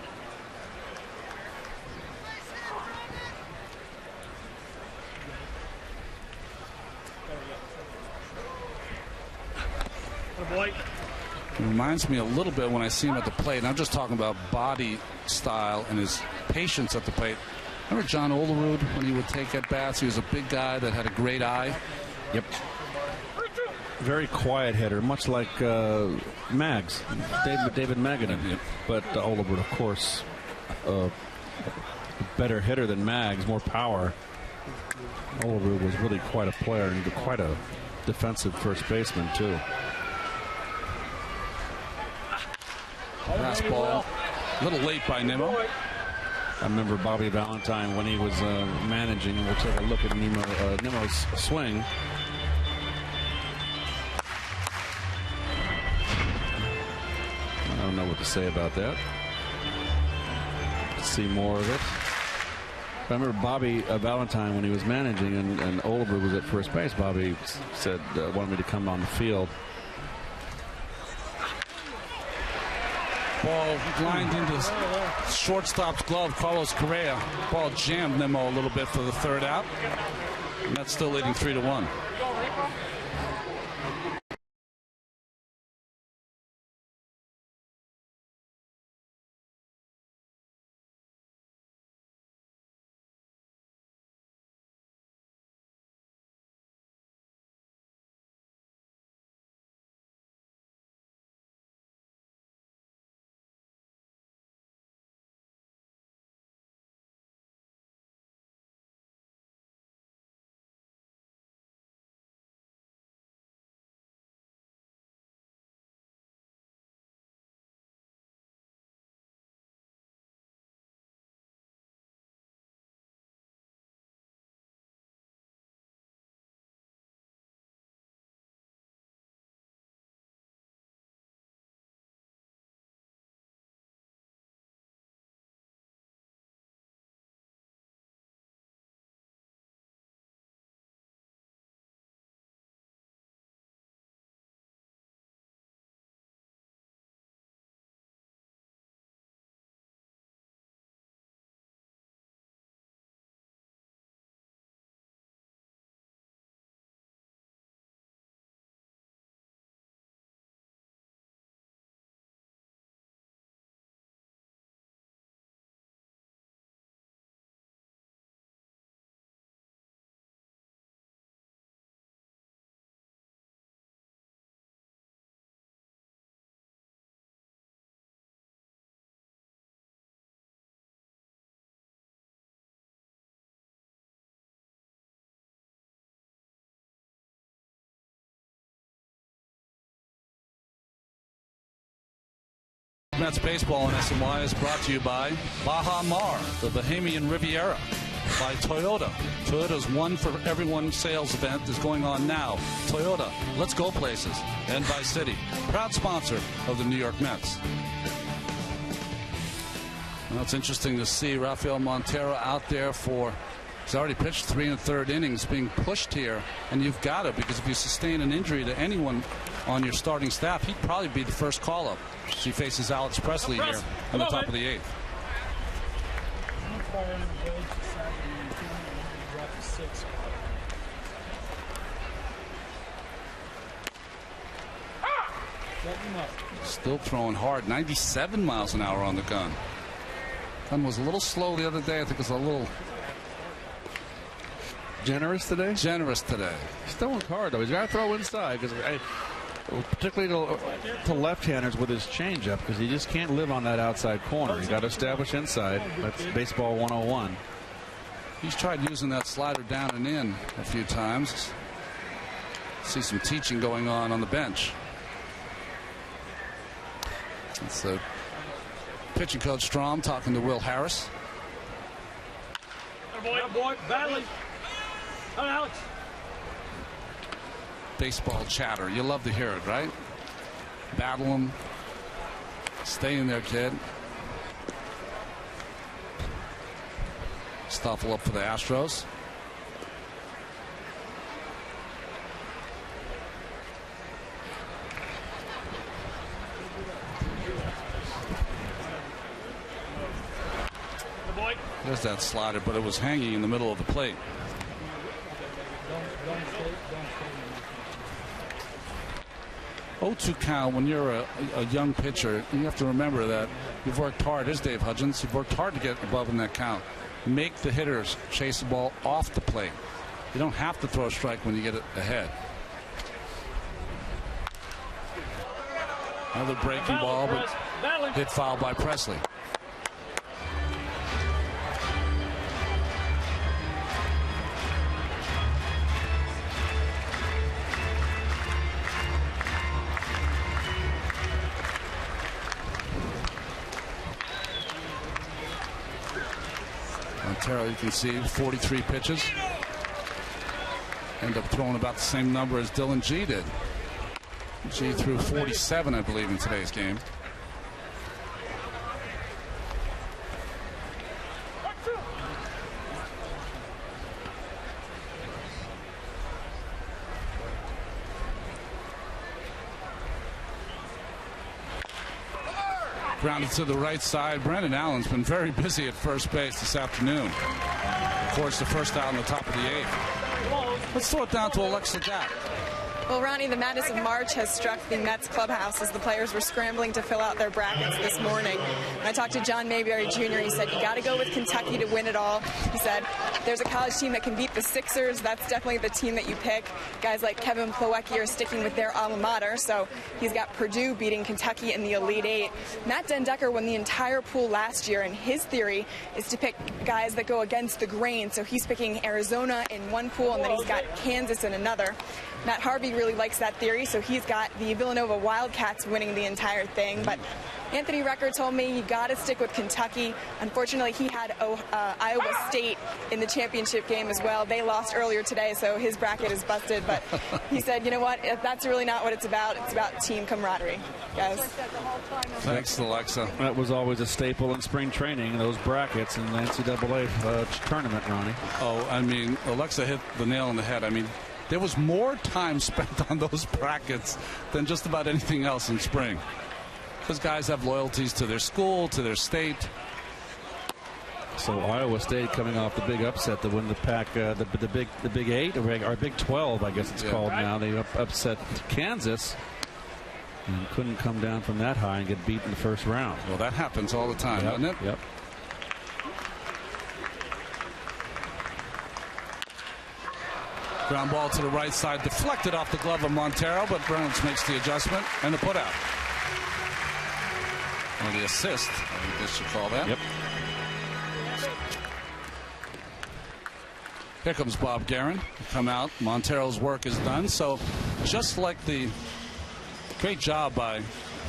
Speaker 2: It reminds me a little bit when I see him at the plate, and I'm just talking about body style and his patience at the plate. Remember John Olerud when he would take at bats? He was a big guy that had a great eye.
Speaker 4: Yep. Very quiet hitter, much like Mags, David Magadan.
Speaker 2: Yep.
Speaker 4: But Olerud, of course, a better hitter than Mags, more power. Olerud was really quite a player and quite a defensive first baseman, too.
Speaker 2: Fastball, a little late by Nimmo.
Speaker 4: I remember Bobby Valentine when he was managing, and we'll take a look at Nimmo's swing. I don't know what to say about that. Let's see more of it. I remember Bobby Valentine when he was managing, and Olerud was at first base. Bobby said, wanted me to come on the field.
Speaker 2: Ball lined into shortstop's glove, Carlos Correa. Ball jammed Nimmo a little bit for the 3rd out. And that's still leading 3-1. York Mets baseball on SNY is brought to you by Baha Mar, the Bahamian Riviera, by Toyota. Toyota's One for Everyone sales event is going on now. Toyota, let's go places. And by Citi, proud sponsor of the New York Mets. Well, it's interesting to see Rafael Montero out there for, he's already pitched 3 1/3 innings, being pushed here, and you've got to, because if you sustain an injury to anyone on your starting staff, he'd probably be the first call-up. He faces Alex Presley here in the top of the 8th. Still throwing hard, 97 miles an hour on the gun. Gun was a little slow the other day. I think it was a little
Speaker 4: generous today.
Speaker 2: Generous today.
Speaker 4: Still went hard though. He's got to throw inside, because particularly to left-handers with his changeup, because he just can't live on that outside corner. You got to establish inside. That's baseball 101.
Speaker 2: He's tried using that slider down and in a few times. See some teaching going on the bench. It's the pitching coach Strom talking to Will Harris.
Speaker 7: Boy, badly. Alex.
Speaker 2: Baseball chatter. You love to hear it, right? Battle him. Stay in there, kid. Stoffel up for the Astros. There's that slider, but it was hanging in the middle of the plate. To count when you're a young pitcher, you have to remember that you've worked hard. As Dave Hudgens, you've worked hard to get above in that count. Make the hitters chase the ball off the plate. You don't have to throw a strike when you get it ahead. Another breaking ball, but hit foul by Presley. Montero, you can see 43 pitches. End up throwing about the same number as Dylan G did. G threw 47, I believe, in today's game. Grounded to the right side. Brendan Allen's been very busy at first base this afternoon. Of course, the first out in the top of the 8th. Let's throw it down to Alexa Gatt.
Speaker 6: Well, Ronnie, the madness of March has struck the Mets clubhouse as the players were scrambling to fill out their brackets this morning. When I talked to John Mayberry Jr., he said, you got to go with Kentucky to win it all. He said, there's a college team that can beat the Sixers. That's definitely the team that you pick. Guys like Kevin Plawecki are sticking with their alma mater, so he's got Purdue beating Kentucky in the Elite Eight. Matt Dendecker won the entire pool last year, and his theory is to pick guys that go against the grain. So he's picking Arizona in one pool, and then he's got Kansas in another. Matt Harvey really likes that theory, so he's got the Villanova Wildcats winning the entire thing. But Anthony Recker told me you got to stick with Kentucky. Unfortunately, he had Iowa State in the championship game as well. They lost earlier today, so his bracket is busted. But he said, you know what, that's really not what it's about. It's about team camaraderie, guys.
Speaker 2: Thanks, Alexa.
Speaker 4: That was always a staple in spring training, those brackets in the NCAA tournament, Ronnie.
Speaker 2: Oh, I mean, Alexa hit the nail on the head. I mean, there was more time spent on those brackets than just about anything else in spring. Because guys have loyalties to their school, to their state.
Speaker 4: So Iowa State coming off the big upset to win the pack, the Big 8 or Big 12, I guess it's called now. They upset Kansas and couldn't come down from that high and get beat in the first round.
Speaker 2: Well, that happens all the time, doesn't it?
Speaker 4: Yep.
Speaker 2: Ground ball to the right side, deflected off the glove of Montero, but Reynolds makes the adjustment and the putout. Or the assist, I guess you call that.
Speaker 4: Yep.
Speaker 2: Here comes Bob Guerin. Come out. Montero's work is done. So just like the great job by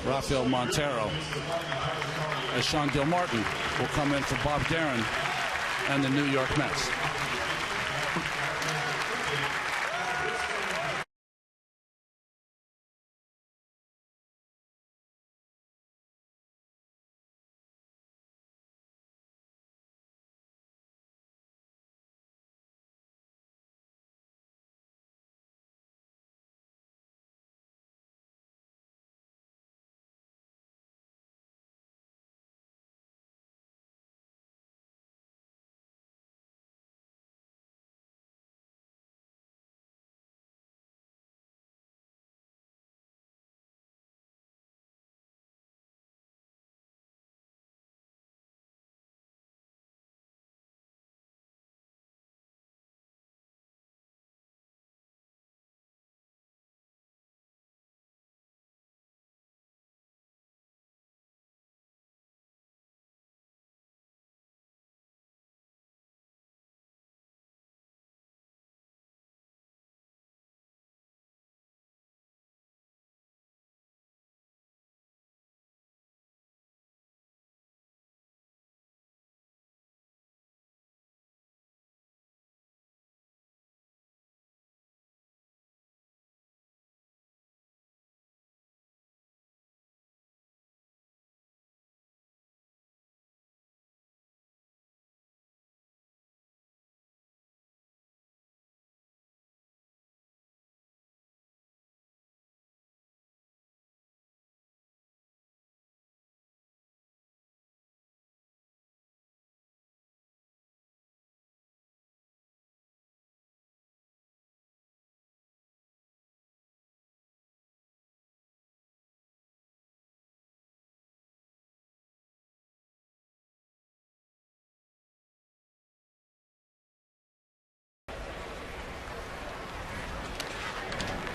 Speaker 2: Rafael Montero, as Sean Gilmartin will come in for Bob Guerin and the New York Mets.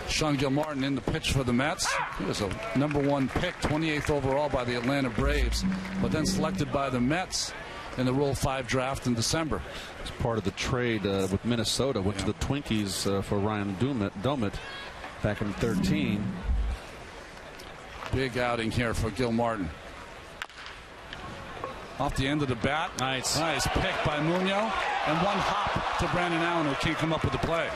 Speaker 2: Sean Gilmartin in the pitch for the Mets. He was a #1 pick, 28th overall by the Atlanta Braves, but then selected by the Mets in the Rule 5 draft in December.
Speaker 4: It's part of the trade with Minnesota. Went to the Twinkies for Ryan Domit back in 2013.
Speaker 2: Big outing here for Gilmartin. Off the end of the bat.
Speaker 4: Nice
Speaker 2: pick by Munoz, and one hop to Brandon Allen, who can't come up with the play.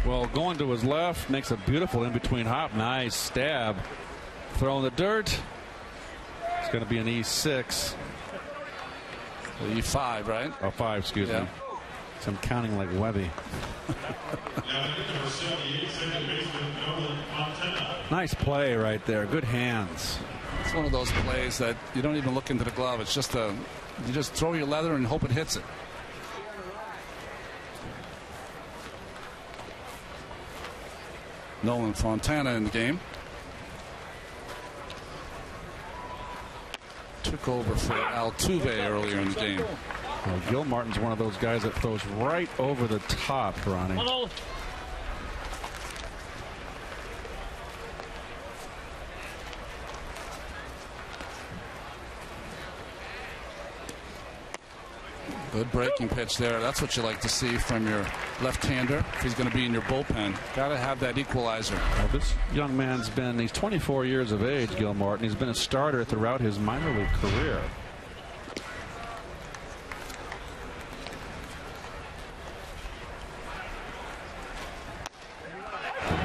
Speaker 4: Well, going to his left, makes a beautiful in-between hop. Nice stab. Throw in the dirt. It's going to be an E6.
Speaker 2: E5, right?
Speaker 4: Oh, 5, excuse me. So I'm counting like Webby. Nice play right there. Good hands.
Speaker 2: It's one of those plays that you don't even look into the glove. It's just you just throw your leather and hope it hits it. Nolan Fontana in the game. Took over for Altuve earlier in the game.
Speaker 4: Well, Gilmartin's one of those guys that throws right over the top, Ronnie.
Speaker 7: Hello.
Speaker 2: Good breaking pitch there. That's what you like to see from your left-hander if he's going to be in your bullpen. Got to have that equalizer.
Speaker 4: Well, this young man's he's 24 years of age, Gilmartin. He's been a starter throughout his minor league career.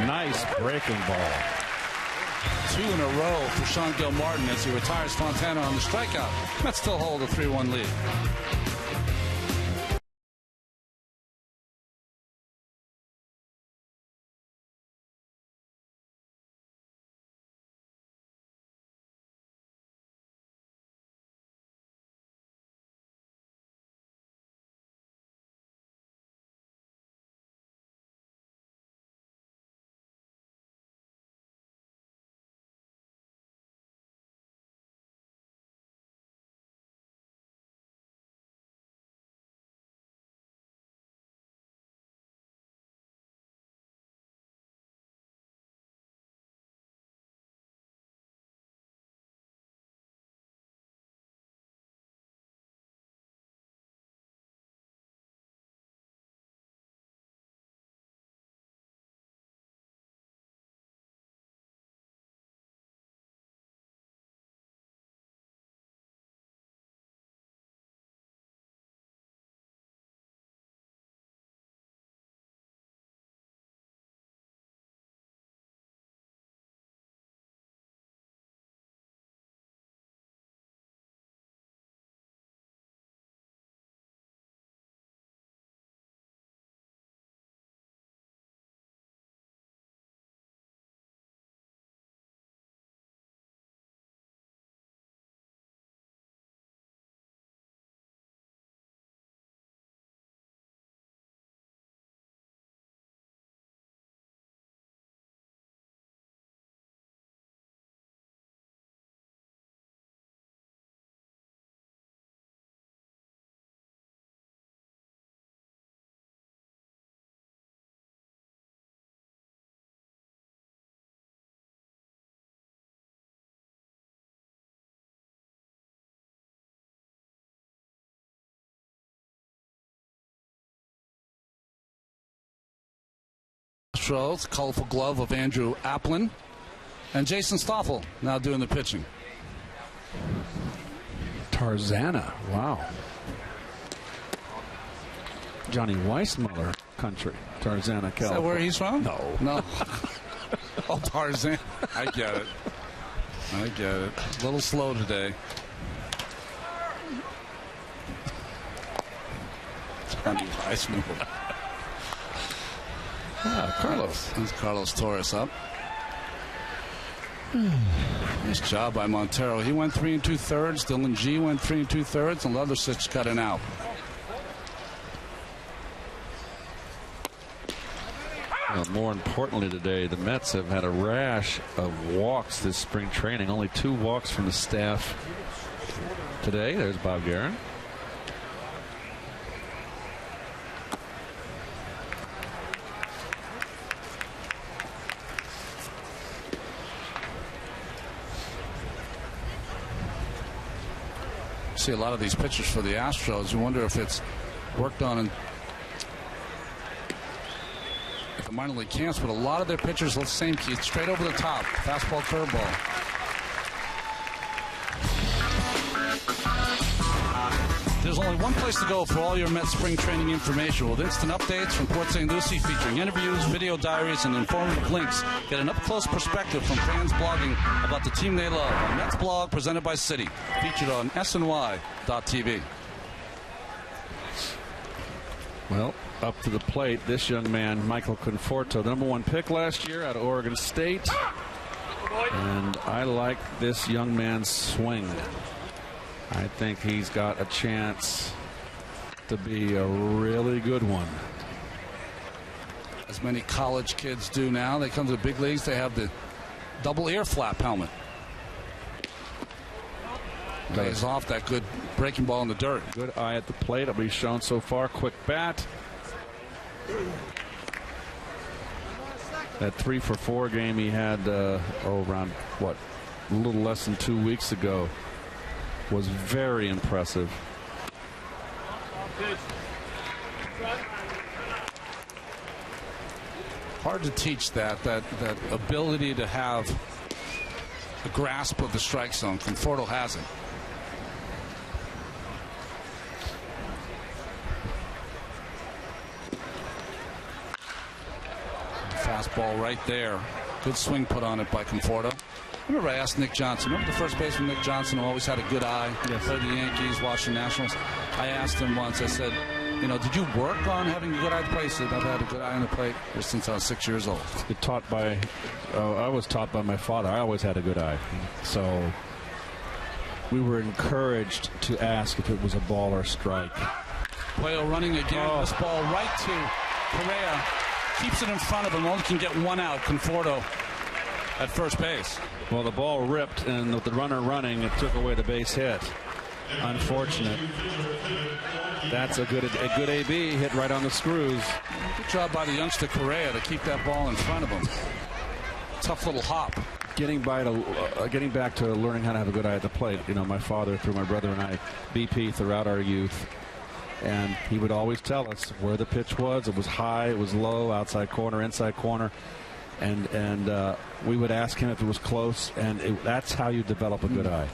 Speaker 4: Nice breaking ball.
Speaker 2: 2 in a row for Sean Gilmartin as he retires Fontana on the strikeout. Mets still hold a 3-1 lead. Astros. Colorful glove of Andrew Applin. And Jason Stoffel now doing the pitching.
Speaker 4: Tarzana, wow. Johnny Weissmuller country, Tarzana, California.
Speaker 2: Is that where he's from?
Speaker 4: No.
Speaker 2: Oh, Tarzan. I get it. A little slow today. Johnny Weissmuller. Carlos. That's Carlos Torres up. Nice job by Montero. He went 3 2/3. Dylan G went 3 2/3, and Leathersich got an out.
Speaker 4: Well, more importantly today, the Mets have had a rash of walks this spring training. Only 2 walks from the staff today. There's Bob Guerin.
Speaker 2: See a lot of these pitchers for the Astros. You wonder if it's worked on in the minor league camps, but a lot of their pitchers look the same. Straight over the top. Fastball, curveball. There's only one place to go for all your Mets spring training information with instant updates from Port St. Lucie featuring interviews, video diaries, and informative links. Get an up-close perspective from fans blogging about the team they love. On Mets blog presented by Citi, featured on SNY.TV.
Speaker 4: Well, up to the plate, this young man, Michael Conforto, the #1 pick last year out of Oregon State. And I like this young man's swing. I think he's got a chance to be a really good one.
Speaker 2: As many college kids do now, they come to the big leagues, they have the double ear flap helmet. Lays off that good breaking ball in the dirt.
Speaker 4: Good eye at the plate. It'll be shown so far. Quick bat. That 3-for-4 game he had around, a little less than 2 weeks ago was very impressive.
Speaker 2: Hard to teach that ability to have a grasp of the strike zone. Conforto has it. Fastball right there. Good swing put on it by Conforto. I remember I asked Nick Johnson. Remember the first baseman Nick Johnson, who always had a good eye?
Speaker 4: Yes.
Speaker 2: Played the Yankees, watched the Nationals. I asked him once, I said, did you work on having a good eye at the plate? He said, I've had a good eye on the plate since I was 6 years old.
Speaker 4: I was taught by my father. I always had a good eye. So we were encouraged to ask if it was a ball or strike.
Speaker 2: Puello running again. This ball right to Correa. Keeps it in front of him. Only can get one out. Conforto at first base.
Speaker 4: Well, the ball ripped, and with the runner running, it took away the base hit. Unfortunate. That's a good AB hit right on the screws.
Speaker 2: Good job by the youngster Correa to keep that ball in front of him. Tough little hop.
Speaker 4: Getting back to learning how to have a good eye at the plate. My father, through my brother and I, BP throughout our youth. And he would always tell us where the pitch was. It was high, it was low, outside corner, inside corner. And we would ask him if it was close, and that's how you develop a good eye.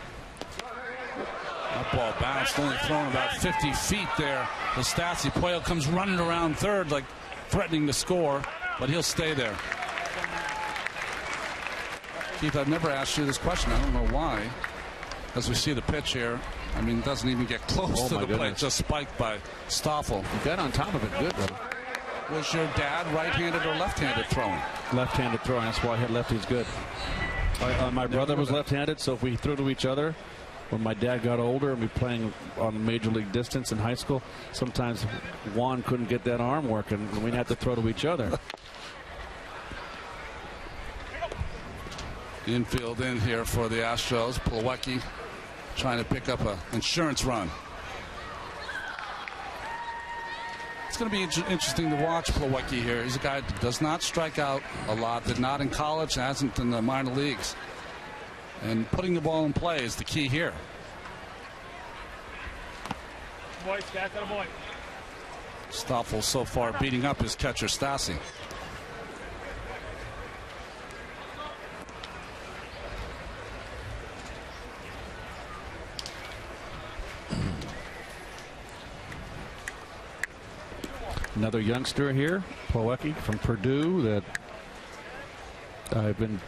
Speaker 2: That ball bounced, only thrown about 50 feet there. The Stassi. Puello comes running around third, like threatening to score, but he'll stay there. Keith, I've never asked you this question. I don't know why. As we see the pitch here, it doesn't even get close to the plate. Just spiked by Stoffel.
Speaker 4: He got on top of it good, though.
Speaker 2: Was your dad right-handed or left-handed throwing?
Speaker 4: Left-handed throwing. That's why I hit lefties good. My brother was left-handed, so if we threw to each other, when my dad got older and we playing on major league distance in high school, sometimes Juan couldn't get that arm working, and we'd have to throw to each other.
Speaker 2: Infield in here for the Astros. Plawecki trying to pick up an insurance run. It's going to be interesting to watch Plawecki here. He's a guy that does not strike out a lot, did not in college, hasn't in the minor leagues. And putting the ball in play is the key here. Stoffel so far beating up his catcher Stassi.
Speaker 4: Another youngster here, Plawecki from Purdue, that I've been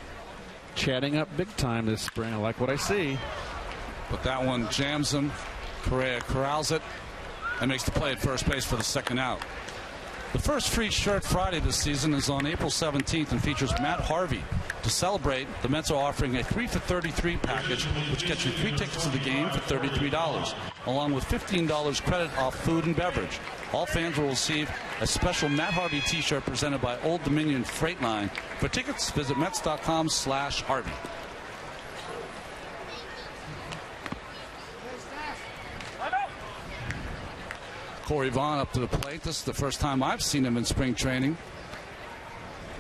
Speaker 4: chatting up big time this spring. I like what I see.
Speaker 2: But that one jams him. Correa corrals it and makes the play at first base for the second out. The first free shirt Friday this season is on April 17th and features Matt Harvey. To celebrate, the Mets are offering a 3 for $33 package, which gets you 3 tickets to the game for $33, along with $15 credit off food and beverage. All fans will receive a special Matt Harvey t-shirt presented by Old Dominion Freight Line. For tickets, visit Mets.com/Harvey. Corey Vaughn up to the plate. This is the first time I've seen him in spring training.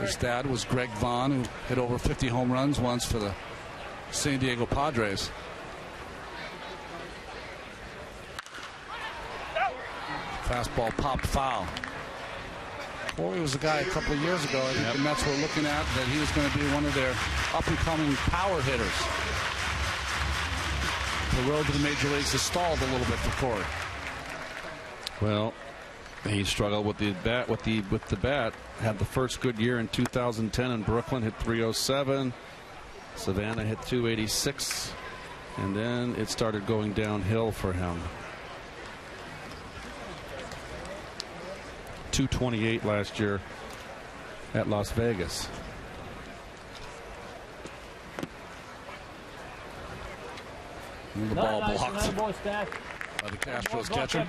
Speaker 2: His dad was Greg Vaughn, who hit over 50 home runs once for the San Diego Padres. Fastball popped foul. Corey was a guy a couple of years ago I think the Mets were looking at that he was going to be one of their up-and-coming power hitters. The road to the major leagues has stalled a little bit for Corey.
Speaker 4: Well, he struggled with the bat. Had the first good year in 2010 in Brooklyn, hit 307. Savannah hit 286, and then it started going downhill for him. 228 last year at Las Vegas.
Speaker 2: And the ball blocked by the Astros catcher.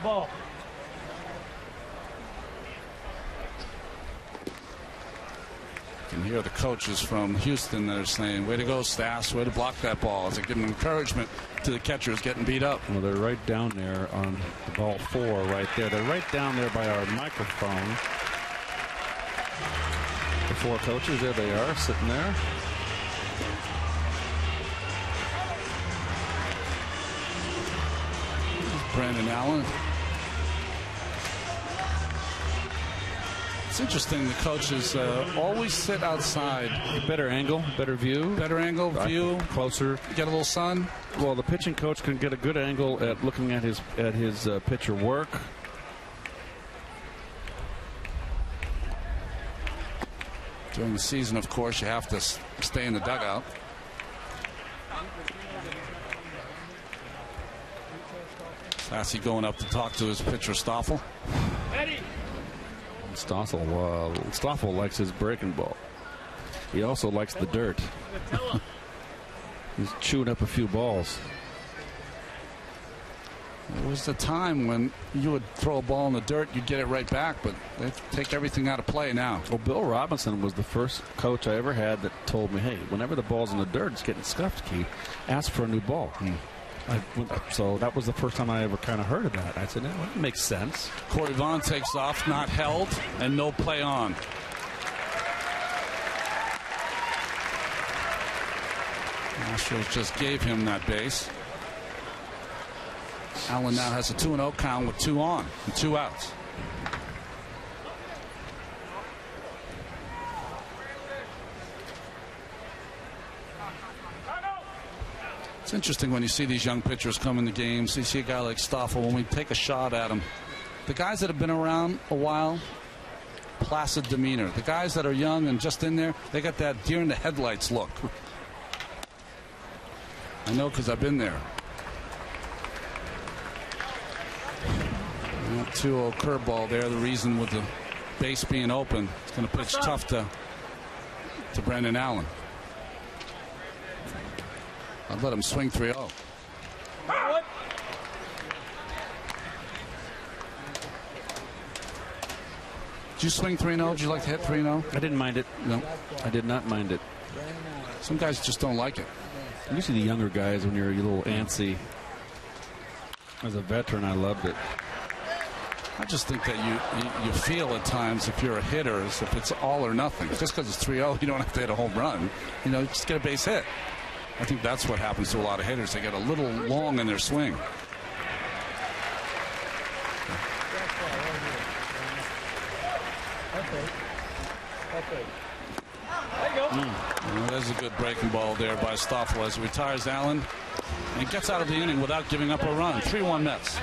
Speaker 2: You can hear the coaches from Houston that are saying, way to go, Stas, way to block that ball, as they give encouragement to the catchers getting beat up.
Speaker 4: Well, they're right down there on the ball 4 right there. They're right down there by our microphone. The 4 coaches, there they are, sitting there.
Speaker 2: Brandon Allen. It's interesting, the coaches always sit outside.
Speaker 4: Better angle, better view.
Speaker 2: Better angle, view.
Speaker 4: Closer.
Speaker 2: Get a little sun.
Speaker 4: Well, the pitching coach can get a good angle at looking at his pitcher work.
Speaker 2: During the season, of course, you have to stay in the dugout. Sassy going up to talk to his pitcher, Stoffel.
Speaker 4: Stoffel likes his breaking ball. He also likes the dirt. He's chewing up a few balls.
Speaker 2: There was a time when you would throw a ball in the dirt, you'd get it right back, but they take everything out of play now.
Speaker 4: Well, Bill Robinson was the first coach I ever had that told me, hey, whenever the ball's in the dirt, it's getting scuffed, Keith, ask for a new ball. So that was the first time I ever kind of heard of that. I said, no, that makes sense.
Speaker 2: Corey Vaughn takes off, not held, and no play on. Astros just gave him that base. Allen now has a 2-0 count with 2 on and 2 outs. It's interesting when you see these young pitchers come in the games. You see a guy like Stoffel, when we take a shot at him, the guys that have been around a while, placid demeanor. The guys that are young and just in there, they got that deer in the headlights look. I know because I've been there. 2-0 curveball there. The reason with the base being open, it's going to pitch tough to Brandon Allen. I'd let him swing 3-0. Did you swing 3-0? Did you like to hit 3-0?
Speaker 4: I didn't mind it. No, I did not mind it.
Speaker 2: Some guys just don't like it.
Speaker 4: Usually the younger guys, when you're a little antsy. As a veteran, I loved it.
Speaker 2: I just think that you feel at times, if you're a hitter, as if it's all or nothing. Just because it's 3-0, you don't have to hit a home run. You know, just get a base hit. I think that's what happens to a lot of hitters. They get a little long in their swing. There's a good breaking ball there by Stoffel as he retires Allen and gets out of the inning without giving up a run. 3-1 Mets.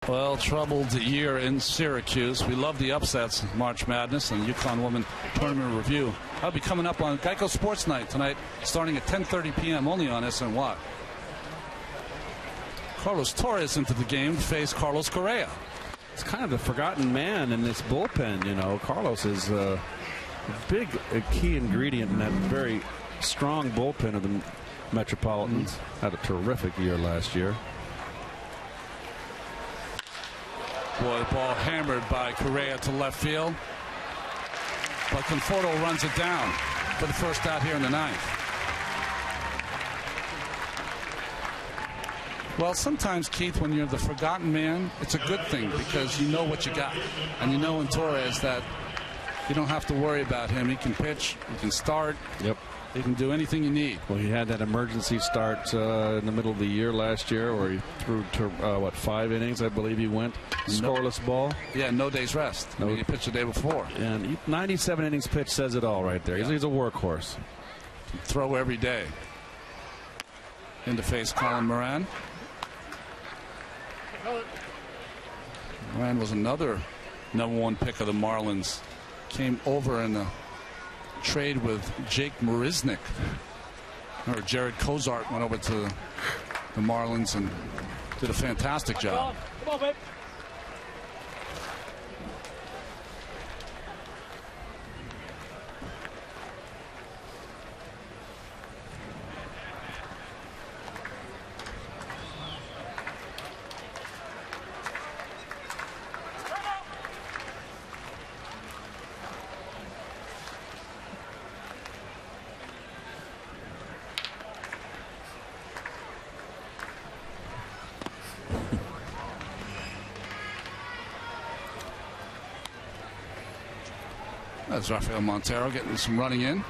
Speaker 2: Well, troubled year in Syracuse. We love the upsets, March Madness and UConn Women Tournament Review. I'll be coming up on Geico Sports Night tonight, starting at 10:30 p.m. only on SNY. Carlos Torres into the game to face Carlos Correa.
Speaker 4: It's kind of the forgotten man in this bullpen, you know. Carlos is a key ingredient in that very strong bullpen of the Metropolitans. Had a terrific year last year.
Speaker 2: Boy, the ball hammered by Correa to left field. But Conforto runs it down for the first out here in the ninth. Well, sometimes, Keith, when you're the forgotten man, it's a good thing because you know what you got. And you know in Torres that you don't have to worry about him. He can pitch, he can start.
Speaker 4: Yep.
Speaker 2: He can do anything you need.
Speaker 4: Well, he had that emergency start in the middle of the year last year where he threw to, 5 innings, I believe he went. Scoreless ball.
Speaker 2: Yeah, no day's rest. I mean, he pitched the day before.
Speaker 4: And 97 innings pitch says it all right there. He's a workhorse.
Speaker 2: Throw every day. In to face Colin Moran. Moran was another #1 pick of the Marlins. Came over in the trade with Jake Marisnick. Or Jared Cozart went over to the Marlins and did a fantastic job.
Speaker 7: Come on, babe.
Speaker 2: That's Rafael Montero getting some running in.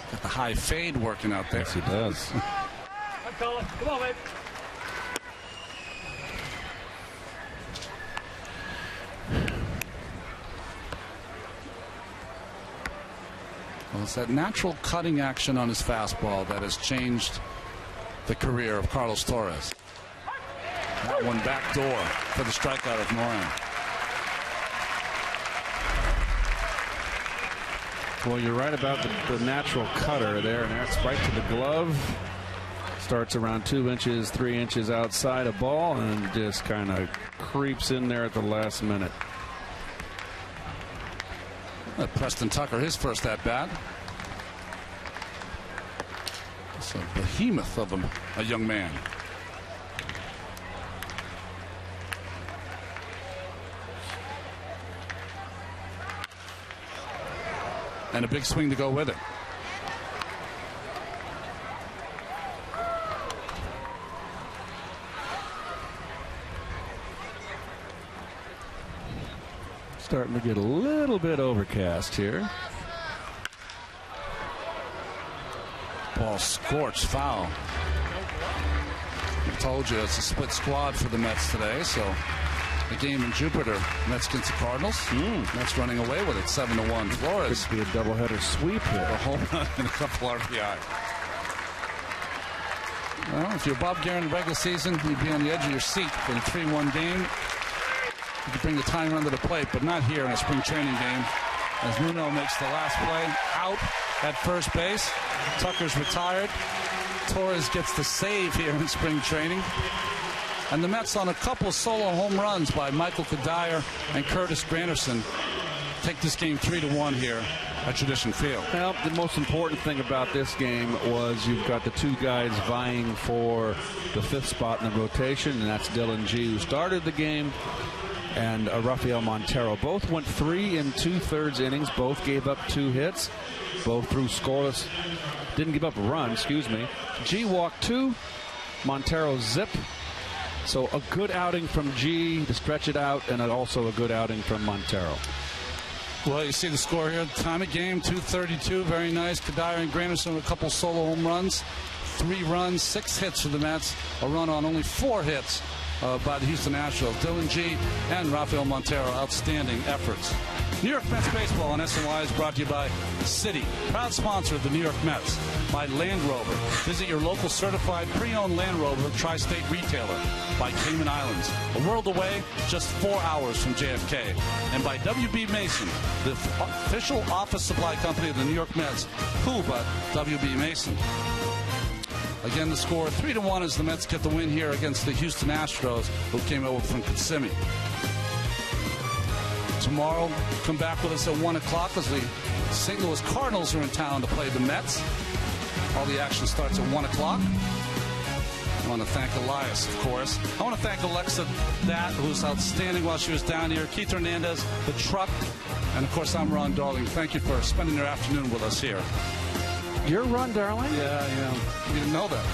Speaker 2: Got the high fade working out there.
Speaker 4: Yes, he does.
Speaker 7: Come on, babe.
Speaker 2: Well, it's that natural cutting action on his fastball that has changed the career of Carlos Torres. That one back door for the strikeout of Moran.
Speaker 4: Well, you're right about the natural cutter there, and that's right to the glove. Starts around 2 inches, 3 inches outside a ball, and just kind of creeps in there at the last minute.
Speaker 2: Preston Tucker, his first at bat. It's a behemoth of a young man. And a big swing to go with it.
Speaker 4: Starting to get a little bit overcast here.
Speaker 2: Ball scorched foul. I told you it's a split squad for the Mets today, so the game in Jupiter, Mets against the Cardinals. Mets running away with it, 7-1. Flores.
Speaker 4: Could be a doubleheader sweep here.
Speaker 2: A home run and a couple RBI. Well, if you're Bob Guerin in the regular season, you'd be on the edge of your seat for the 3-1 game. You could bring the time under the plate, but not here in a spring training game. As Nuno makes the last play out at first base. Tucker's retired. Torres gets the save here in spring training. And the Mets on a couple of solo home runs by Michael Kadire and Curtis Granderson take this game 3-1 here at Tradition Field.
Speaker 4: Well, the most important thing about this game was you've got the two guys vying for the 5th spot in the rotation, and that's Dylan G, who started the game, and Rafael Montero. Both went 3 2/3 innings. Both gave up 2 hits. Both threw scoreless. Didn't give up a run, excuse me. G walked 2. Montero zip. So a good outing from G to stretch it out, and also a good outing from Montero.
Speaker 2: Well, you see the score here. Time of game, 2:32. Very nice. Kadire and Granderson with a couple solo home runs. 3 runs, 6 hits for the Mets. A run on only 4 hits by the Houston Astros. Dylan G and Rafael Montero, outstanding efforts. New York Mets baseball on SNY is brought to you by Citi, proud sponsor of the New York Mets. By Land Rover. Visit your local certified pre-owned Land Rover tri-state retailer. By Cayman Islands, a world away, just 4 hours from JFK. And by WB Mason, the official office supply company of the New York Mets. Who but WB Mason? Again, the score 3-1 as the Mets get the win here against the Houston Astros, who came over from Kissimmee. Tomorrow, come back with us at 1 o'clock as the St. Louis Cardinals are in town to play the Mets. All the action starts at 1 o'clock. I want to thank Elias, of course. I want to thank Alexa, who was outstanding while she was down here. Keith Hernandez, the truck. And, of course, I'm Ron Darling. Thank you for spending your afternoon with us here.
Speaker 4: You're Ron Darling?
Speaker 2: Yeah, you didn't know that.